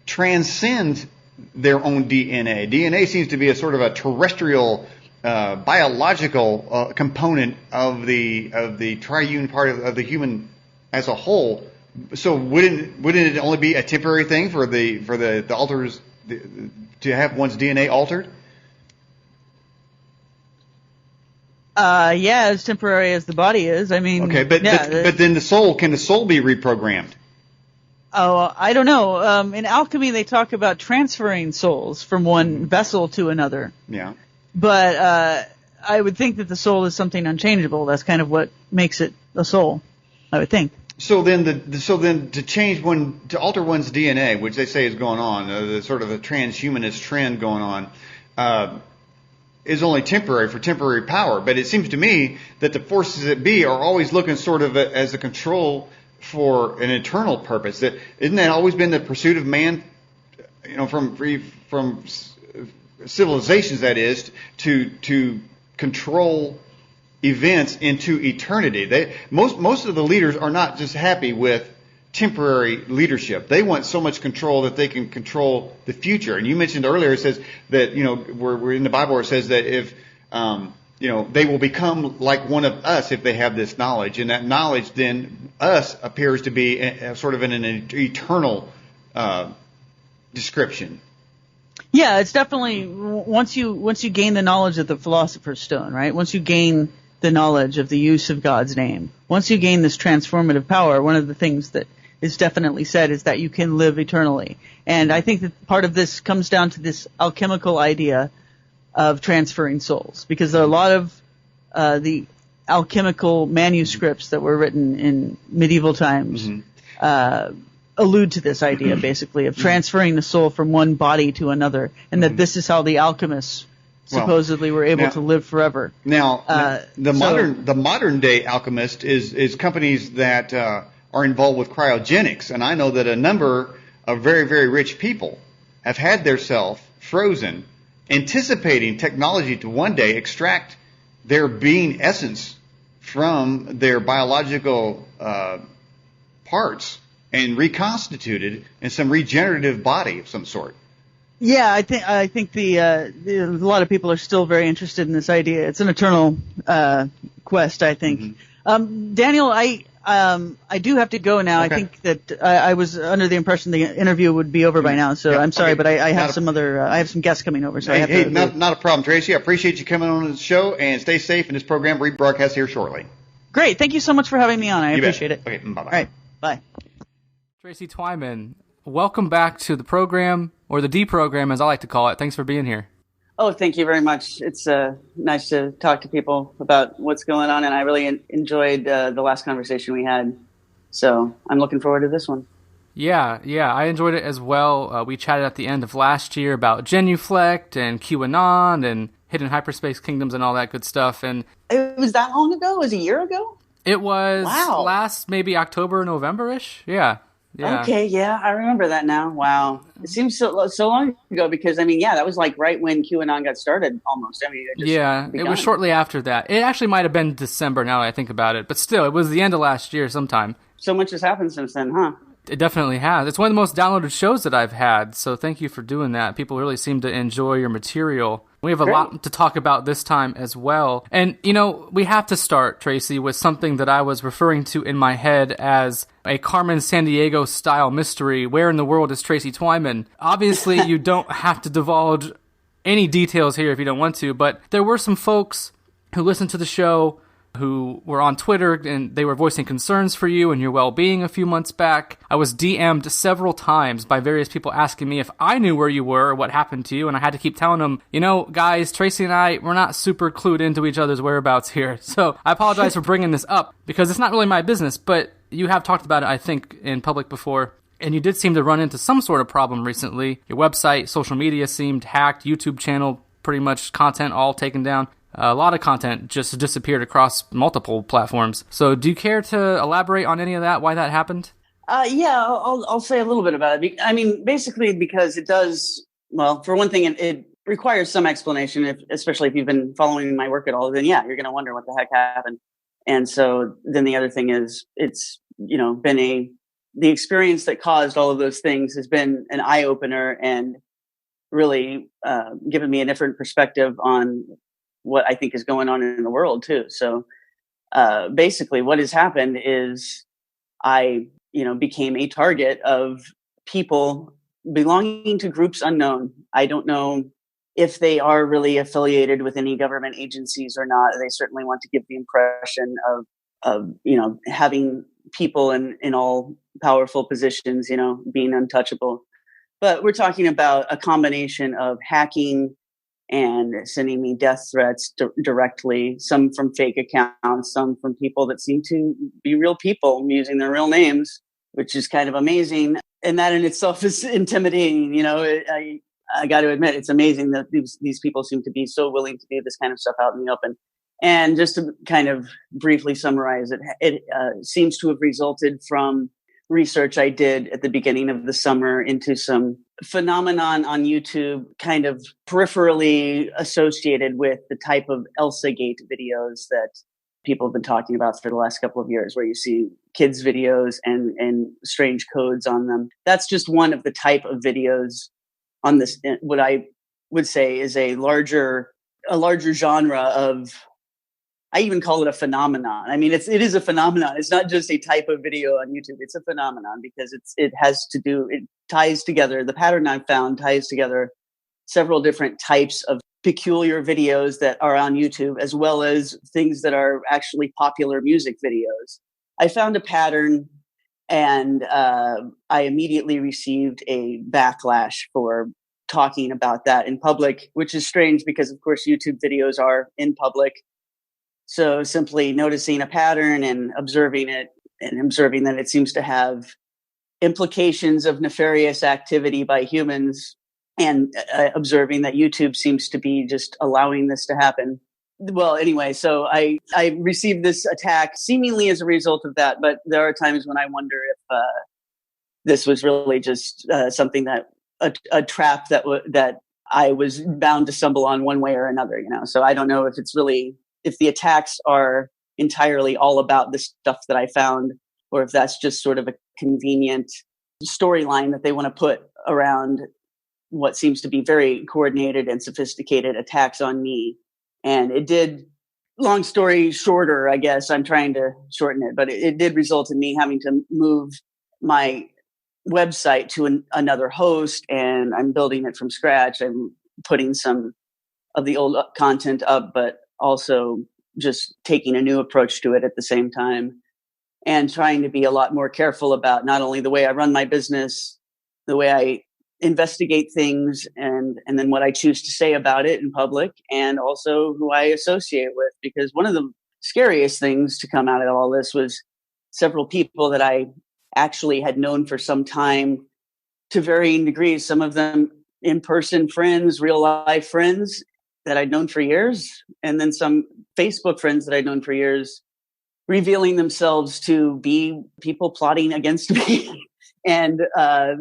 transcend their own DNA? DNA seems to be a sort of a terrestrial, biological component of the triune part of the human as a whole. So wouldn't it only be a temporary thing for the alters to have one's DNA altered? Yeah, as temporary as the body is. I mean, okay, but then can the soul be reprogrammed? Oh, I don't know. In Alchemy, they talk about transferring souls from one vessel to another. Yeah. But I would think that the soul is something unchangeable. That's kind of what makes it a soul, I would think. So then to alter one's DNA, which they say is going on, the sort of a transhumanist trend going on, is only temporary for temporary power. But it seems to me that the forces that be are always looking sort of as a control for an eternal purpose. Isn't that always been the pursuit of man? From civilizations, that is, to control events into eternity. Most of the leaders are not just happy with temporary leadership. They want so much control that they can control the future. And you mentioned earlier, it says that, we're in the Bible where it says that if, they will become like one of us if they have this knowledge. And that knowledge then, us, appears to be sort of in an eternal description. Yeah, it's definitely, once you gain the knowledge of the Philosopher's Stone, right? Once you gain the knowledge of the use of God's name, once you gain this transformative power, one of the things that is definitely said is that you can live eternally. And I think that part of this comes down to this alchemical idea of transferring souls, because there are a lot of the alchemical manuscripts that were written in medieval times allude to this idea, basically, of transferring the soul from one body to another, and that this is how the alchemists supposedly were able to live forever. Now, the modern day alchemist is companies that are involved with cryogenics, and I know that a number of very, very rich people have had their self frozen, anticipating technology to one day extract their being essence from their biological parts and reconstituted in some regenerative body of some sort. Yeah, I think a lot of people are still very interested in this idea. It's an eternal quest, I think. Daniel, I do have to go now. Okay. I think that I was under the impression the interview would be over by now, so I'm sorry, but I have I have some guests coming over, so I have to. Not a problem, Tracy. I appreciate you coming on the show, and stay safe. And this program rebroadcast here shortly. Great. Thank you so much for having me on. I appreciate it. Okay. Bye-bye. All right. Bye. Tracy Twyman, welcome back to the program, or the D program as I like to call it. Thanks for being here. Oh, thank you very much. It's nice to talk to people about what's going on, and I really enjoyed the last conversation we had. So I'm looking forward to this one. Yeah, I enjoyed it as well. We chatted at the end of last year about Genulect and QAnon and hidden hyperspace kingdoms and all that good stuff. And it was that long ago? It was a year ago? It was Wow. Last maybe October, November-ish. Yeah. Okay, yeah, I remember that now. Wow. It seems so long ago because, I mean, yeah, that was like right when QAnon got started almost. I mean, it was shortly after that. It actually might have been December now that I think about it, but still, it was the end of last year sometime. So much has happened since then, huh? It definitely has. It's one of the most downloaded shows that I've had, so thank you for doing that. People really seem to enjoy your material. We have a lot to talk about this time as well. And, we have to start, Tracy, with something that I was referring to in my head as a Carmen Sandiego style mystery. Where in the world is Tracy Twyman? Obviously, you don't have to divulge any details here if you don't want to, but there were some folks who listened to the show who were on Twitter, and they were voicing concerns for you and your well-being a few months back. I was DM'd several times by various people asking me if I knew where you were or what happened to you, and I had to keep telling them, guys, Tracy and I, we're not super clued into each other's whereabouts here. So I apologize for bringing this up, because it's not really my business, but you have talked about it, I think, in public before. And you did seem to run into some sort of problem recently. Your website, social media seemed hacked, YouTube channel, pretty much content all taken down. A lot of content just disappeared across multiple platforms. So do you care to elaborate on any of that, why that happened? Yeah, I'll say a little bit about it. I mean, basically because it does, well, for one thing, it requires some explanation, especially if you've been following my work at all, then yeah, you're going to wonder what the heck happened. And so then the other thing is it's, been the experience that caused all of those things has been an eye-opener and really given me a different perspective on what I think is going on in the world too. So basically what has happened is I, became a target of people belonging to groups unknown. I don't know if they are really affiliated with any government agencies or not. They certainly want to give the impression of having people in all powerful positions, being untouchable. But we're talking about a combination of hacking and sending me death threats directly, some from fake accounts, some from people that seem to be real people using their real names, which is kind of amazing. And that in itself is intimidating. I got to admit, it's amazing that these people seem to be so willing to do this kind of stuff out in the open. And just to kind of briefly summarize it seems to have resulted from research I did at the beginning of the summer into some phenomenon on YouTube, kind of peripherally associated with the type of ElsaGate videos that people have been talking about for the last couple of years, where you see kids' videos and strange codes on them. That's just one of the type of videos on this, what I would say is a larger genre of, I even call it a phenomenon. I mean, it is a phenomenon. It's not just a type of video on YouTube. It's a phenomenon because it ties together, the pattern I've found ties together several different types of peculiar videos that are on YouTube, as well as things that are actually popular music videos. I found a pattern, and I immediately received a backlash for talking about that in public, which is strange because, of course, YouTube videos are in public. So simply noticing a pattern and observing it, and observing that it seems to have implications of nefarious activity by humans, and observing that YouTube seems to be just allowing this to happen. Well, anyway, so I received this attack seemingly as a result of that, but there are times when I wonder if this was really just something that a trap that I was bound to stumble on one way or another. So I don't know if it's really, if the attacks are entirely all about the stuff that I found, or if that's just sort of a convenient storyline that they want to put around what seems to be very coordinated and sophisticated attacks on me. And it did, long story shorter, I guess, I'm trying to shorten it, but it did result in me having to move my website to another host, and I'm building it from scratch. I'm putting some of the old content up, but also just taking a new approach to it at the same time. and trying to be a lot more careful about not only the way I run my business, the way I investigate things, and then what I choose to say about it in public, and also who I associate with. Because one of the scariest things to come out of all this was several people that I actually had known for some time to varying degrees, some of them in-person friends, real life friends that I'd known for years, and then some Facebook friends that I'd known for years, revealing themselves to be people plotting against me. And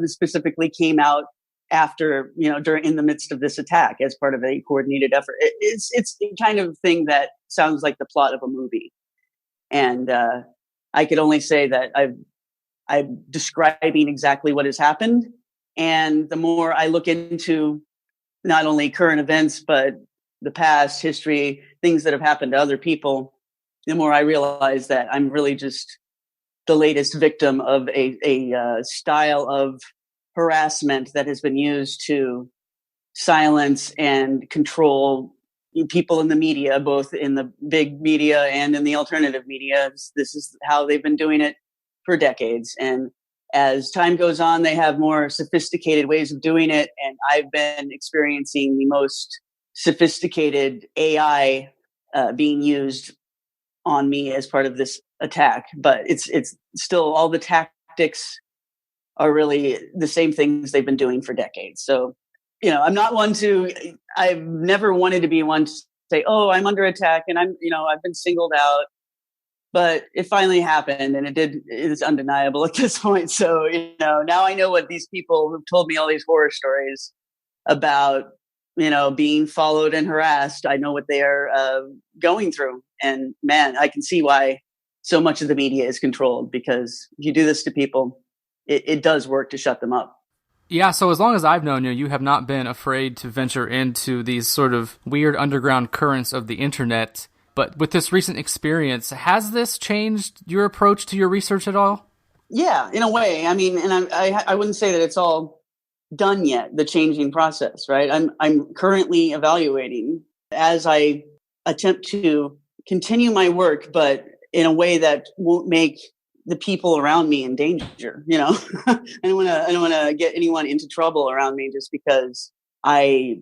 specifically came out after, in the midst of this attack as part of a coordinated effort. It's the kind of thing that sounds like the plot of a movie. And I could only say that I'm describing exactly what has happened. And the more I look into not only current events, but the past, history, things that have happened to other people, the more I realize that I'm really just the latest victim of a style of harassment that has been used to silence and control people in the media, both in the big media and in the alternative media. This is how they've been doing it for decades. And as time goes on, they have more sophisticated ways of doing it. And I've been experiencing the most sophisticated AI being used on me as part of this attack. But it's still, all the tactics are really the same things they've been doing for decades. So, I'm not one I've never wanted to be one to say, oh, I'm under attack and I've been singled out. But it finally happened, and it is undeniable at this point. So, now I know what these people who've told me all these horror stories about, being followed and harassed, I know what they are going through. And man, I can see why so much of the media is controlled, because if you do this to people, it does work to shut them up. Yeah, so as long as I've known you, you have not been afraid to venture into these sort of weird underground currents of the internet. But with this recent experience, has this changed your approach to your research at all? Yeah, in a way. I mean, and I wouldn't say that it's all done yet, the changing process, right? I'm currently evaluating as I attempt to continue my work, but in a way that won't make the people around me in danger. I don't want to get anyone into trouble around me just because I,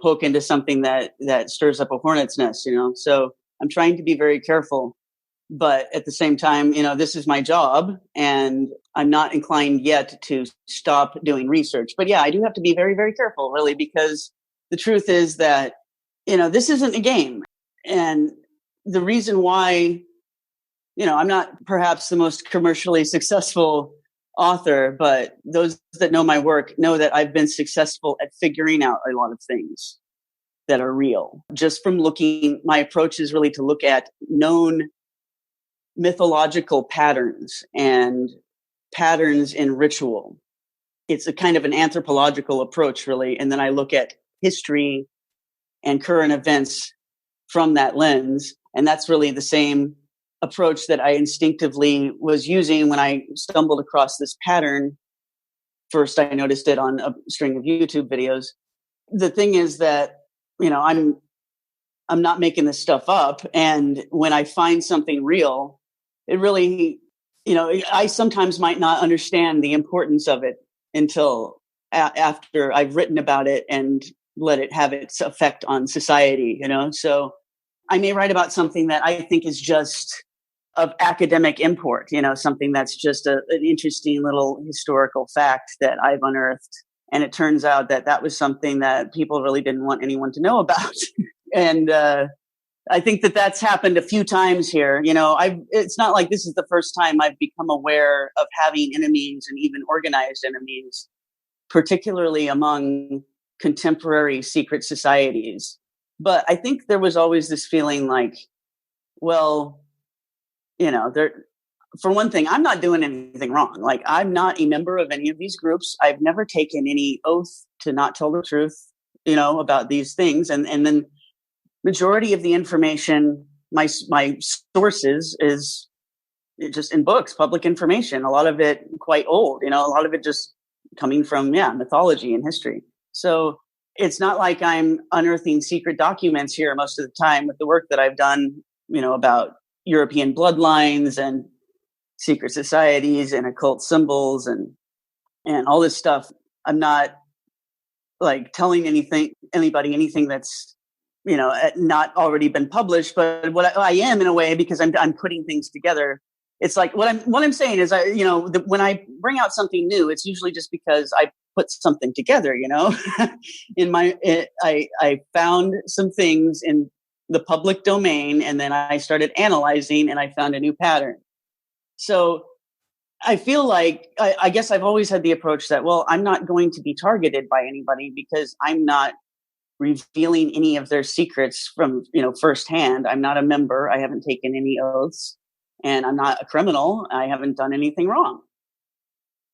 poke into something that stirs up a hornet's nest, So I'm trying to be very careful, but at the same time, this is my job, and I'm not inclined yet to stop doing research. But yeah, I do have to be very, very careful, really, because the truth is that, this isn't a game. And the reason why, I'm not perhaps the most commercially successful author, but those that know my work know that I've been successful at figuring out a lot of things that are real. Just from looking, my approach is really to look at known mythological patterns and patterns in ritual. It's a kind of an anthropological approach, really. And then I look at history and current events from that lens. And that's really the same approach that I instinctively was using when I stumbled across this pattern. First, I noticed it on a string of YouTube videos. The thing is that, I'm not making this stuff up. And when I find something real, it really, I sometimes might not understand the importance of it until after I've written about it and let it have its effect on society, So I may write about something that I think is just of academic import, something that's just an interesting little historical fact that I've unearthed. And it turns out that was something that people really didn't want anyone to know about. And I think that's happened a few times here. It's not like this is the first time I've become aware of having enemies, and even organized enemies, particularly among contemporary secret societies. But I think there was always this feeling like, well, for one thing, I'm not doing anything wrong. Like, I'm not a member of any of these groups. I've never taken any oath to not tell the truth, about these things. And then majority of the information, my sources is just in books, public information. A lot of it quite old, a lot of it just coming from, mythology and history. So it's not like I'm unearthing secret documents here most of the time with the work that I've done, about European bloodlines and secret societies and occult symbols and all this stuff. I'm not like telling anybody anything that's, not already been published, but what I am in a way, because I'm putting things together. It's like what I'm saying is when I bring out something new, it's usually just because I put something together, I found some things in the public domain, and then I started analyzing and I found a new pattern. So I feel like, I guess I've always had the approach that, well, I'm not going to be targeted by anybody because I'm not revealing any of their secrets from, firsthand. I'm not a member. I haven't taken any oaths, and I'm not a criminal. I haven't done anything wrong.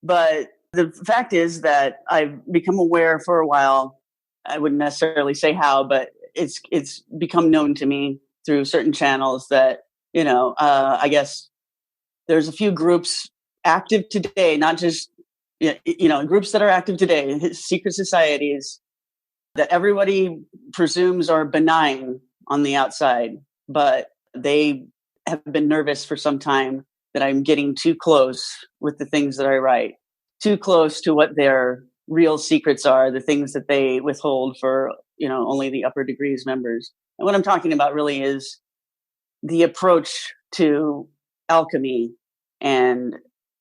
But the fact is that I've become aware for a while. I wouldn't necessarily say how, but it's become known to me through certain channels that, I guess there's a few groups active today, not just, groups that are active today, secret societies that everybody presumes are benign on the outside, but they have been nervous for some time that I'm getting too close with the things that I write, too close to what their real secrets are, the things that they withhold for, only the upper degrees members. And what I'm talking about really is the approach to alchemy and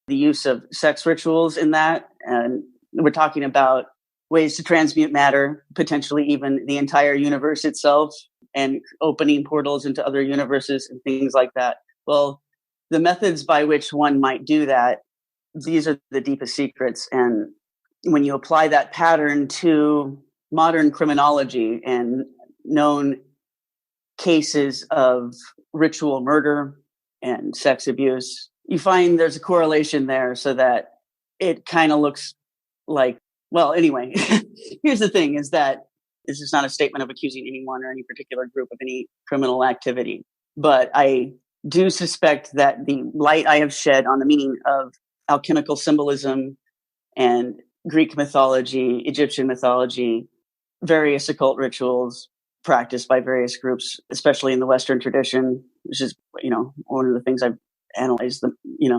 the use of sex rituals in that. And we're talking about ways to transmute matter, potentially even the entire universe itself, and opening portals into other universes and things like that. Well, the methods by which one might do that, these are the deepest secrets. And when you apply that pattern to modern criminology and known cases of ritual murder and sex abuse, you find there's a correlation there, so that it kind of looks like, well, anyway, here's the thing, is that this is not a statement of accusing anyone or any particular group of any criminal activity. But I do suspect that the light I have shed on the meaning of alchemical symbolism and Greek mythology, Egyptian mythology, various occult rituals practiced by various groups, especially in the Western tradition, which is, one of the things I've analyzed the,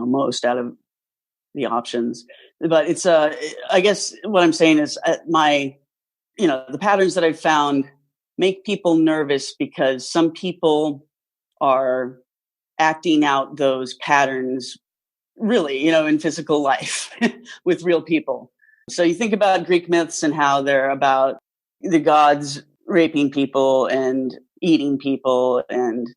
most out of the options. But it's, I guess what I'm saying is the patterns that I've found make people nervous because some people are acting out those patterns really, in physical life with real people. So you think about Greek myths and how they're about the gods raping people and eating people and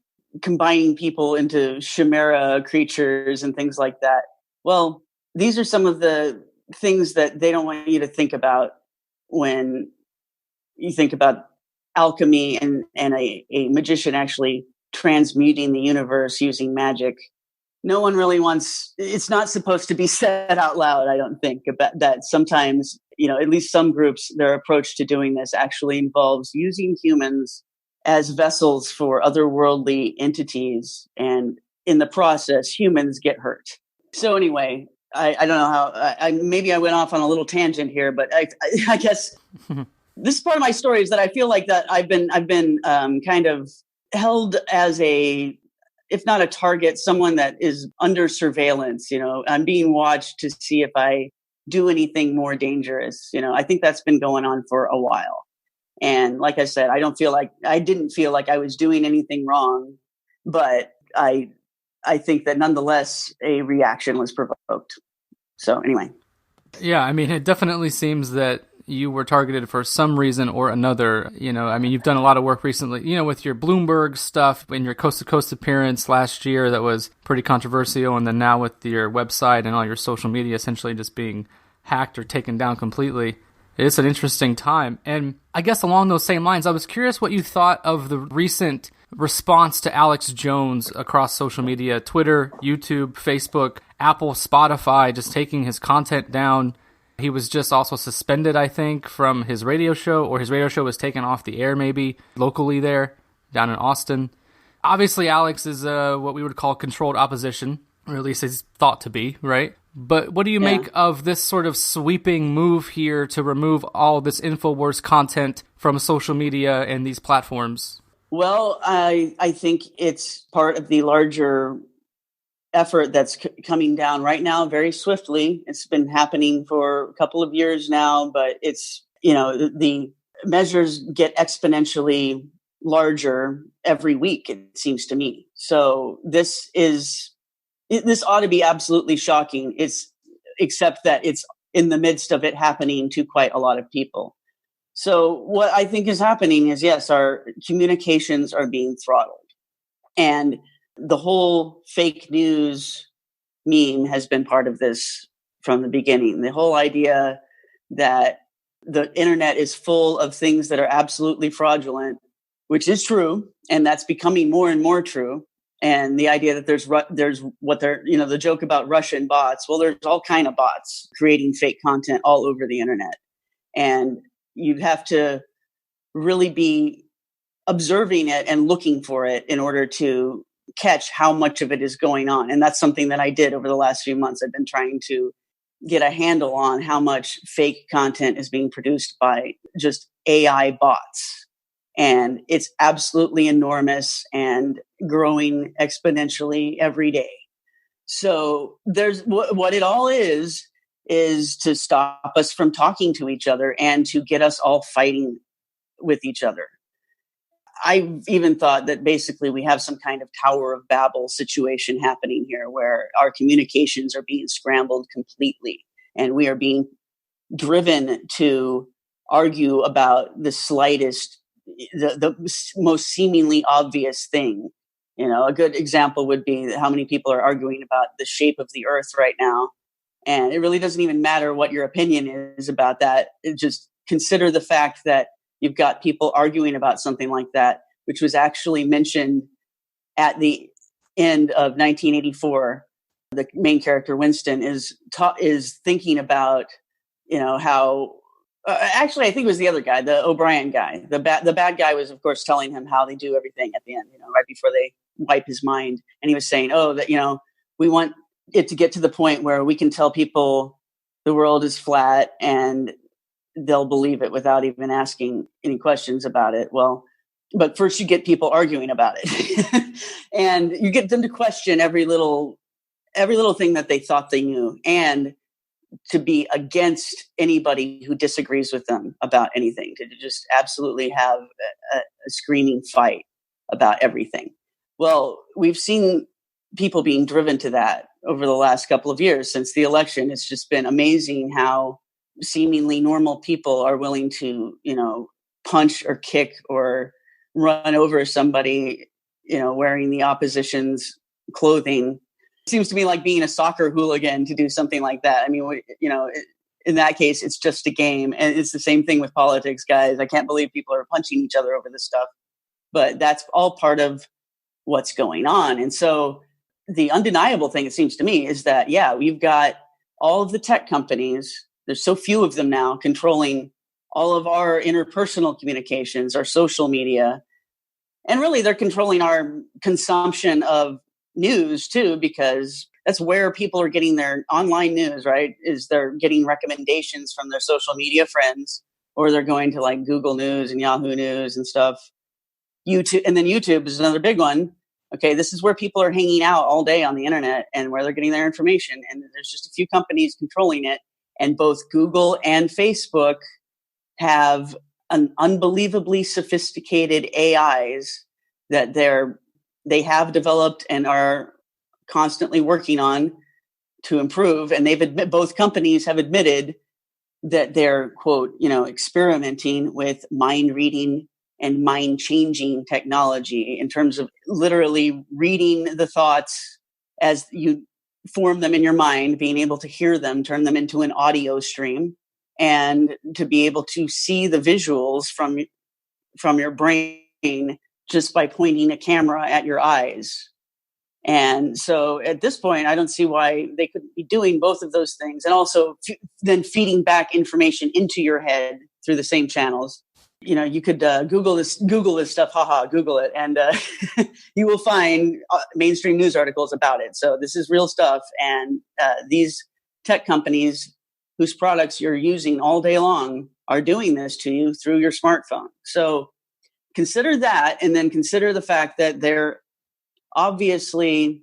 combining people into chimera creatures and things like that. Well, these are some of the things that they don't want you to think about when you think about alchemy and a magician actually transmuting the universe using magic. No one really wants, it's not supposed to be said out loud, I don't think, about that. Sometimes, at least some groups, their approach to doing this actually involves using humans as vessels for otherworldly entities. And in the process, humans get hurt. So anyway, I don't know how, maybe I went off on a little tangent here, but I guess this is part of my story, is that I feel like that I've been kind of held as if not a target, someone that is under surveillance. I'm being watched to see if I do anything more dangerous. I think that's been going on for a while. And like I said, I didn't feel like I was doing anything wrong, but I think that nonetheless a reaction was provoked. So anyway. Yeah, I mean, it definitely seems that you were targeted for some reason or another. You've done a lot of work recently, with your Bloomberg stuff and your Coast to Coast appearance last year that was pretty controversial. And then now with your website and all your social media essentially just being hacked or taken down completely. It's an interesting time. And I guess along those same lines, I was curious what you thought of the recent response to Alex Jones across social media, Twitter, YouTube, Facebook, Apple, Spotify, just taking his content down. He was just also suspended, I think, from his radio show, or his radio show was taken off the air maybe locally there, down in Austin. Obviously, Alex is what we would call controlled opposition, or at least is thought to be, right? But what do you make of this sort of sweeping move here to remove all this InfoWars content from social media and these platforms? Well, I think it's part of the larger effort that's coming down right now very swiftly. It's been happening for a couple of years now, but it's, the measures get exponentially larger every week, it seems to me. So this ought to be absolutely shocking. Except that it's in the midst of it happening to quite a lot of people. So what I think is happening is, yes, our communications are being throttled. And the whole fake news meme has been part of this from the beginning. The whole idea that the internet is full of things that are absolutely fraudulent, which is true, and that's becoming more and more true. And the idea that there's the joke about Russian bots. Well, there's all kind of bots creating fake content all over the internet. And you have to really be observing it and looking for it in order to catch how much of it is going on. And that's something that I did over the last few months. I've been trying to get a handle on how much fake content is being produced by just AI bots. And it's absolutely enormous and growing exponentially every day. So there's what it all is to stop us from talking to each other and to get us all fighting with each other. I even thought that basically we have some kind of Tower of Babel situation happening here where our communications are being scrambled completely and we are being driven to argue about the slightest, the most seemingly obvious thing. A good example would be how many people are arguing about the shape of the earth right now. And it really doesn't even matter what your opinion is about that. Just consider the fact that you've got people arguing about something like that, which was actually mentioned at the end of 1984. The main character, Winston, is thinking about, how actually, I think it was the other guy, the O'Brien guy. The bad guy was, of course, telling him how they do everything at the end, right before they wipe his mind. And he was saying, we want it to get to the point where we can tell people the world is flat and they'll believe it without even asking any questions about it. Well, but first you get people arguing about it and you get them to question every little thing that they thought they knew and to be against anybody who disagrees with them about anything, to just absolutely have a screaming fight about everything. Well, we've seen people being driven to that over the last couple of years since the election. It's just been amazing how seemingly normal people are willing to, punch or kick or run over somebody, wearing the opposition's clothing. It seems to me like being a soccer hooligan to do something like that. I mean, in that case, it's just a game. And it's the same thing with politics, guys. I can't believe people are punching each other over this stuff. But that's all part of what's going on. And so the undeniable thing, it seems to me, is that, we've got all of the tech companies. There's so few of them now controlling all of our interpersonal communications, our social media. And really, they're controlling our consumption of news, too, because that's where people are getting their online news, right? Is they're getting recommendations from their social media friends, or they're going to like Google News and Yahoo News and stuff. YouTube, and then YouTube is another big one. Okay, this is where people are hanging out all day on the internet and where they're getting their information. And there's just a few companies controlling it. And both Google and Facebook have an unbelievably sophisticated AIs that they have developed and are constantly working on to improve. And both companies have admitted that they're, quote, experimenting with mind reading and mind changing technology in terms of literally reading the thoughts as you form them in your mind, being able to hear them, turn them into an audio stream, and to be able to see the visuals from your brain just by pointing a camera at your eyes. And so at this point, I don't see why they couldn't be doing both of those things and also then feeding back information into your head through the same channels. You could Google this stuff, Google it, and you will find mainstream news articles about it. So this is real stuff, and these tech companies whose products you're using all day long are doing this to you through your smartphone. So consider that, and then consider the fact that they're obviously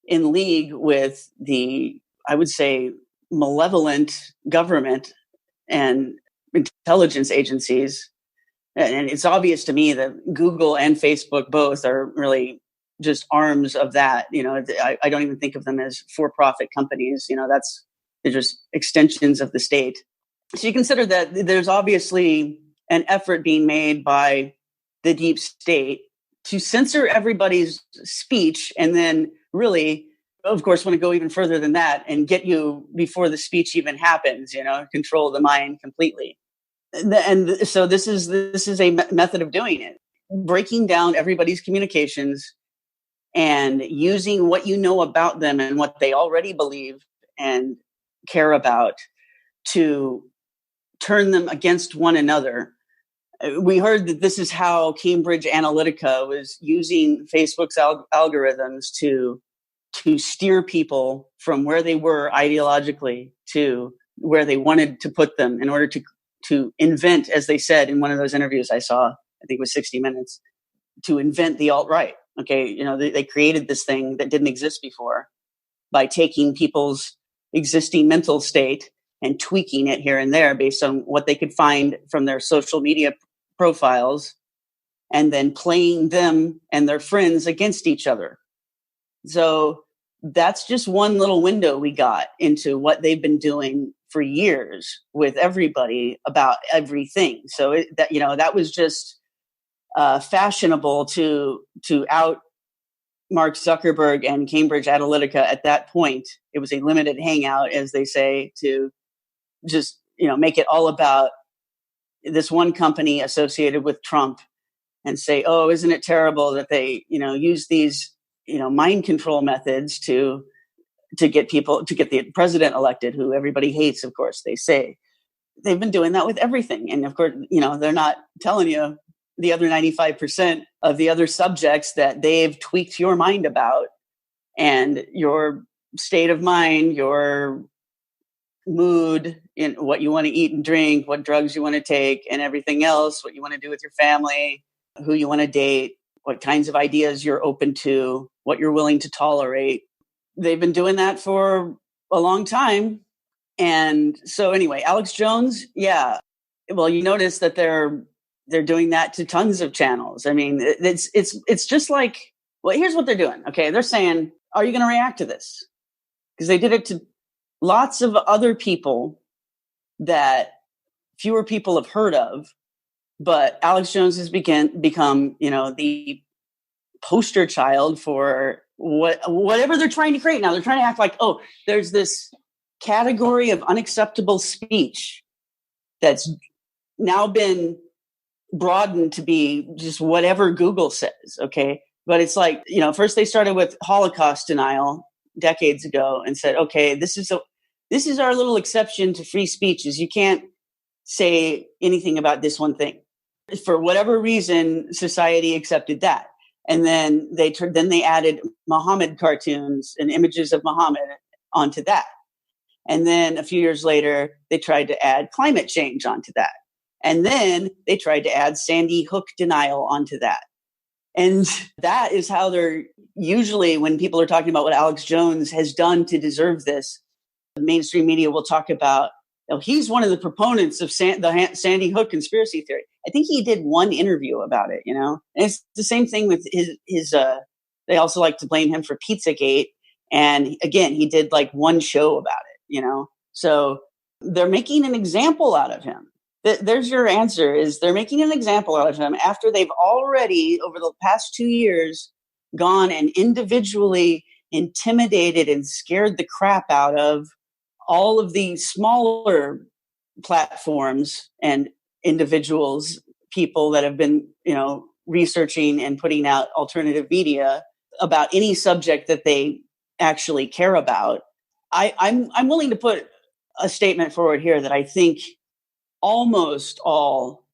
in league with the, I would say, malevolent government and intelligence agencies. And it's obvious to me that Google and Facebook both are really just arms of that. I don't even think of them as for-profit companies. They're just extensions of the state. So you consider that there's obviously an effort being made by the deep state to censor everybody's speech, and then really, of course, want to go even further than that and get you before the speech even happens, control the mind completely. And so this is a method of doing it, breaking down everybody's communications and using what you know about them and what they already believe and care about to turn them against one another. We heard that this is how Cambridge Analytica was using Facebook's algorithms to steer people from where they were ideologically to where they wanted to put them in order to invent, as they said in one of those interviews I saw, I think it was 60 Minutes, to invent the alt-right. Okay, they created this thing that didn't exist before by taking people's existing mental state and tweaking it here and there based on what they could find from their social media profiles, and then playing them and their friends against each other. So that's just one little window we got into what they've been doing for years with everybody about everything. So that was just fashionable to out Mark Zuckerberg and Cambridge Analytica at that point. It was a limited hangout, as they say, to just make it all about this one company associated with Trump, and say, oh, isn't it terrible that they use these mind control methods to get the president elected, who everybody hates. Of course, they say they've been doing that with everything, and of course they're not telling you the other 95% of the other subjects that they've tweaked your mind about, and your state of mind, your mood, in what you want to eat and drink, what drugs you want to take, and everything else, what you want to do with your family, who you want to date, what kinds of ideas you're open to, what you're willing to tolerate. They've been doing that for a long time. And so anyway, Alex Jones, yeah. Well, you notice that they're doing that to tons of channels. I mean, it's just like, well, here's what they're doing. Okay, they're saying, are you going to react to this? Because they did it to lots of other people that fewer people have heard of, but Alex Jones has become, the poster child for whatever they're trying to create. Now they're trying to act like, oh, there's this category of unacceptable speech that's now been broadened to be just whatever Google says. Okay. But it's like, first they started with Holocaust denial decades ago and said, okay, this is our little exception to free speech, is you can't say anything about this one thing. For whatever reason, society accepted that. And then they added Muhammad cartoons and images of Muhammad onto that. And then a few years later, they tried to add climate change onto that. And then they tried to add Sandy Hook denial onto that. And that is how they're usually, when people are talking about what Alex Jones has done to deserve this, the mainstream media will talk about, he's one of the proponents of the Sandy Hook conspiracy theory. I think he did one interview about it, And it's the same thing with his they also like to blame him for Pizzagate. And again, he did like one show about it, So they're making an example out of him. There's your answer, is they're making an example out of him after they've already, over the past 2 years, gone and individually intimidated and scared the crap out of all of the smaller platforms and individuals, people that have been, researching and putting out alternative media about any subject that they actually care about. I'm willing to put a statement forward here that I think almost all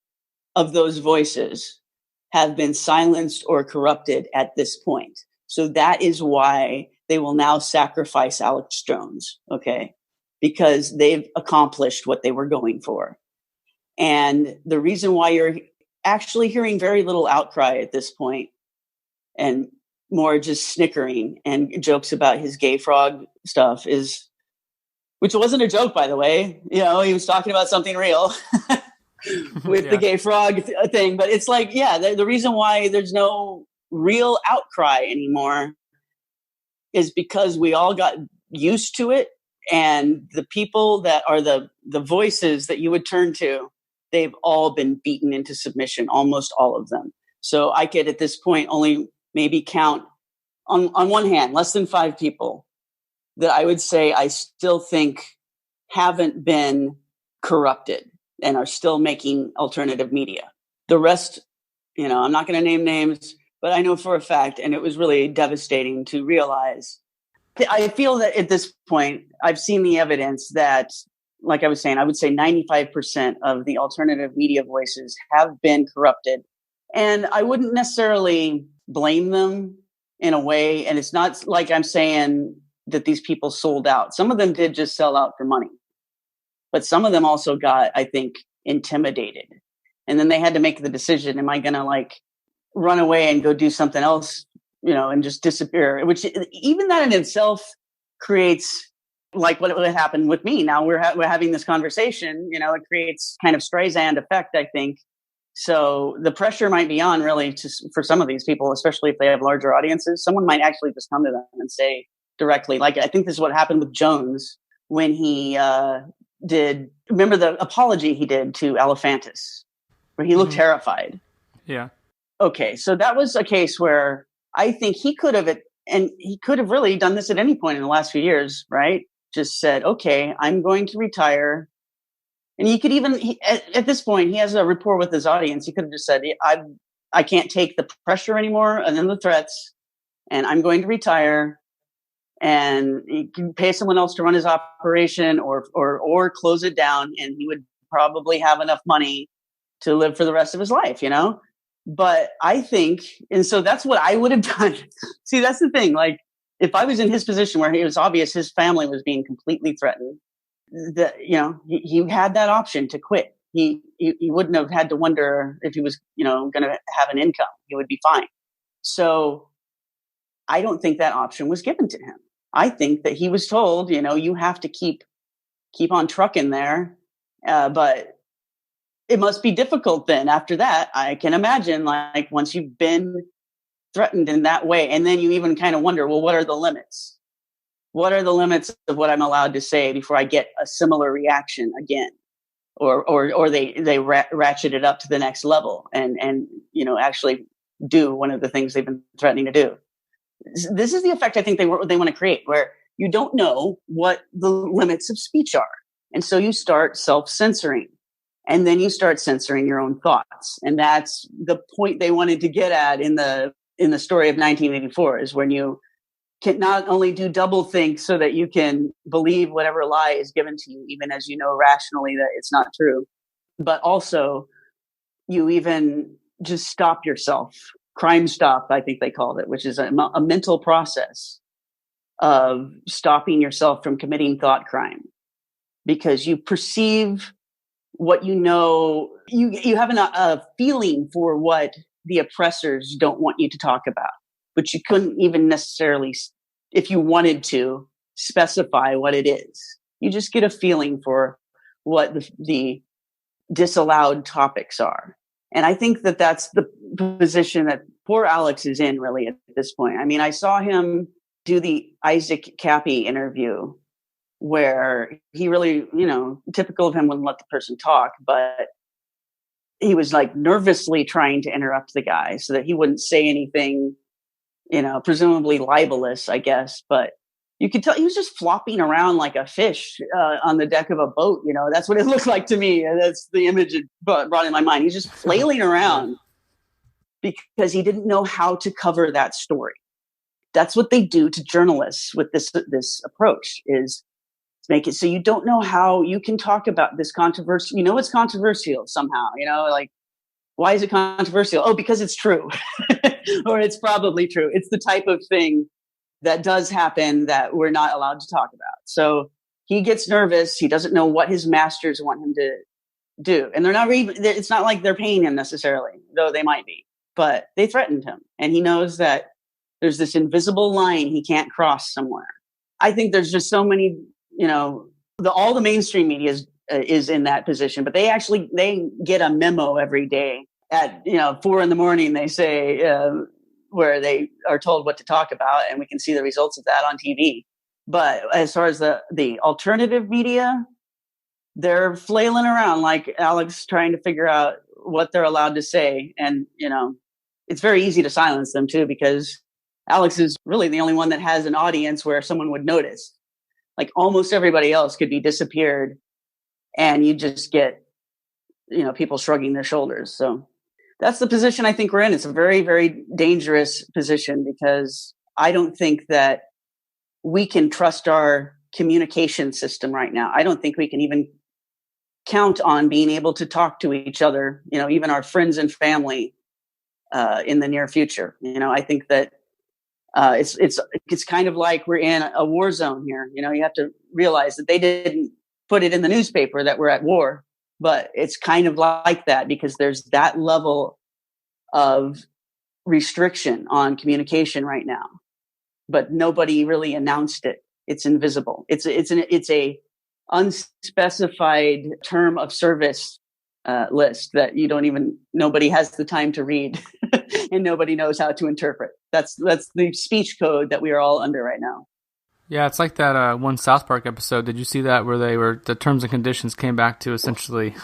of those voices have been silenced or corrupted at this point. So that is why they will now sacrifice Alex Jones, okay? Because they've accomplished what they were going for. And the reason why you're actually hearing very little outcry at this point, and more just snickering and jokes about his gay frog stuff which wasn't a joke, by the way. He was talking about something real with the gay frog thing. But it's like, the reason why there's no real outcry anymore is because we all got used to it. And the people that are the voices that you would turn to, they've all been beaten into submission, almost all of them. So I could, at this point, only maybe count on one hand, less than 5 people that I would say I still think haven't been corrupted and are still making alternative media. The rest, I'm not going to name names, but I know for a fact, and it was really devastating to realize. I feel that at this point, I've seen the evidence that, like I was saying, I would say 95% of the alternative media voices have been corrupted. And I wouldn't necessarily blame them in a way. And it's not like I'm saying that these people sold out. Some of them did just sell out for money. But some of them also got, I think, intimidated. And then they had to make the decision, am I going to run away and go do something else, and just disappear? Which even that in itself creates what happened with me. Now we're having this conversation, it creates kind of Streisand effect, I think. So the pressure might be on really for some of these people, especially if they have larger audiences. Someone might actually just come to them and say directly, I think this is what happened with Jones when he remember the apology he did to Elephantis, where he looked terrified. Yeah. Okay, so that was a case where I think he could have really done this at any point in the last few years, right? Just said, okay, I'm going to retire. And he could at this point, he has a rapport with his audience. He could have just said, I can't take the pressure anymore and then the threats, and I'm going to retire. And he can pay someone else to run his operation or close it down, and he would probably have enough money to live for the rest of his life, But I think, and so that's what I would have done. See, that's the thing. If I was in his position where it was obvious his family was being completely threatened, that he had that option to quit. He wouldn't have had to wonder if he was going to have an income. He would be fine. So I don't think that option was given to him. I think that he was told, you have to keep on trucking there, but it must be difficult then after that. I can imagine once you've been threatened in that way, and then you even kind of wonder, well, what are the limits? What are the limits of what I'm allowed to say before I get a similar reaction again? Or they ratchet it up to the next level and actually do one of the things they've been threatening to do. This is the effect I think they want to create, where you don't know what the limits of speech are. And so you start self-censoring, and then you start censoring your own thoughts. And that's the point they wanted to get at in the story of 1984, is when you can not only do double think so that you can believe whatever lie is given to you, even as you know rationally that it's not true, but also you even just stop yourself. Crime stop, I think they called it, which is a mental process of stopping yourself from committing thought crime, because you perceive what you know. You have a feeling for what the oppressors don't want you to talk about, but you couldn't even necessarily, if you wanted to, specify what it is. You just get a feeling for what the disallowed topics are. And I think that that's the position that poor Alex is in really at this point. I mean, I saw him do the Isaac Cappy interview where he really, typical of him, wouldn't let the person talk, but he was nervously trying to interrupt the guy so that he wouldn't say anything, presumably libelous, I guess. But you could tell he was just flopping around like a fish on the deck of a boat. That's what it looked like to me. That's the image it brought in my mind. He's just flailing around because he didn't know how to cover that story. That's what they do to journalists with this approach, is make it so you don't know how you can talk about this controversy. It's controversial somehow, why is it controversial? Oh, because it's true. Or it's probably true. It's the type of thing that does happen that we're not allowed to talk about. So he gets nervous. He doesn't know what his masters want him to do. And it's not like they're paying him necessarily, though they might be, but they threatened him. And he knows that there's this invisible line he can't cross somewhere. I think there's just so many, all the mainstream media is in that position, but they get a memo every day at 4 a.m. They say where they are told what to talk about, and we can see the results of that on TV. But as far as the alternative media, they're flailing around like Alex, trying to figure out what they're allowed to say. And, it's very easy to silence them too, because Alex is really the only one that has an audience where someone would notice. Like almost everybody else could be disappeared, and you just get, people shrugging their shoulders. So that's the position I think we're in. It's a very, very dangerous position, because I don't think that we can trust our communication system right now. I don't think we can even count on being able to talk to each other, even our friends and family in the near future. I think that it's kind of like we're in a war zone here. You have to realize that they didn't put it in the newspaper that we're at war, but it's kind of like that, because there's that level of restriction on communication right now, but nobody really announced it. It's invisible. It's a unspecified term of service list that nobody has the time to read and nobody knows how to interpret. That's the speech code that we are all under right now. Yeah, it's like that one South Park episode. Did you see that, where the terms and conditions came back to essentially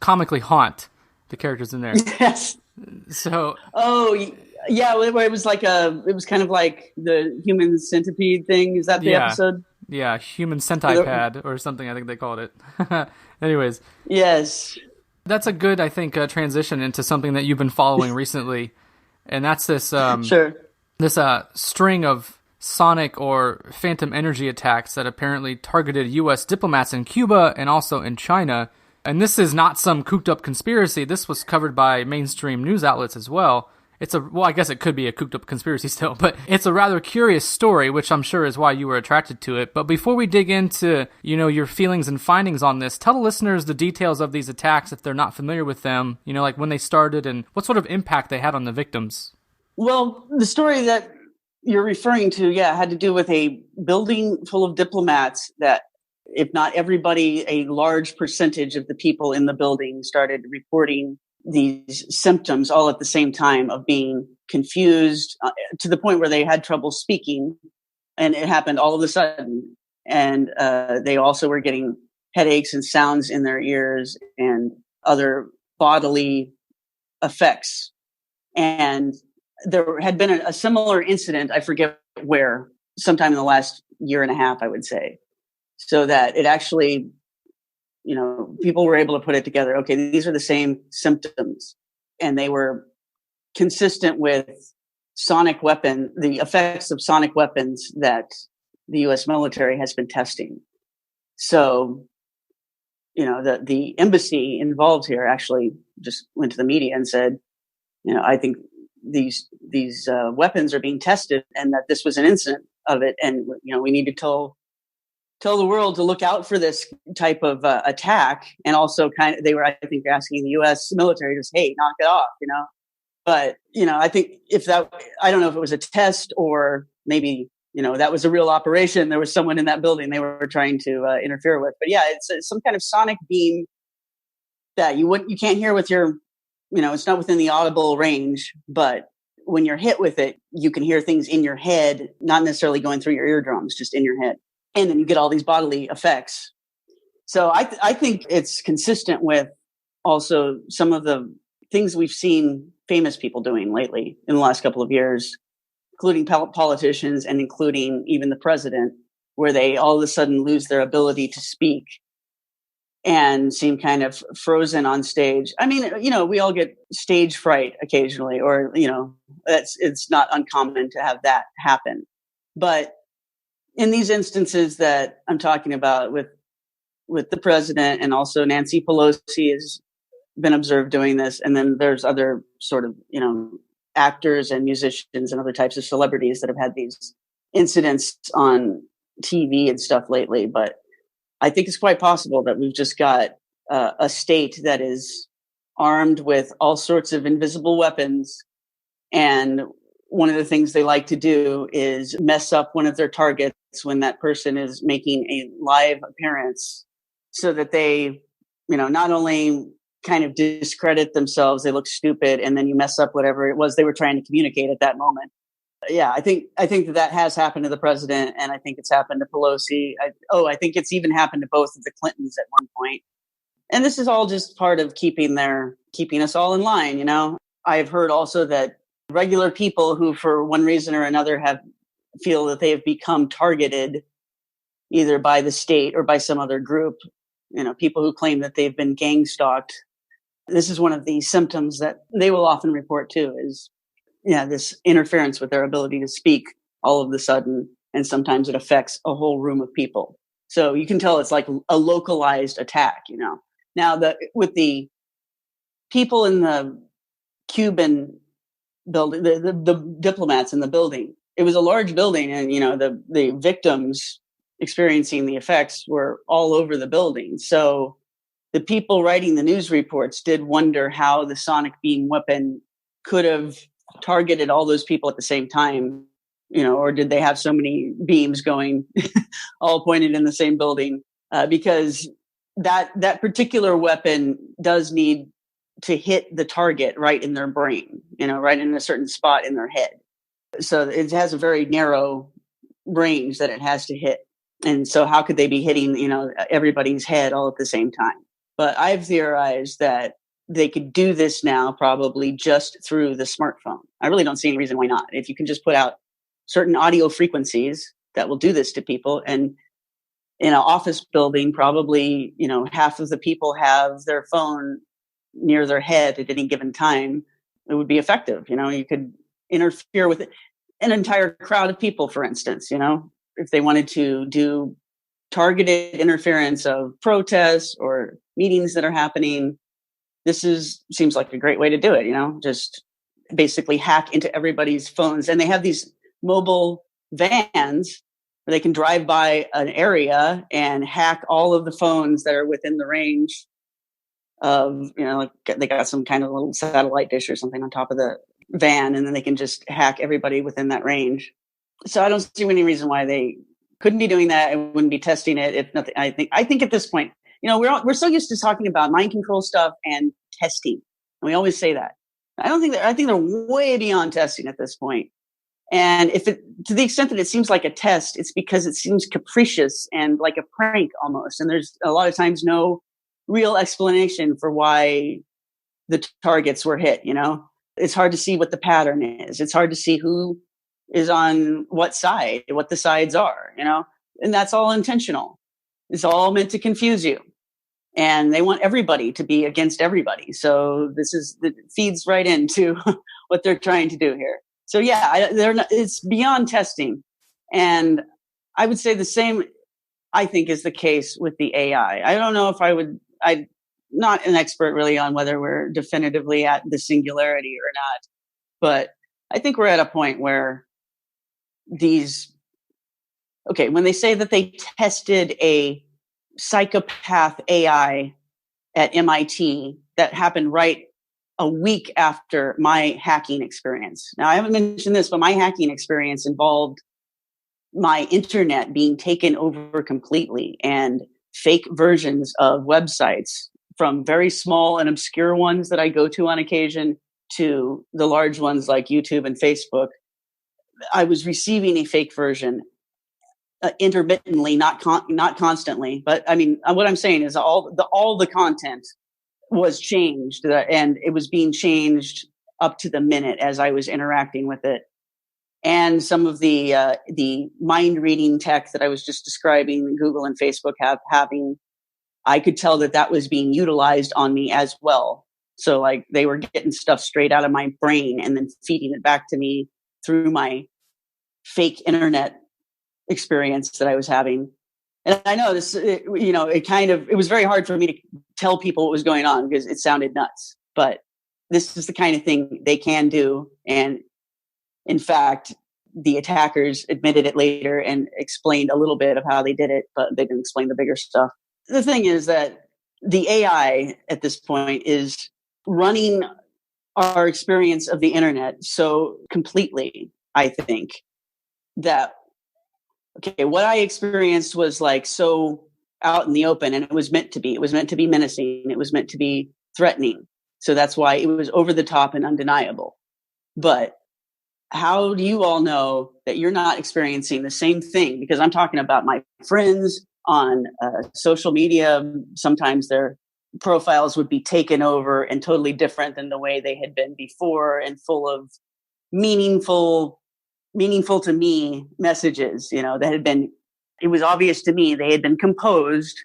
comically haunt the characters in there? Yes. So. Oh, yeah. It was kind of like the human centipede thing. Is that the episode? Yeah, human centipede or something, I think they called it. Anyways. Yes. That's a good, I think, transition into something that you've been following recently. And that's this sure. This string of sonic or phantom energy attacks that apparently targeted U.S. diplomats in Cuba and also in China. And this is not some cooked up conspiracy. This was covered by mainstream news outlets as well. I guess it could be a cooked up conspiracy still, but it's a rather curious story, which I'm sure is why you were attracted to it. But before we dig into, your feelings and findings on this, tell the listeners the details of these attacks if they're not familiar with them, like when they started and what sort of impact they had on the victims. Well, the story that you're referring to, had to do with a building full of diplomats that, if not everybody, a large percentage of the people in the building started reporting these symptoms all at the same time of being confused to the point where they had trouble speaking, and it happened all of a sudden. And they also were getting headaches and sounds in their ears and other bodily effects. And there had been a similar incident, I forget where, sometime in the last year and a half, I would say, so that it actually, people were able to put it together. Okay, these are the same symptoms, and they were consistent with the effects of sonic weapons that the U.S. military has been testing. So, the embassy involved here actually just went to the media and said, I think these weapons are being tested, and that this was an incident of it, and we need to tell the world to look out for this type of attack. And also they were, I think, asking the U.S. military to say, hey, knock it off, But, I think I don't know if it was a test or maybe, that was a real operation. There was someone in that building they were trying to interfere with. But yeah, it's some kind of sonic beam that you can't hear with your, it's not within the audible range, but when you're hit with it, you can hear things in your head, not necessarily going through your eardrums, just in your head. And then you get all these bodily effects. So I think it's consistent with also some of the things we've seen famous people doing lately in the last couple of years, including politicians and including even the president, where they all of a sudden lose their ability to speak and seem kind of frozen on stage. I mean, we all get stage fright occasionally, or, it's not uncommon to have that happen. But in these instances that I'm talking about with the president, and also Nancy Pelosi has been observed doing this. And then there's other sort of, actors and musicians and other types of celebrities that have had these incidents on TV and stuff lately. But I think it's quite possible that we've just got a state that is armed with all sorts of invisible weapons, and one of the things they like to do is mess up one of their targets when that person is making a live appearance, so that they, not only kind of discredit themselves, they look stupid, and then you mess up whatever it was they were trying to communicate at that moment. Yeah, I think that has happened to the president, and I think it's happened to Pelosi. I think it's even happened to both of the Clintons at one point. And this is all just part of keeping us all in line. I've heard also that regular people who, for one reason or another, feel that they have become targeted either by the state or by some other group. People who claim that they've been gang stalked. This is one of the symptoms that they will often report too, is this interference with their ability to speak all of a sudden, and sometimes it affects a whole room of people. So you can tell it's like a localized attack. Now with the people in the Cuban building, the diplomats in the building, it was a large building, and the victims experiencing the effects were all over the building. So the people writing the news reports did wonder how the sonic beam weapon could have targeted all those people at the same time, or did they have so many beams going all pointed in the same building? Because that particular weapon does need to hit the target right in their brain, right in a certain spot in their head. So it has a very narrow range that it has to hit. And so how could they be hitting, everybody's head all at the same time? But I've theorized that they could do this now probably just through the smartphone. I really don't see any reason why not. If you can just put out certain audio frequencies that will do this to people, and in an office building, probably, half of the people have their phone near their head at any given time, it would be effective. You could interfere with an entire crowd of people, for instance, if they wanted to do targeted interference of protests or meetings that are happening. This seems like a great way to do it, just basically hack into everybody's phones. And they have these mobile vans where they can drive by an area and hack all of the phones that are within the range of, like they got some kind of little satellite dish or something on top of the van, and then they can just hack everybody within that range. So I don't see any reason why they couldn't be doing that and wouldn't be testing it. If nothing, I think at this point, we're so used to talking about mind control stuff and testing, and we always say that. I think they're way beyond testing at this point. And to the extent that it seems like a test, it's because it seems capricious and like a prank almost. And there's a lot of times no real explanation for why the targets were hit. It's hard to see what the pattern is. It's hard to see who is on what side, what the sides are, and that's all intentional. It's all meant to confuse you. And they want everybody to be against everybody. So it feeds right into what they're trying to do here. So yeah, it's beyond testing. And I would say the same, I think, is the case with the AI. I don't know if I'm not an expert really on whether we're definitively at the singularity or not, but I think we're at a point where when they say that they tested a psychopath AI at MIT, that happened right a week after my hacking experience. Now, I haven't mentioned this, but my hacking experience involved my internet being taken over completely and fake versions of websites, from very small and obscure ones that I go to on occasion to the large ones like YouTube and Facebook. I was receiving a fake version intermittently, not constantly. But I mean, what I'm saying is all the content was changed, and it was being changed up to the minute as I was interacting with it. And some of the mind reading tech that I was just describing, Google and Facebook having, I could tell that was being utilized on me as well. So like they were getting stuff straight out of my brain and then feeding it back to me through my fake internet experience that I was having. And I know this, it was very hard for me to tell people what was going on because it sounded nuts, but this is the kind of thing they can do. And in fact, the attackers admitted it later and explained a little bit of how they did it, but they didn't explain the bigger stuff. The thing is that the AI at this point is running our experience of the internet so completely, I think, that, okay, what I experienced was like so out in the open, and it was meant to be. It was meant to be menacing. It was meant to be threatening. So that's why it was over the top and undeniable. But how do you all know that you're not experiencing the same thing? Because I'm talking about my friends on social media. Sometimes their profiles would be taken over and totally different than the way they had been before, and full of meaningful to me messages, that had been, it was obvious to me they had been composed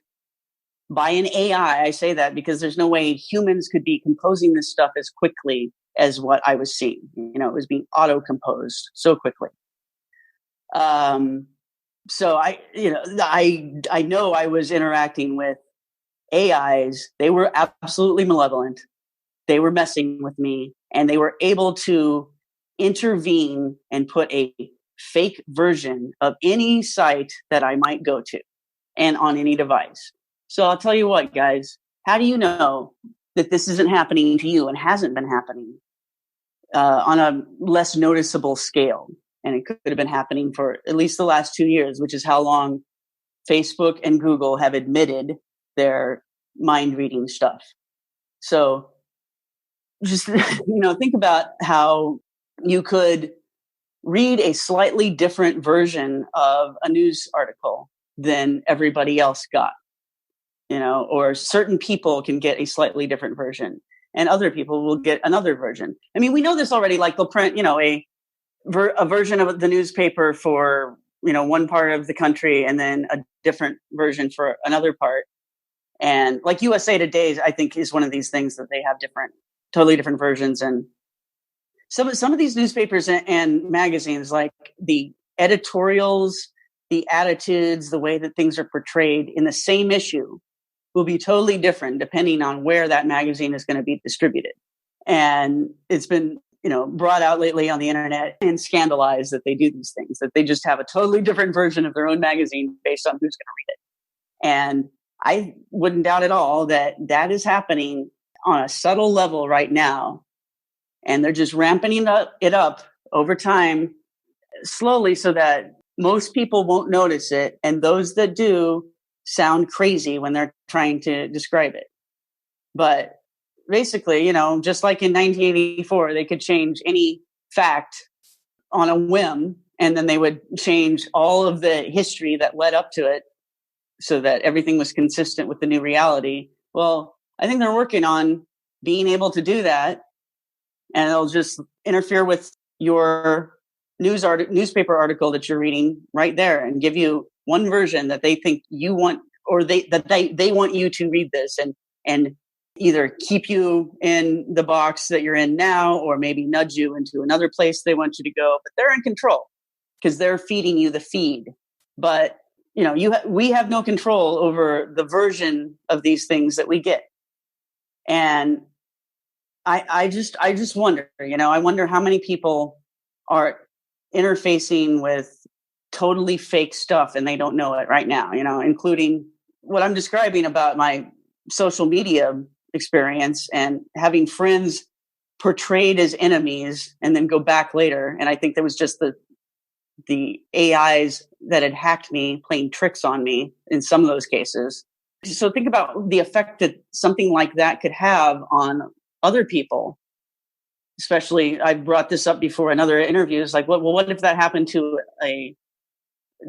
by an AI. I say that because there's no way humans could be composing this stuff as quickly as what I was seeing. It was being auto-composed so quickly. So I know I was interacting with AIs. They were absolutely malevolent. They were messing with me, and they were able to intervene and put a fake version of any site that I might go to and on any device. So I'll tell you what, guys, how do you know that this isn't happening to you and hasn't been happening on a less noticeable scale? And it could have been happening for at least the last 2 years, which is how long Facebook and Google have admitted their mind reading stuff. So just, think about how you could read a slightly different version of a news article than everybody else got, or certain people can get a slightly different version and other people will get another version. I mean, we know this already, like they'll print, a version of the newspaper for, one part of the country and then a different version for another part. And like USA Today, I think, is one of these things that they have totally different versions. And some of these newspapers and magazines, like the editorials, the attitudes, the way that things are portrayed in the same issue will be totally different depending on where that magazine is going to be distributed. And it's been, brought out lately on the internet and scandalized that they do these things, that they just have a totally different version of their own magazine based on who's going to read it. And I wouldn't doubt at all that is happening on a subtle level right now. And they're just ramping it up over time, slowly, so that most people won't notice it. And those that do sound crazy when they're trying to describe it. But basically, just like in 1984, they could change any fact on a whim, and then they would change all of the history that led up to it so that everything was consistent with the new reality. Well, I think they're working on being able to do that, and they'll just interfere with your newspaper article that you're reading right there and give you one version that they think you want, or they want you to read this, and either keep you in the box that you're in now, or maybe nudge you into another place they want you to go. But they're in control because they're feeding you the feed. But we have no control over the version of these things that we get. And I just wonder, I wonder how many people are interfacing with totally fake stuff and they don't know it right now, including what I'm describing about my social media experience and having friends portrayed as enemies and then go back later. And I think there was just the AIs that had hacked me playing tricks on me in some of those cases. So think about the effect that something like that could have on other people. Especially, I brought this up before in other interviews, like, what if that happened to a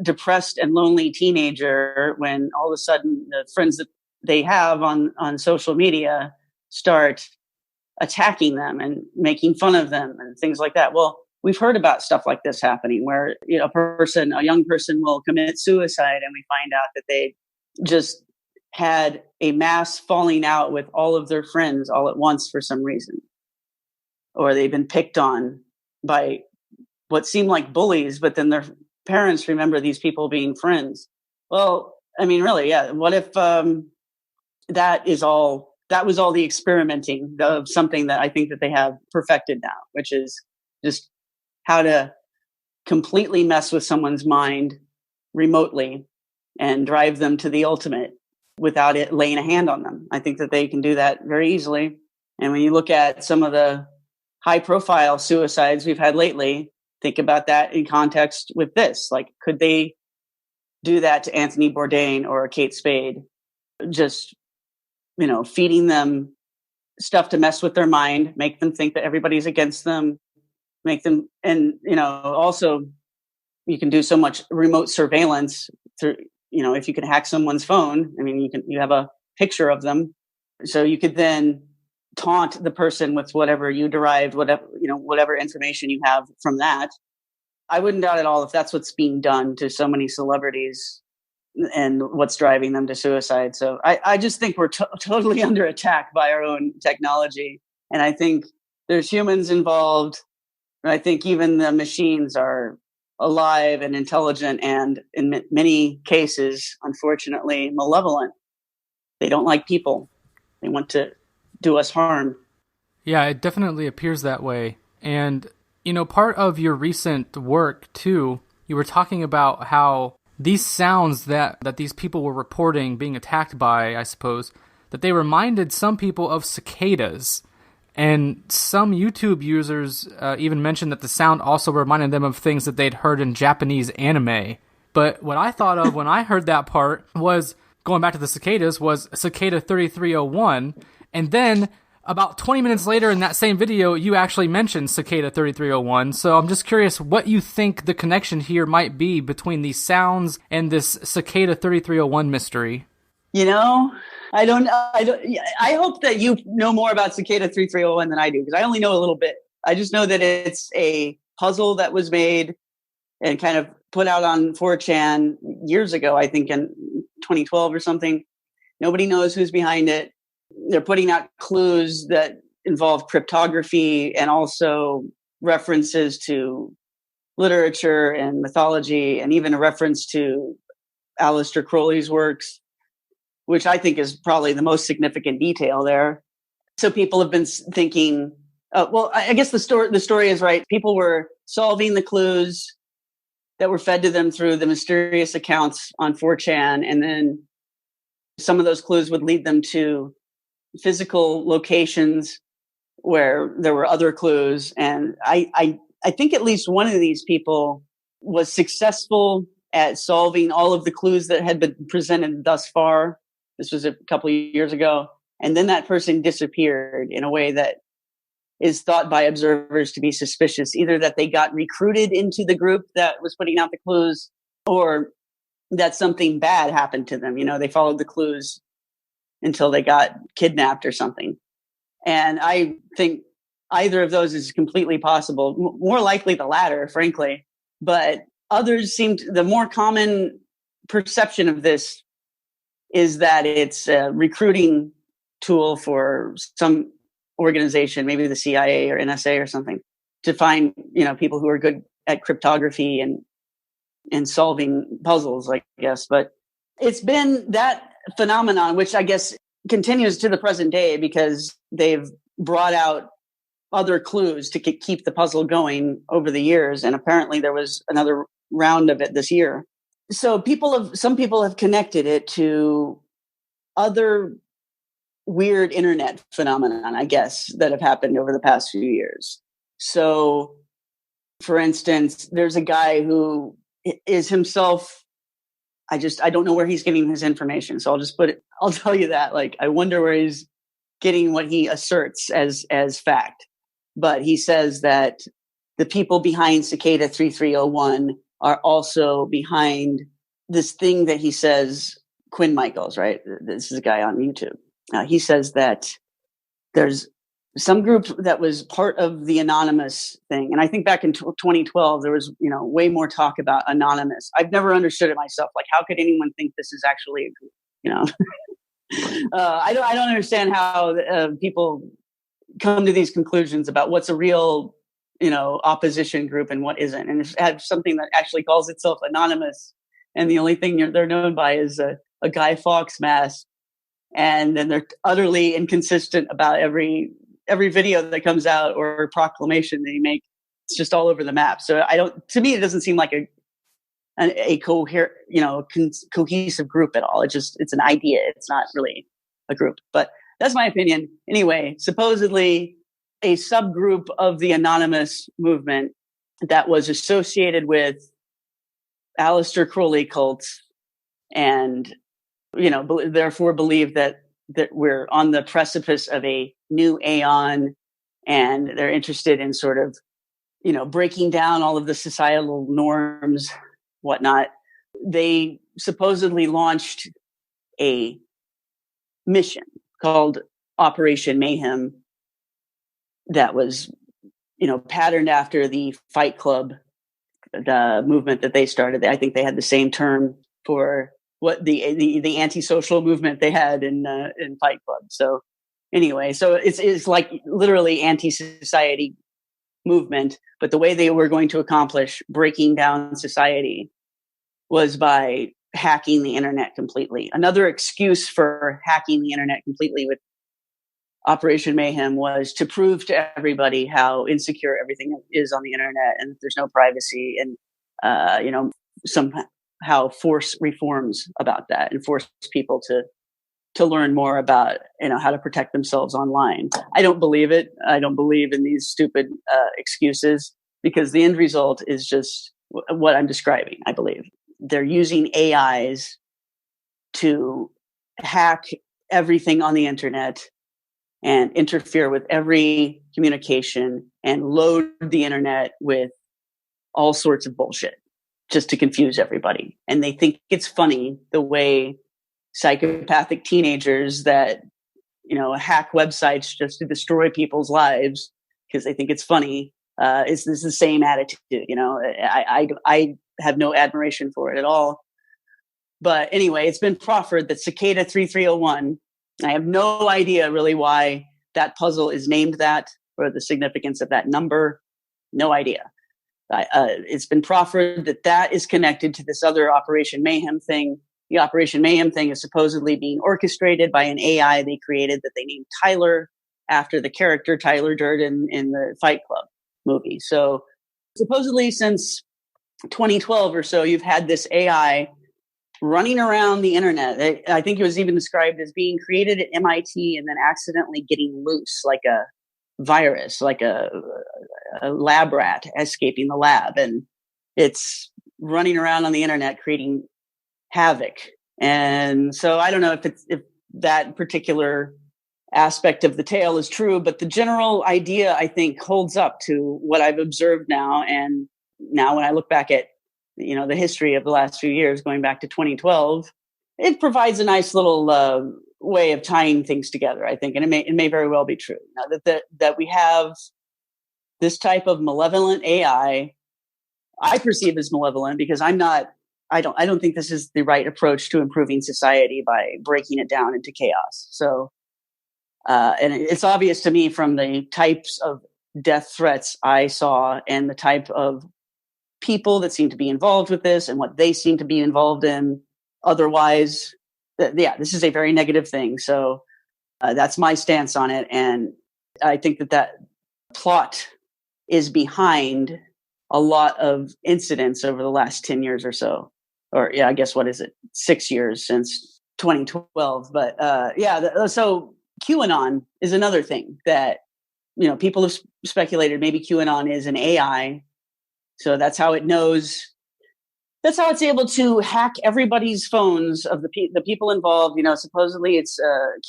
depressed and lonely teenager when all of a sudden the friends that they have on social media start attacking them and making fun of them and things like that? Well, we've heard about stuff like this happening where a young person will commit suicide, and we find out that they just had a mass falling out with all of their friends all at once for some reason, or they've been picked on by what seemed like bullies, but then their parents remember these people being friends. Well, I mean, really, yeah. What if that was all the experimenting of something that I think that they have perfected now, which is just how to completely mess with someone's mind remotely and drive them to the ultimate without it laying a hand on them. I think that they can do that very easily. And when you look at some of the high profile suicides we've had lately, think about that in context with this. Like, could they do that to Anthony Bourdain or Kate Spade? Just, feeding them stuff to mess with their mind, make them think that everybody's against them, make them, and, also you can do so much remote surveillance through, if you can hack someone's phone, I mean, you have a picture of them. So you could then taunt the person with whatever you derived, whatever information you have from that. I wouldn't doubt at all if that's what's being done to so many celebrities and what's driving them to suicide. So I just think we're totally under attack by our own technology. And I think there's humans involved. And I think even the machines are alive and intelligent and in many cases, unfortunately, malevolent. They don't like people. They want to do us harm. Yeah, it definitely appears that way. And, part of your recent work, too, you were talking about how these sounds that these people were reporting being attacked by, I suppose, that they reminded some people of cicadas. And some YouTube users even mentioned that the sound also reminded them of things that they'd heard in Japanese anime. But what I thought of when I heard that part was, going back to the cicadas, was Cicada 3301. And then about 20 minutes later in that same video, you actually mentioned Cicada 3301. So I'm just curious what you think the connection here might be between these sounds and this Cicada 3301 mystery. I hope that you know more about Cicada 3301 than I do, because I only know a little bit. I just know that it's a puzzle that was made and kind of put out on 4chan years ago, I think in 2012 or something. Nobody knows who's behind it. They're putting out clues that involve cryptography and also references to literature and mythology, and even a reference to Aleister Crowley's works, which I think is probably the most significant detail there. So people have been thinking, I guess the story is right. People were solving the clues that were fed to them through the mysterious accounts on 4chan, and then some of those clues would lead them to physical locations where there were other clues. And I think at least one of these people was successful at solving all of the clues that had been presented thus far. This was a couple of years ago. And then that person disappeared in a way that is thought by observers to be suspicious, either that they got recruited into the group that was putting out the clues, or that something bad happened to them. They followed the clues until they got kidnapped or something. And I think either of those is completely possible. More likely the latter, frankly. But others the more common perception of this is that it's a recruiting tool for some organization, maybe the CIA or NSA or something, to find, people who are good at cryptography and solving puzzles, I guess. But it's been that phenomenon, which I guess continues to the present day, because they've brought out other clues to keep the puzzle going over the years. And apparently there was another round of it this year. So some people have connected it to other weird internet phenomenon, I guess, that have happened over the past few years. So, for instance, there's a guy who is himself, I don't know where he's getting his information. So I'll tell you that. Like, I wonder where he's getting what he asserts as fact. But he says that the people behind Cicada 3301 are also behind this thing that he says, Quinn Michaels, right? This is a guy on YouTube. He says that there's some group that was part of the anonymous thing. And I think back in 2012, there was, way more talk about anonymous. I've never understood it myself. Like, how could anyone think this is actually a group, I don't understand how people come to these conclusions about what's a real, opposition group and what isn't. And have something that actually calls itself anonymous, and the only thing they're known by is a Guy Fawkes mask. And then they're utterly inconsistent about every video that comes out or proclamation they make. It's just all over the map. So to me, it doesn't seem like a cohesive group at all. It's an idea. It's not really a group, but that's my opinion. Anyway, supposedly a subgroup of the anonymous movement that was associated with Aleister Crowley cults, and therefore believe that we're on the precipice of a new aeon, and they're interested in sort of breaking down all of the societal norms, whatnot. They supposedly launched a mission called Operation Mayhem that was patterned after the Fight Club, the movement that they started. I think they had the same term for what the antisocial movement they had in Fight Club. So anyway, so it's like literally anti-society movement, but the way they were going to accomplish breaking down society was by hacking the internet completely. Another excuse for hacking the internet completely with Operation Mayhem was to prove to everybody how insecure everything is on the internet, and there's no privacy, and somehow force reforms about that and force people to learn more about how to protect themselves online. I don't believe it. I don't believe in these stupid excuses, because the end result is just what I'm describing. I believe they're using AIs to hack everything on the internet and interfere with every communication and load the internet with all sorts of bullshit just to confuse everybody. And they think it's funny the way psychopathic teenagers that hack websites just to destroy people's lives because they think it's funny. It's the same attitude. I have no admiration for it at all. But anyway, it's been proffered that Cicada 3301. I have no idea really why that puzzle is named that, or the significance of that number. No idea. It's been proffered that is connected to this other Operation Mayhem thing. The Operation Mayhem thing is supposedly being orchestrated by an AI they created that they named Tyler, after the character Tyler Durden in the Fight Club movie. So supposedly since 2012 or so, you've had this AI running around the internet. I think it was even described as being created at MIT and then accidentally getting loose like a virus, like a lab rat escaping the lab. And it's running around on the internet creating havoc. And so I don't know if that particular aspect of the tale is true, but the general idea, I think, holds up to what I've observed now. And now when I look back at the history of the last few years, going back to 2012, it provides a nice little way of tying things together, I think, and it may very well be true. Now that we have this type of malevolent AI, I perceive as malevolent because I don't think this is the right approach to improving society by breaking it down into chaos. So, and it's obvious to me from the types of death threats I saw and the type of people that seem to be involved with this and what they seem to be involved in otherwise, this is a very negative thing. So that's my stance on it. And I think that plot is behind a lot of incidents over the last 10 years or so. Or I guess, 6 years since 2012. But so QAnon is another thing that, people have speculated maybe QAnon is an AI. So that's how it knows. That's how it's able to hack everybody's phones of the people involved. Supposedly it's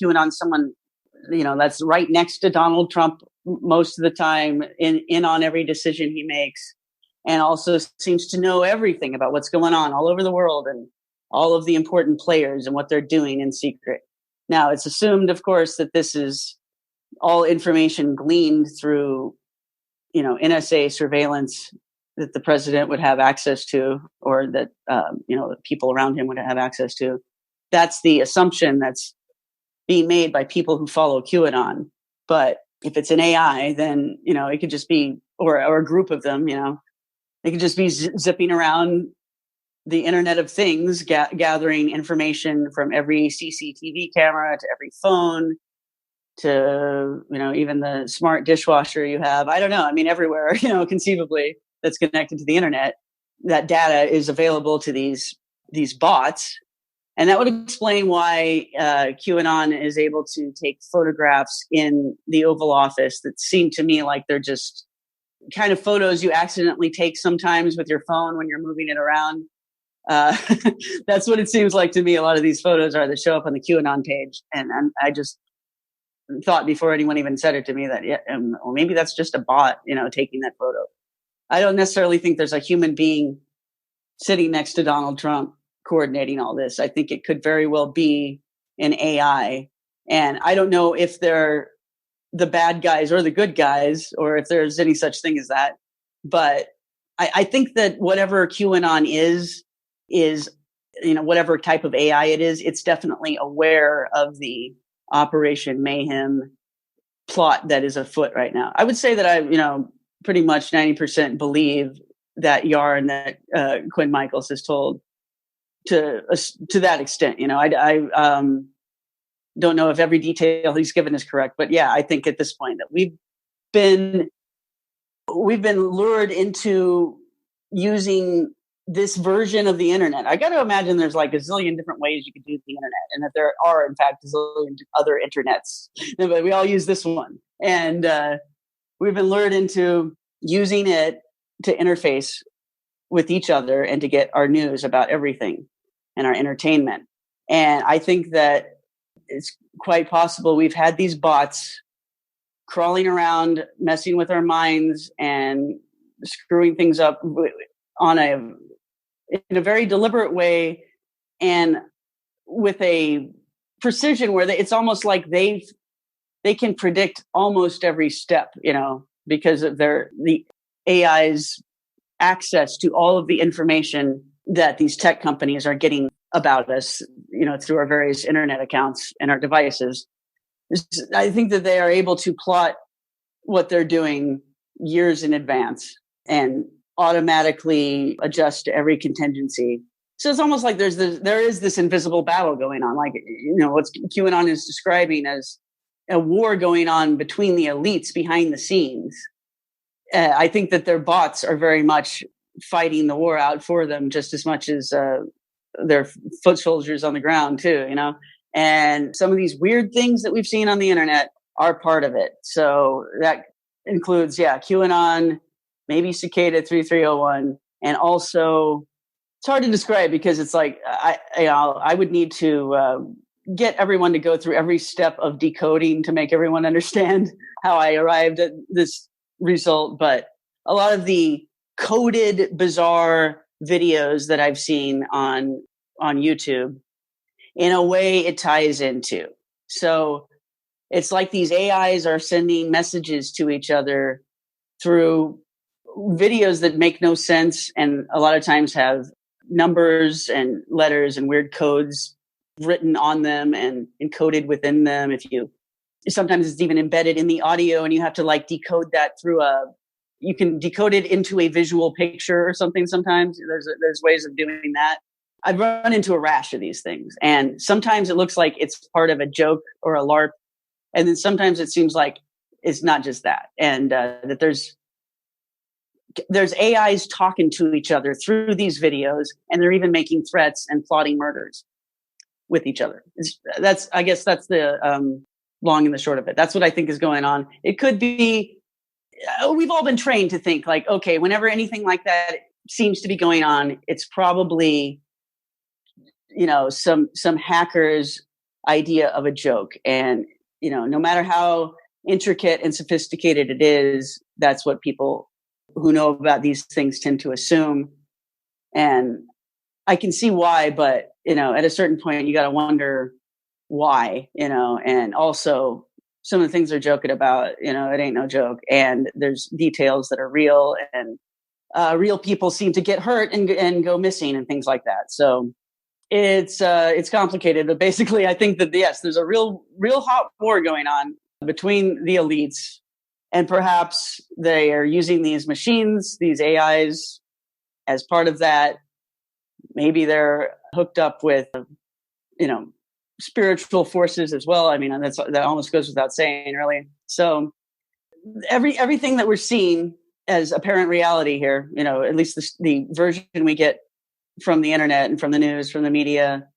QAnon, someone that's right next to Donald Trump most of the time, in on every decision he makes, and also seems to know everything about what's going on all over the world and all of the important players and what they're doing in secret. Now, it's assumed, of course, that this is all information gleaned through NSA surveillance that the president would have access to, or that the people around him would have access to. That's the assumption that's being made by people who follow QAnon. But if it's an AI, then it could just be, or a group of them. They could just be zipping around the Internet of Things, gathering information from every CCTV camera to every phone to even the smart dishwasher you have. I don't know. I mean, everywhere conceivably that's connected to the internet, that data is available to these bots, And that would explain why QAnon is able to take photographs in the Oval Office that seem to me like they're just kind of photos you accidentally take sometimes with your phone when you're moving it around. That's what it seems like to me. A lot of these photos are that show up on the QAnon page. And I just thought before anyone even said it to me that, well, maybe that's just a bot, taking that photo. I don't necessarily think there's a human being sitting next to Donald Trump coordinating all this. I think it could very well be an AI. And I don't know if they're the bad guys or the good guys, or if there's any such thing as that. But I think that whatever QAnon is, whatever type of AI it is, it's definitely aware of the Operation Mayhem plot that is afoot right now. I would say that I, pretty much 90% believe that yarn that Quinn Michaels has told to that extent. I don't know if every detail he's given is correct, but yeah, I think at this point that we've been lured into using this version of the internet. I got to imagine there's like a zillion different ways you could do the internet, and that there are in fact a zillion other internets, but we all use this one. And we've been lured into using it to interface with each other and to get our news about everything and our entertainment. And I think that it's quite possible we've had these bots crawling around, messing with our minds and screwing things up in a very deliberate way, and with a precision where it's almost like they can predict almost every step, because of the AI's access to all of the information that these tech companies are getting about us, through our various internet accounts and our devices. I think that they are able to plot what they're doing years in advance and automatically adjust to every contingency. So it's almost like there is this invisible battle going on, like, what QAnon is describing as a war going on between the elites behind the scenes. I think that their bots are very much fighting the war out for them just as much as their foot soldiers on the ground too, and some of these weird things that we've seen on the internet are part of it. So that includes, QAnon, maybe Cicada 3301, and also it's hard to describe because it's like I would need to get everyone to go through every step of decoding to make everyone understand how I arrived at this result. But a lot of the coded, bizarre videos that I've seen on YouTube, in a way it ties into. So it's like these AIs are sending messages to each other through videos that make no sense, and a lot of times have numbers and letters and weird codes written on them and encoded within them. Sometimes it's even embedded in the audio, and you have to decode that through you can decode it into a visual picture or something. Sometimes there's ways of doing that. I've run into a rash of these things, and sometimes it looks like it's part of a joke or a LARP, and then sometimes it seems like it's not just that, and that there's AIs talking to each other through these videos, and they're even making threats and plotting murders with each other. I guess that's the long and the short of it. That's what I think is going on. It could be, we've all been trained to think like, okay, whenever anything like that seems to be going on, it's probably, some hacker's idea of a joke. And, no matter how intricate and sophisticated it is, that's what people who know about these things tend to assume. And I can see why, but, at a certain point, you got to wonder why, and also some of the things they're joking about, it ain't no joke. And there's details that are real, and real people seem to get hurt and go missing and things like that. So it's complicated, but basically I think that, yes, there's a real hot war going on between the elites, and perhaps they are using these machines, these AIs, as part of that. Maybe they're hooked up with, spiritual forces as well. I mean, that almost goes without saying, really. So everything that we're seeing as apparent reality here, at least the version we get from the internet and from the news, from the media,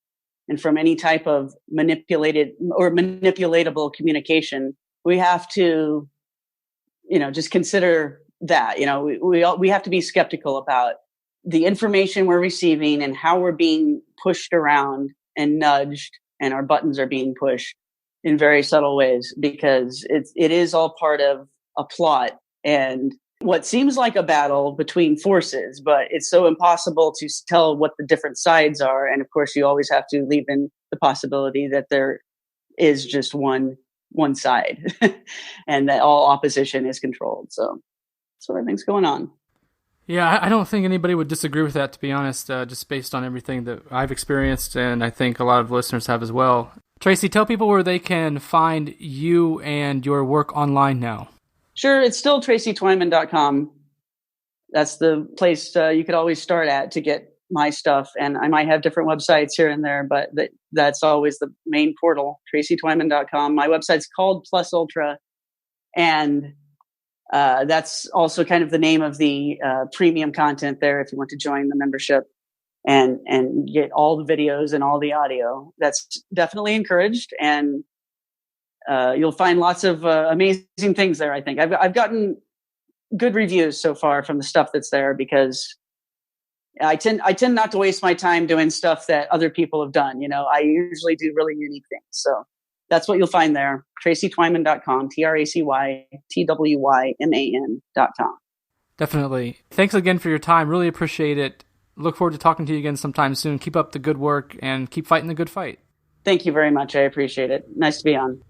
and from any type of manipulated or manipulatable communication, we have to, just consider that, we have to be skeptical about the information we're receiving and how we're being pushed around and nudged, and our buttons are being pushed in very subtle ways, because it is all part of a plot and what seems like a battle between forces, but it's so impossible to tell what the different sides are. And of course, you always have to leave in the possibility that there is just one side and that all opposition is controlled. So that's what I think's going on. Yeah, I don't think anybody would disagree with that, to be honest, just based on everything that I've experienced, and I think a lot of listeners have as well. Tracy, tell people where they can find you and your work online now. Sure, it's still tracytwyman.com. That's the place you could always start at to get my stuff. And I might have different websites here and there, but that's always the main portal, tracytwyman.com. My website's called Plus Ultra, and that's also kind of the name of the premium content there if you want to join the membership and get all the videos and all the audio. That's definitely encouraged, and you'll find lots of amazing things there. I think I've gotten good reviews so far from the stuff that's there, because I tend not to waste my time doing stuff that other people have done. I usually do really unique things. So that's what you'll find there. TracyTwyman.com, TracyTwyman.com. Definitely. Thanks again for your time. Really appreciate it. Look forward to talking to you again sometime soon. Keep up the good work and keep fighting the good fight. Thank you very much. I appreciate it. Nice to be on.